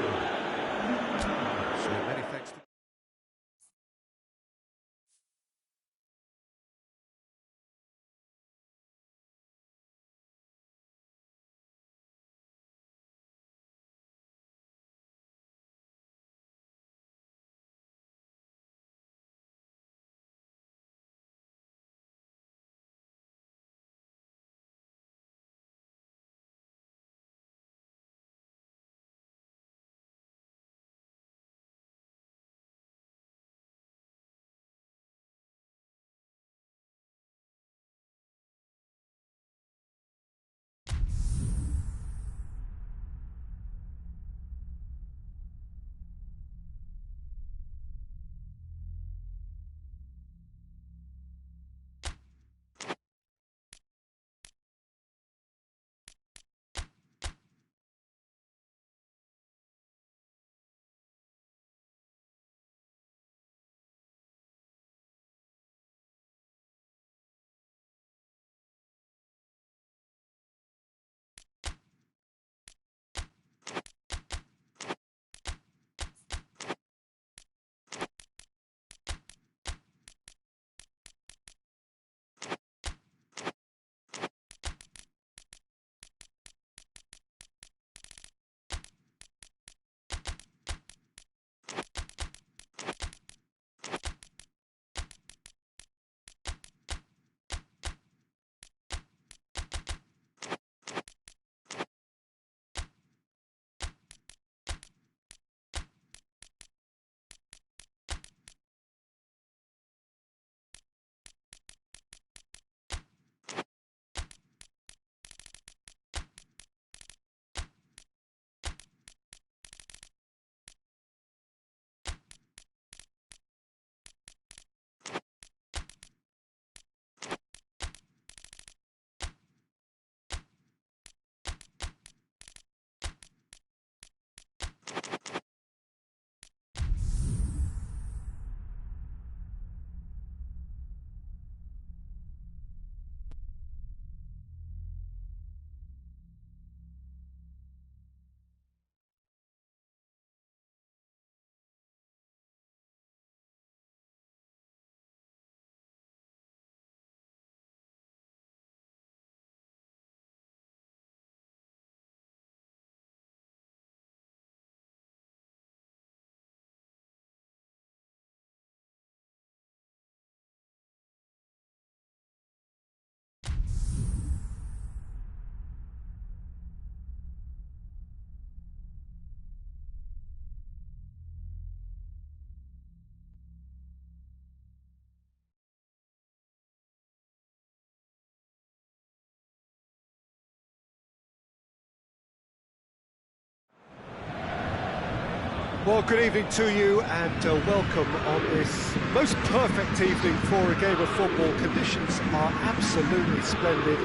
Speaker 1: Well, good evening to you and welcome on this most perfect evening for a game of football. Conditions are absolutely splendid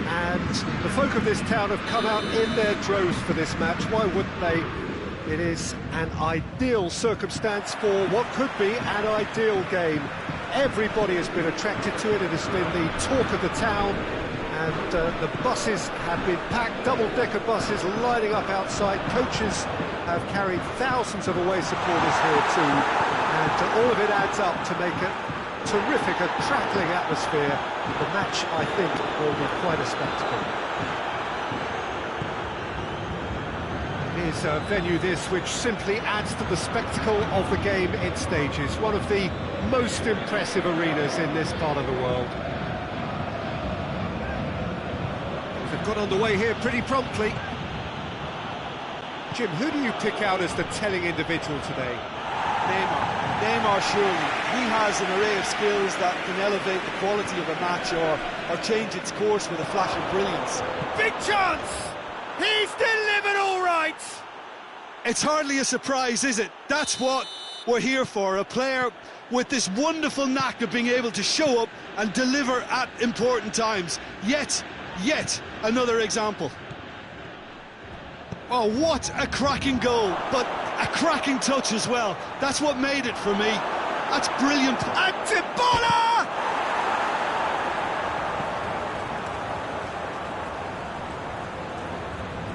Speaker 1: and the folk of this town have come out in their droves for this match. Why wouldn't they? It is an ideal circumstance for what could be an ideal game. Everybody has been attracted to it. It has been the talk of the town. And the buses have been packed, double-decker buses lining up outside. Coaches have carried thousands of away supporters here too. And all of it adds up to make a terrific, a crackling atmosphere. The match, I think, will be quite a spectacle. It is a venue this which simply adds to the spectacle of the game in stages. One of the most impressive arenas in this part of the world. They've got underway here pretty promptly. Jim, who do you pick out as the telling individual today?
Speaker 3: Neymar surely. He has an array of skills that can elevate the quality of a match or change its course with a flash of brilliance.
Speaker 1: Big chance! He's delivered all right!
Speaker 2: It's hardly a surprise, is it? That's what we're here for, a player with this wonderful knack of being able to show up and deliver at important times. Yet another example. Oh, what a cracking goal, but a cracking touch as well. That's what made it for me. That's brilliant.
Speaker 1: And Dybala!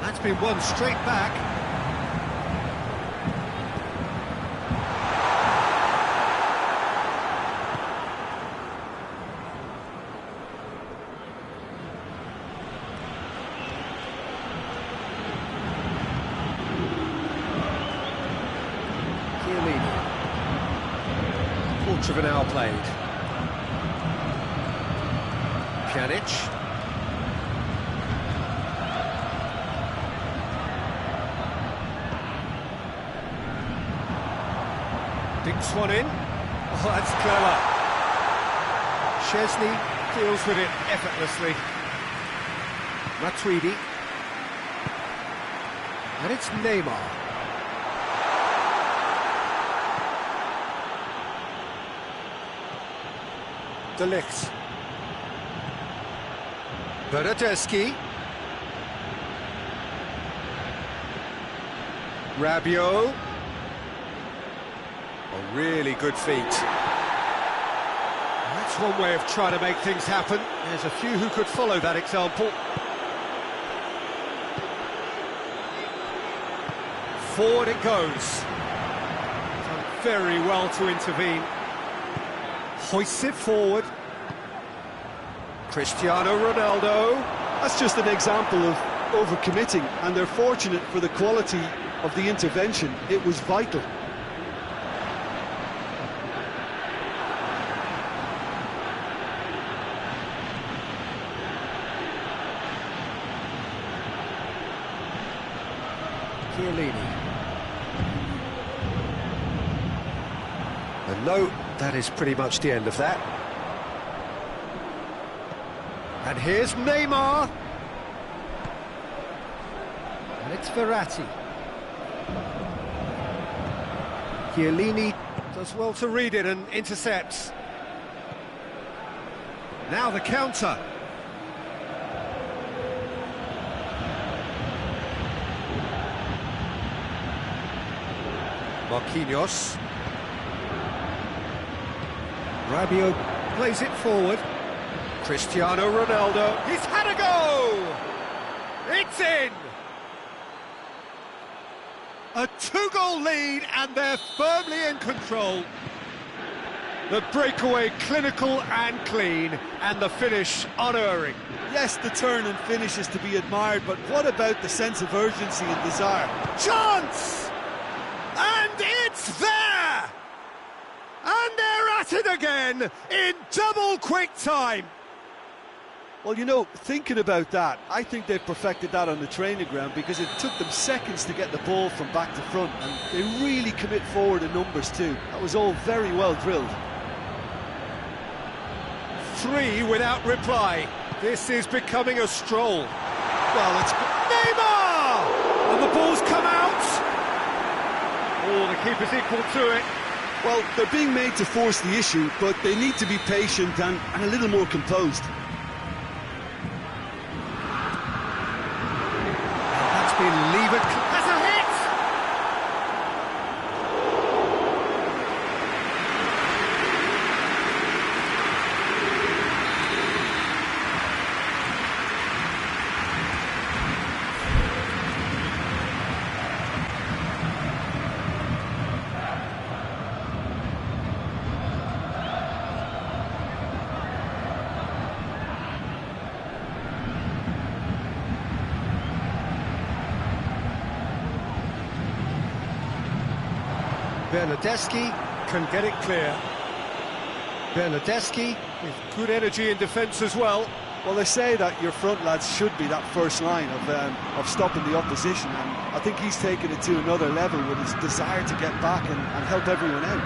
Speaker 1: That's been won straight back. Quarter of an hour played. Pjanic. Dinks one in. Oh, that's clever. Szczesny deals with it effortlessly. Matuidi. And it's Neymar. De Ligt. Bernardeschi. Rabiot. A really good feat. That's one way of trying to make things happen. There's a few who could follow that example. Forward it goes. Done very well to intervene. Hoists it forward. Cristiano Ronaldo.
Speaker 3: That's just an example of overcommitting, and they're fortunate for the quality of the intervention. It was vital.
Speaker 1: Chiellini. And no, that is pretty much the end of that. And here's Neymar. And it's Verratti. Chiellini does well to read it and intercepts. Now the counter. Marquinhos. Rabiot plays it forward. Cristiano Ronaldo. He's had a go! It's in! A two-goal lead and they're firmly in control. The breakaway clinical and clean and the finish unerring.
Speaker 3: Yes, the turn and finish is to be admired, but what about the sense of urgency and desire?
Speaker 1: Chance! And it's there! And they're at it again in double quick time.
Speaker 3: Well, you know, thinking about that, I think they've perfected that on the training ground because it took them seconds to get the ball from back to front, and they really commit forward in numbers too. That was all very well drilled.
Speaker 1: 3 without reply. This is becoming a stroll. Well, it's Neymar! And the ball's come out. Oh, the keeper's equal to it.
Speaker 2: Well, they're being made to force the issue, but they need to be patient and a little more composed.
Speaker 1: That's been levered. That's a hit! Bernardeschi can get it clear. Bernardeschi with good energy in defence as well.
Speaker 3: Well, they say that your front lads should be that first line of stopping the opposition, and I think he's taken it to another level with his desire to get back and help everyone out.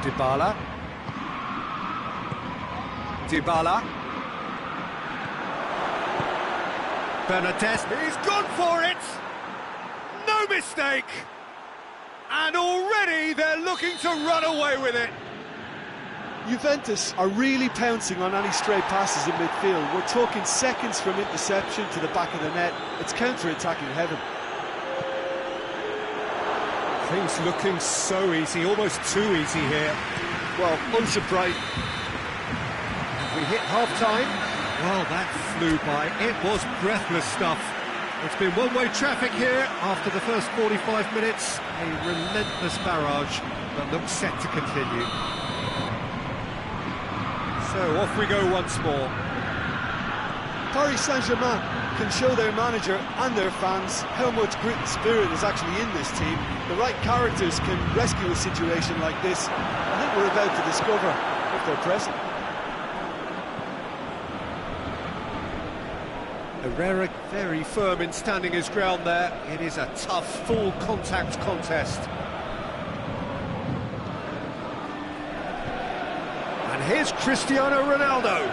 Speaker 1: Dybala. Dybala. Bernardeschi. He's gone for it! No mistake! And already they're looking to run away with it.
Speaker 3: Juventus are really pouncing on any stray passes in midfield. We're talking seconds from interception to the back of the net. It's counter-attacking heaven.
Speaker 1: Things looking so easy, almost too easy here.
Speaker 3: Well, unsurprised.
Speaker 1: We hit half-time. Well, that flew by. It was breathless stuff. It's been one-way traffic here after the first 45 minutes. A relentless barrage that looks set to continue. So off we go once more.
Speaker 3: Paris Saint-Germain can show their manager and their fans how much grit and spirit is actually in this team. The right characters can rescue a situation like this. I think we're about to discover if they're present.
Speaker 1: Herrera very firm in standing his ground there. It is a tough, full contact contest. And here's Cristiano Ronaldo.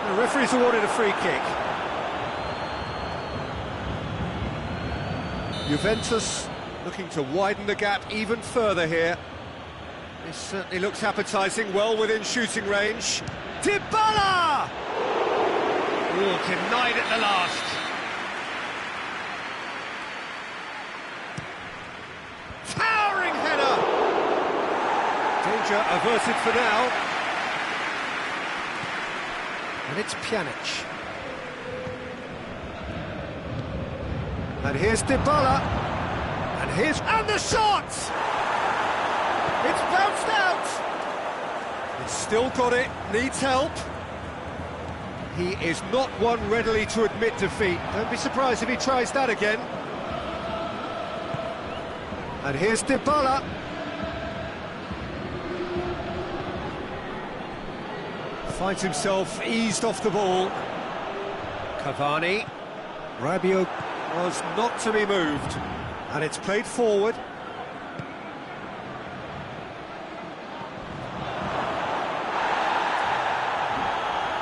Speaker 1: The referee's awarded a free kick. Juventus looking to widen the gap even further here. This certainly looks appetising, well within shooting range. Dybala! Oh, denied at the last. Towering header! Danger averted for now. And it's Pjanic. And here's Dybala. And the shot! It's bounced out! It's still got it, needs help. He is not one readily to admit defeat. Don't be surprised if he tries that again. And here's Dybala. Finds himself eased off the ball. Cavani. Rabiot was not to be moved. And it's played forward.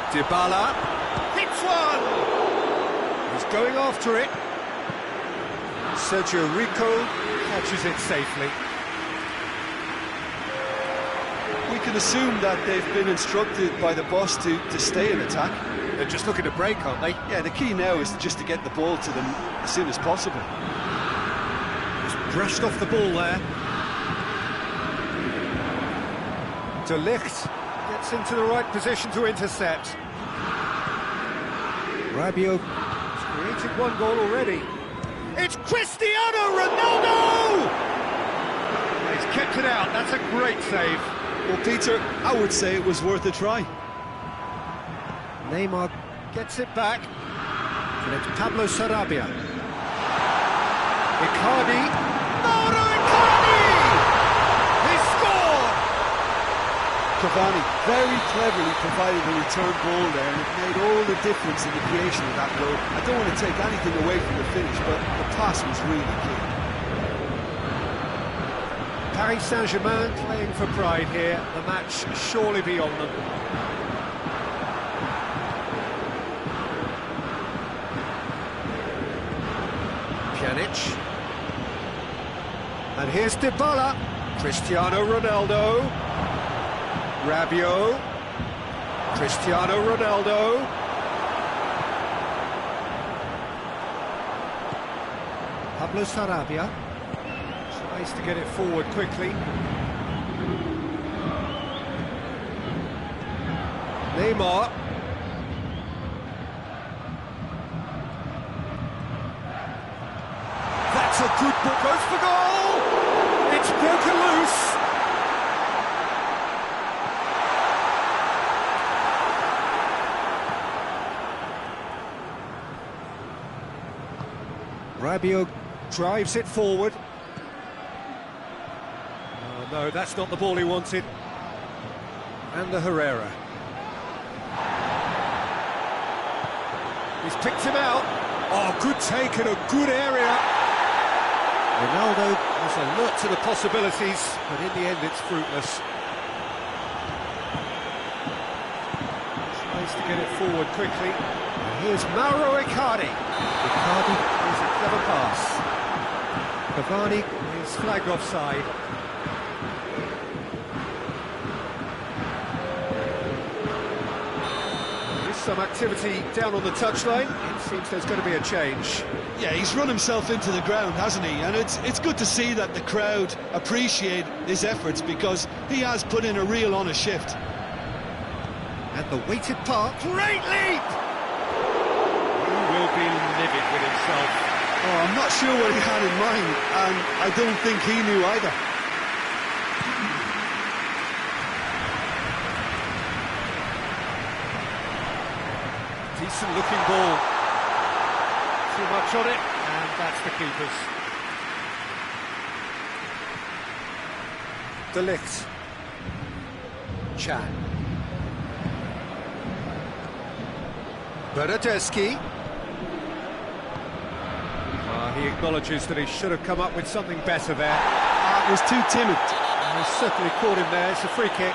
Speaker 1: Dybala hits one! He's going after it. Sergio Rico catches it safely.
Speaker 3: We can assume that they've been instructed by the boss to stay in attack.
Speaker 1: They're just looking to break, aren't they?
Speaker 3: Yeah, the key now is just to get the ball to them as soon as possible.
Speaker 1: Just brushed off the ball there. De Ligt gets into the right position to intercept. Rabiot has created one goal already. It's Cristiano Ronaldo! He's kept it out, that's a great save.
Speaker 3: Well, Peter, I would say it was worth a try.
Speaker 1: Neymar gets it back. And it's Pablo Sarabia. Icardi. Mauro Icardi! He scored!
Speaker 3: Cavani very cleverly provided the return ball there, and it made all the difference in the creation of that goal. I don't want to take anything away from the finish, but the pass was really key.
Speaker 1: Paris Saint-Germain playing for pride here. The match surely beyond them. Pjanic. And here's Dybala. Cristiano Ronaldo. Rabiot. Cristiano Ronaldo. Pablo Sarabia tries to get it forward quickly. Neymar. That's a good ball. Goes for goal! It's broken loose. Rabiot drives it forward. Oh no, that's not the ball he wanted. And the Herrera. He's picked him out. Oh, good take in a good area. Ronaldo was alert to the possibilities, but in the end it's fruitless. Tries to get it forward quickly. And here's Mauro Icardi. Icardi is a clever pass. Cavani is flagged offside. There is some activity down on the touchline. It seems there's going to be a change.
Speaker 2: Yeah, he's run himself into the ground, hasn't he? And it's good to see that the crowd appreciate his efforts, because he has put in a real honest shift.
Speaker 1: And the weighted part. Great leap! He will be livid with himself.
Speaker 2: Oh, I'm not sure what he had in mind, and I don't think he knew either.
Speaker 1: Decent looking ball. Too much on it, and that's the keeper's. De Ligt. Can. Bernardeschi. He acknowledges that he should have come up with something better there.
Speaker 2: It was too timid.
Speaker 1: He certainly caught him there. It's a free kick.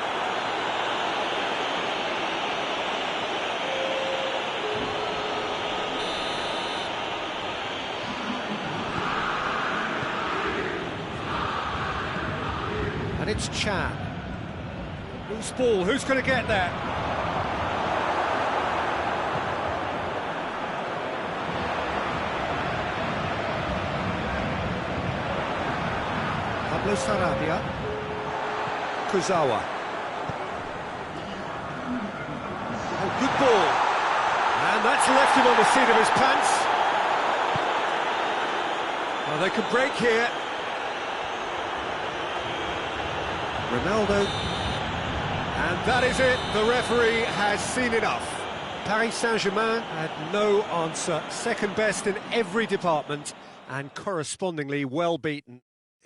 Speaker 1: And it's Can. Loose ball. Who's going to get there? Pablo Sarabia. Kurzawa. Oh, good ball. And that's left him on the seat of his pants. Well, they could break here. Ronaldo. And that is it. The referee has seen enough. Paris Saint-Germain had no answer. Second best in every department and correspondingly well beaten.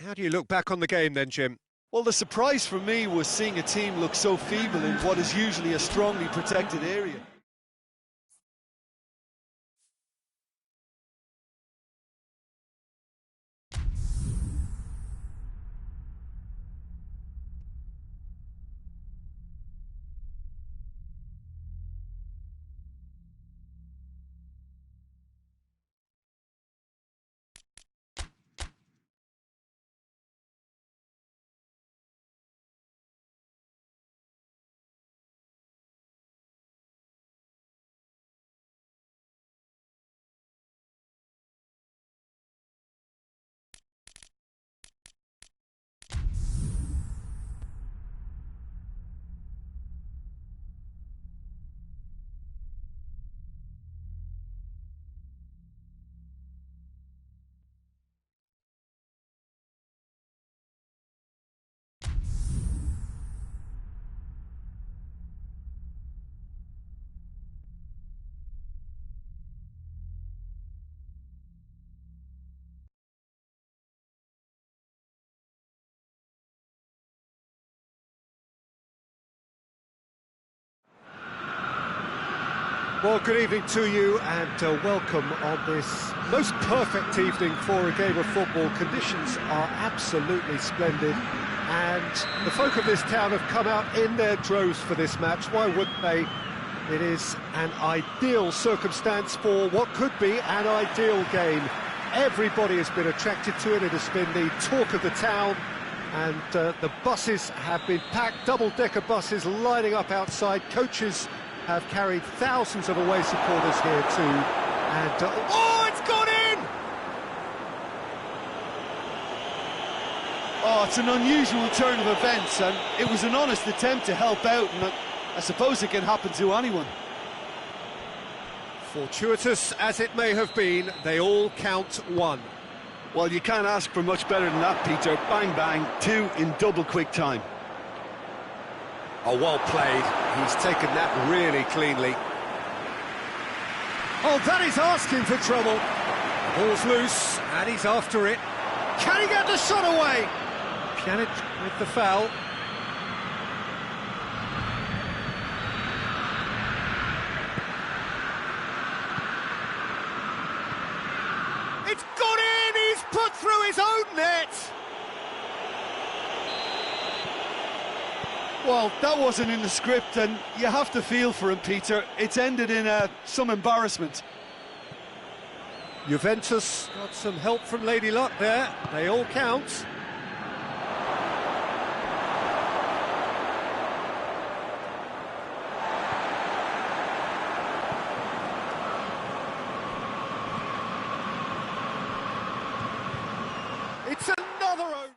Speaker 1: How do you look back on the game then, Jim?
Speaker 3: Well, the surprise for me was seeing a team look so feeble in what is usually a strongly protected area.
Speaker 1: Well, good evening to you and welcome on this most perfect evening for a game of football. Conditions are absolutely splendid and the folk of this town have come out in their droves for this match. Why wouldn't they? It is an ideal circumstance for what could be an ideal game. Everybody has been attracted to it. It has been the talk of the town, and the buses have been packed, double-decker buses lining up outside. Coaches have carried thousands of away supporters here too. And oh, it's gone in!
Speaker 3: Oh, it's an unusual turn of events, and it was an honest attempt to help out, and I suppose it can happen to anyone.
Speaker 1: Fortuitous as it may have been, they all count one.
Speaker 3: Well, you can't ask for much better than that, Peter. Bang, bang, two in double quick time.
Speaker 1: Oh, well played. He's taken that really cleanly. Oh, that is asking for trouble. The ball's loose, and he's after it. Can he get the shot away? Pjanic with the foul. It's gone in! He's put through his own net!
Speaker 3: Well, that wasn't in the script, and you have to feel for him, Peter. It's ended in some embarrassment.
Speaker 1: Juventus got some help from Lady Luck there. They all count. It's another own.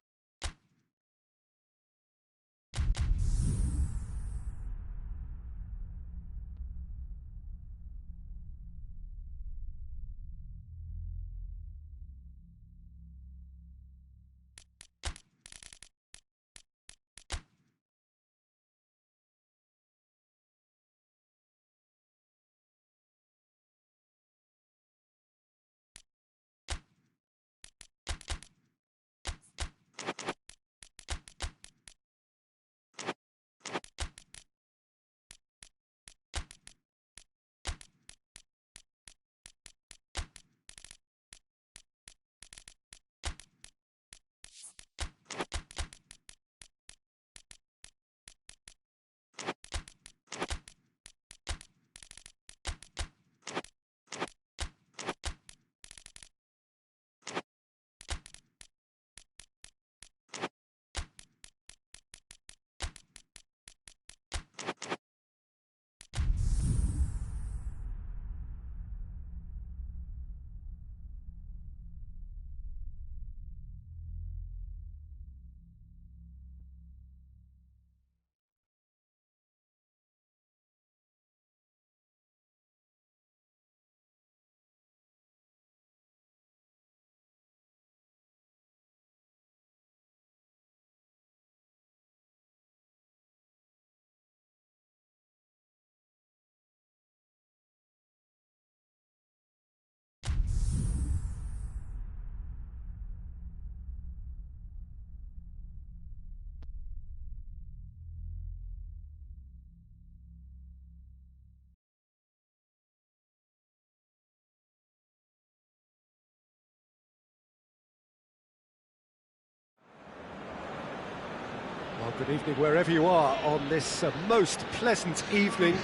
Speaker 1: Well, good evening wherever you are on this most pleasant evening.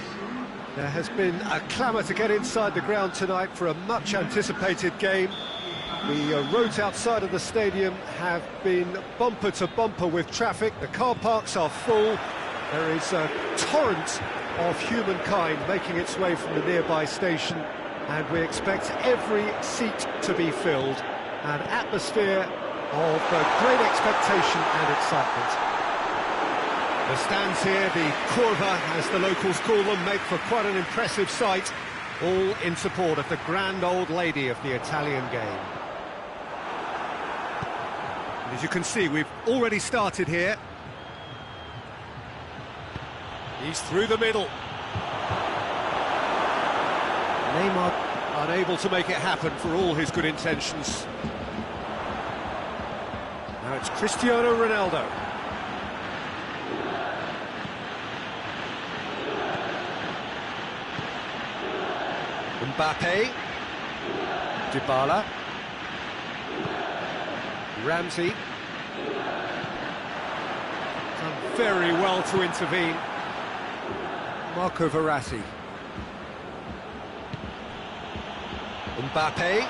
Speaker 1: There has been a clamour to get inside the ground tonight for a much-anticipated game. The roads outside of the stadium have been bumper to bumper with traffic. The car parks are full. There is a torrent of humankind making its way from the nearby station, and we expect every seat to be filled. An atmosphere of great expectation and excitement. The stands here, the curva, as the locals call them, make for quite an impressive sight, all in support of the grand old lady of the Italian game. And as you can see, we've already started here. He's through the middle. Neymar unable to make it happen for all his good intentions. Now it's Cristiano Ronaldo. Mbappe, Dybala, Ramsey, done very well to intervene. Marco Verratti, Mbappe,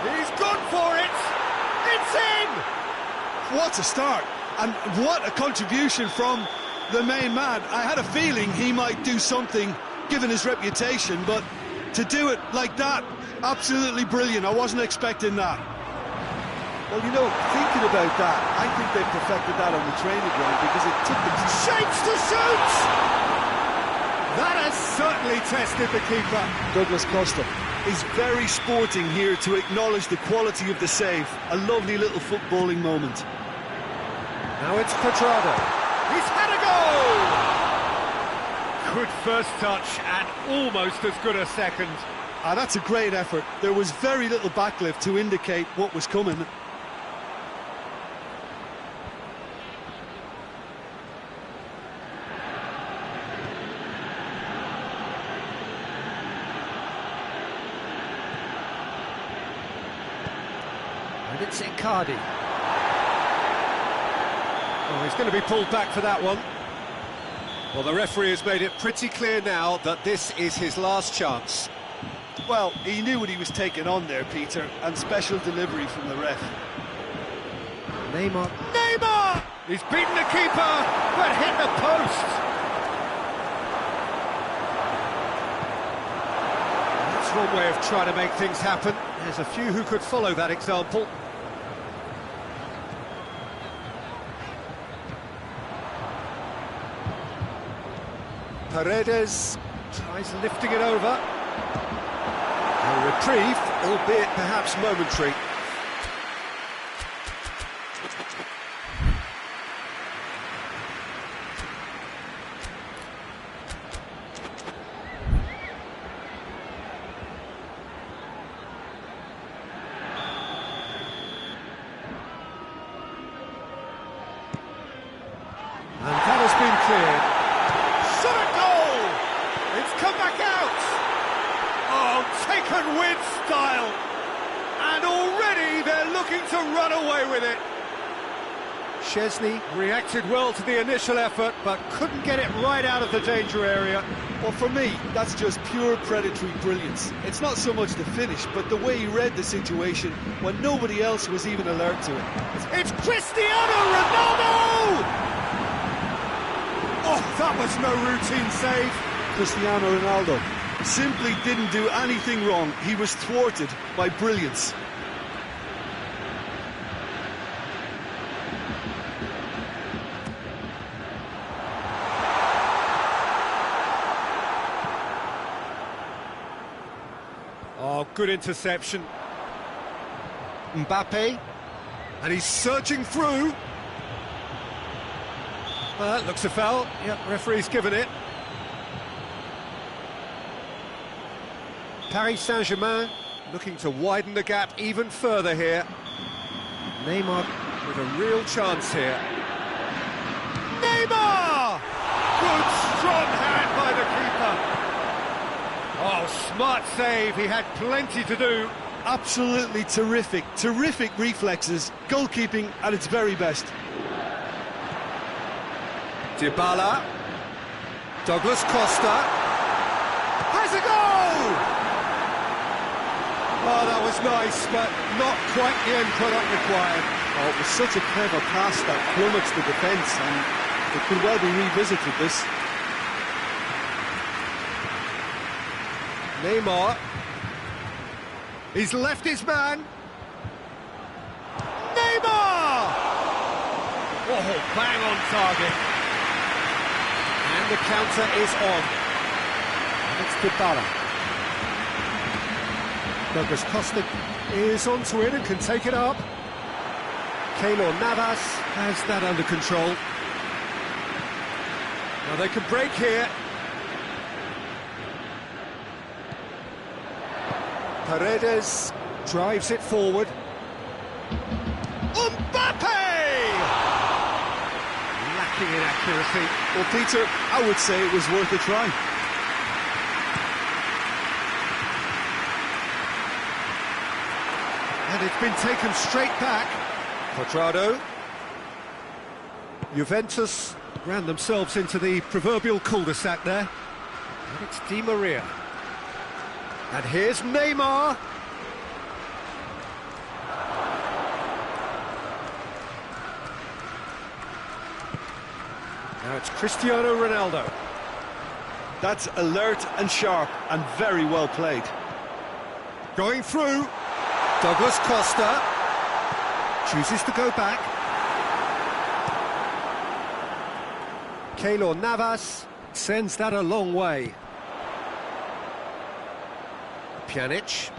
Speaker 1: He's gone for it! It's in!
Speaker 2: What a start, and what a contribution from the main man. I had a feeling he might do something, given his reputation, but to do it like that, absolutely brilliant. I wasn't expecting that.
Speaker 3: Well, you know, thinking about that, I think they perfected that on the training ground because it took them
Speaker 1: Shapes to shoot! That has certainly tested the keeper.
Speaker 3: Douglas Costa is very sporting here to acknowledge the quality of the save. A lovely little footballing moment.
Speaker 1: Now it's Cuadrado. He's had a goal! Good first touch and almost as good a second.
Speaker 2: That's a great effort. There was very little backlift to indicate what was coming.
Speaker 1: And it's Icardi. Oh, he's going to be pulled back for that one. Well, the referee has made it pretty clear now that this is his last chance.
Speaker 3: Well, he knew what he was taking on there, Peter, and special delivery from the ref.
Speaker 1: Neymar! He's beaten the keeper, but hit the post! That's one way of trying to make things happen. There's a few who could follow that example. Paredes tries lifting it over. A reprieve, albeit perhaps momentary. And that has been cleared. Shot at goal! It's come back out! Oh, taken with style! And already they're looking to run away with it. Szczesny reacted well to the initial effort, but couldn't get it right out of the danger area.
Speaker 3: Well, for me, that's just pure predatory brilliance. It's not so much the finish, but the way he read the situation when nobody else was even alert to it.
Speaker 1: It's Cristiano Ronaldo! Oh, that was no routine save.
Speaker 3: Cristiano Ronaldo simply didn't do anything wrong. He was thwarted by brilliance.
Speaker 1: Oh, good interception. Mbappe, and he's surging through. Well, that looks a foul. Yep, referee's given it. Paris Saint-Germain looking to widen the gap even further here. Neymar with a real chance here. Neymar! Good strong hand by the keeper. Oh, smart save, he had plenty to do.
Speaker 3: Absolutely terrific reflexes, goalkeeping at its very best.
Speaker 1: Dybala, Douglas Costa, has a goal! Oh, that was nice, but not quite the end product required.
Speaker 3: Oh, it was such a clever pass that plummets the defence, and it could well be revisited, this.
Speaker 1: Neymar, he's left his man. Neymar! Oh, bang on target. And the counter is on. And it's Dybala. Douglas Costa is onto it and can take it up. Keylor Navas has that under control. Now they can break here. Paredes drives it forward. Mbappe! Lacking in accuracy.
Speaker 3: Well, Peter, I would say it was worth a try.
Speaker 1: And it's been taken straight back. Cuadrado. Juventus ran themselves into the proverbial cul-de-sac there. And it's Di Maria. And here's Neymar. Now it's Cristiano Ronaldo.
Speaker 3: That's alert and sharp and very well played.
Speaker 1: Going through. Douglas Costa chooses to go back. Keylor Navas sends that a long way. Pjanic.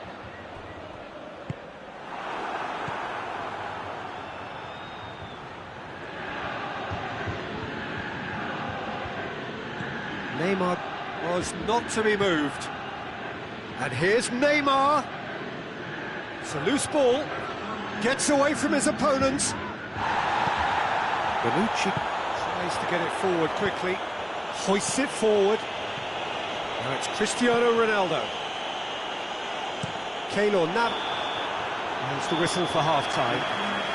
Speaker 1: Neymar was not to be moved. And here's Neymar. It's a loose ball. Gets away from his opponent. Bonucci tries to get it forward quickly. Hoists it forward. Now it's Cristiano Ronaldo. Keylor Navas. There's the whistle for half-time.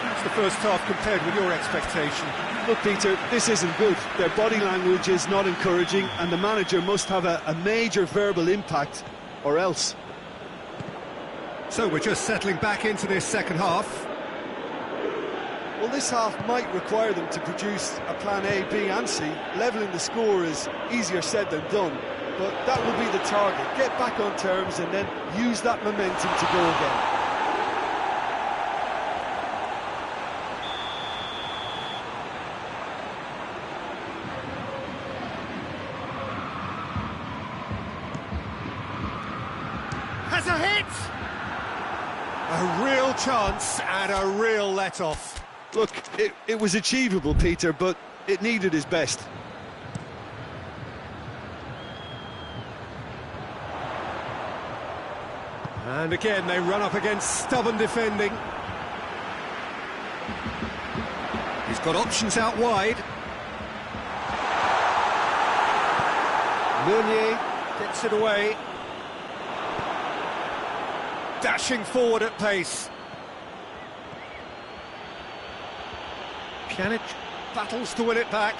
Speaker 1: That's the first half compared with your expectation.
Speaker 3: Look, Peter, this isn't good. Their body language is not encouraging, and the manager must have a major verbal impact, or else.
Speaker 1: So we're just settling back into this second half.
Speaker 3: Well, this half might require them to produce a plan A, B and C. Levelling the score is easier said than done, but that will be the target. Get back on terms and then use that momentum to go again.
Speaker 1: Has a hit! A real chance and a real let-off.
Speaker 3: Look, it was achievable, Peter, but it needed his best.
Speaker 1: And again, they run up against stubborn defending. He's got options out wide. Meunier gets it away. Dashing forward at pace. Pjanic battles to win it back.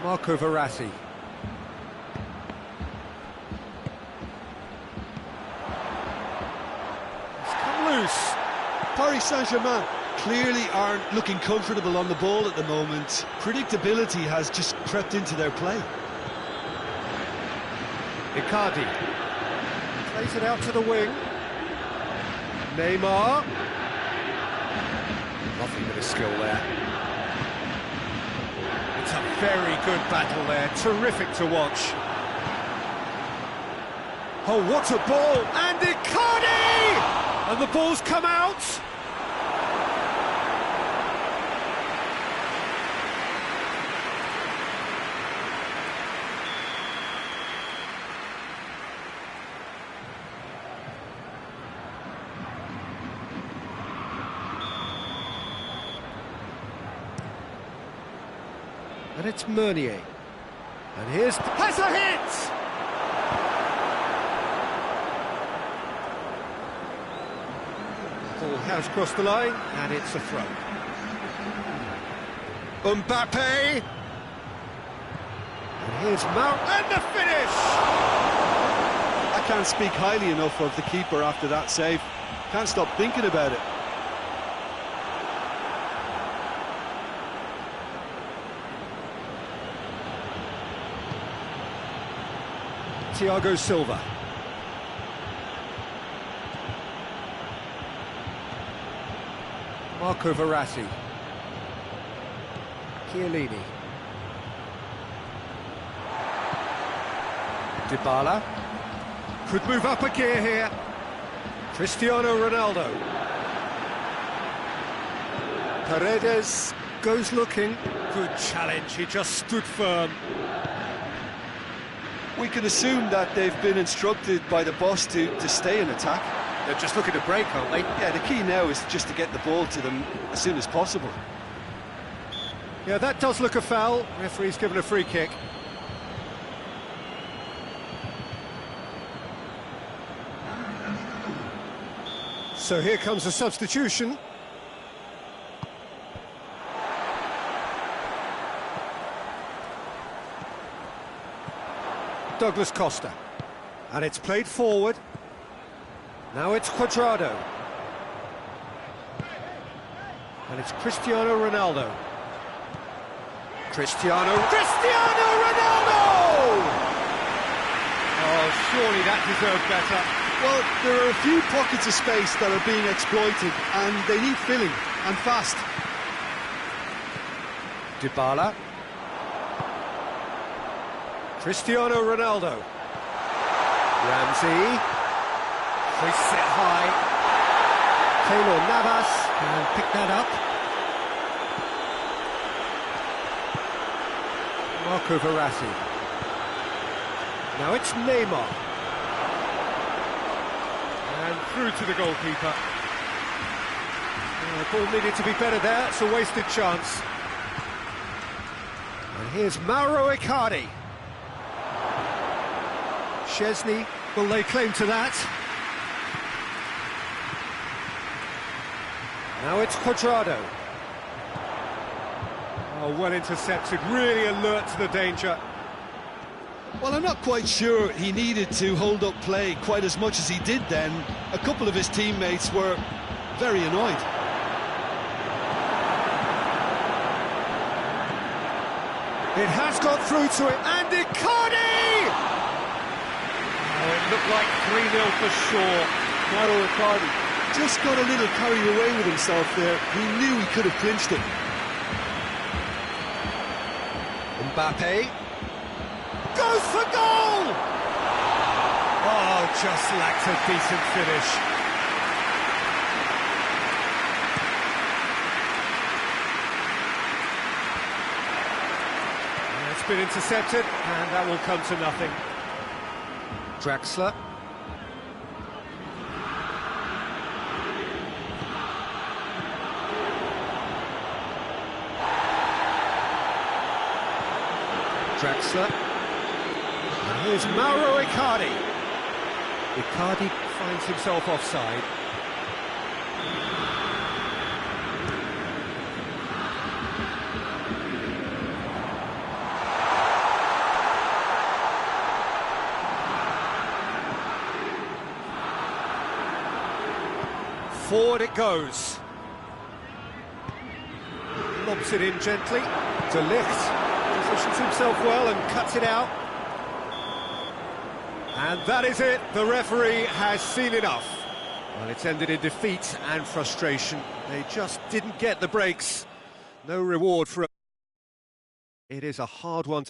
Speaker 1: Marco Verratti. It's come loose.
Speaker 3: Paris Saint-Germain clearly aren't looking comfortable on the ball at the moment. Predictability has just crept into their play.
Speaker 1: Icardi plays it out to the wing. Neymar. Lovely bit of skill there. It's a very good battle there. Terrific to watch. Oh, what a ball! And Icardi! And the ball's come out. And it's Meunier. And here's... Has a hit! Ball has crossed the line, and it's a throw. Mbappe! And here's Mount, and the finish!
Speaker 3: I can't speak highly enough of the keeper after that save. Can't stop thinking about it.
Speaker 1: Thiago Silva. Marco Verratti. Chiellini. Dybala. Could move up a gear here. Cristiano Ronaldo. Paredes goes looking. Good challenge, he just stood firm.
Speaker 3: We can assume that they've been instructed by the boss to stay in attack.
Speaker 1: They're just looking to break, aren't they?
Speaker 3: Yeah, the key now is just to get the ball to them as soon as possible.
Speaker 1: Yeah, that does look a foul. Referee's given a free kick. So here comes a substitution. Douglas Costa. And it's played forward. Now it's Cuadrado. And it's Cristiano Ronaldo. Cristiano Ronaldo! Oh, surely that deserved better.
Speaker 2: Well, there are a few pockets of space that are being exploited, and they need filling, and fast.
Speaker 1: Dybala. Cristiano Ronaldo. Ramsey. Hoists it high. Keylor Navas can pick that up. Marco Verratti. Now it's Neymar. And through to the goalkeeper. The ball needed to be better there, it's a wasted chance. And here's Mauro Icardi. Szczesny will lay claim to that. Now it's Cuadrado. Oh, well intercepted, really alert to the danger.
Speaker 2: Well, I'm not quite sure he needed to hold up play quite as much as he did then. A couple of his teammates were very annoyed.
Speaker 1: It has got through to it, and Icardi! Oh, it looked like 3-0 for sure.
Speaker 2: Mauro Icardi just got a little carried away with himself there. He knew he could have clinched it.
Speaker 1: Mbappe goes for goal! Oh, just lacked a decent finish. And it's been intercepted, and that will come to nothing. Draxler. Draxler. And here's Mauro Icardi. Icardi finds himself offside. Forward it goes. Lobs it in gently. De Ligt positions himself well and cuts it out. And that is it. The referee has seen enough. Well, it's ended in defeat and frustration. They just didn't get the breaks. No reward for it. It is a hard one.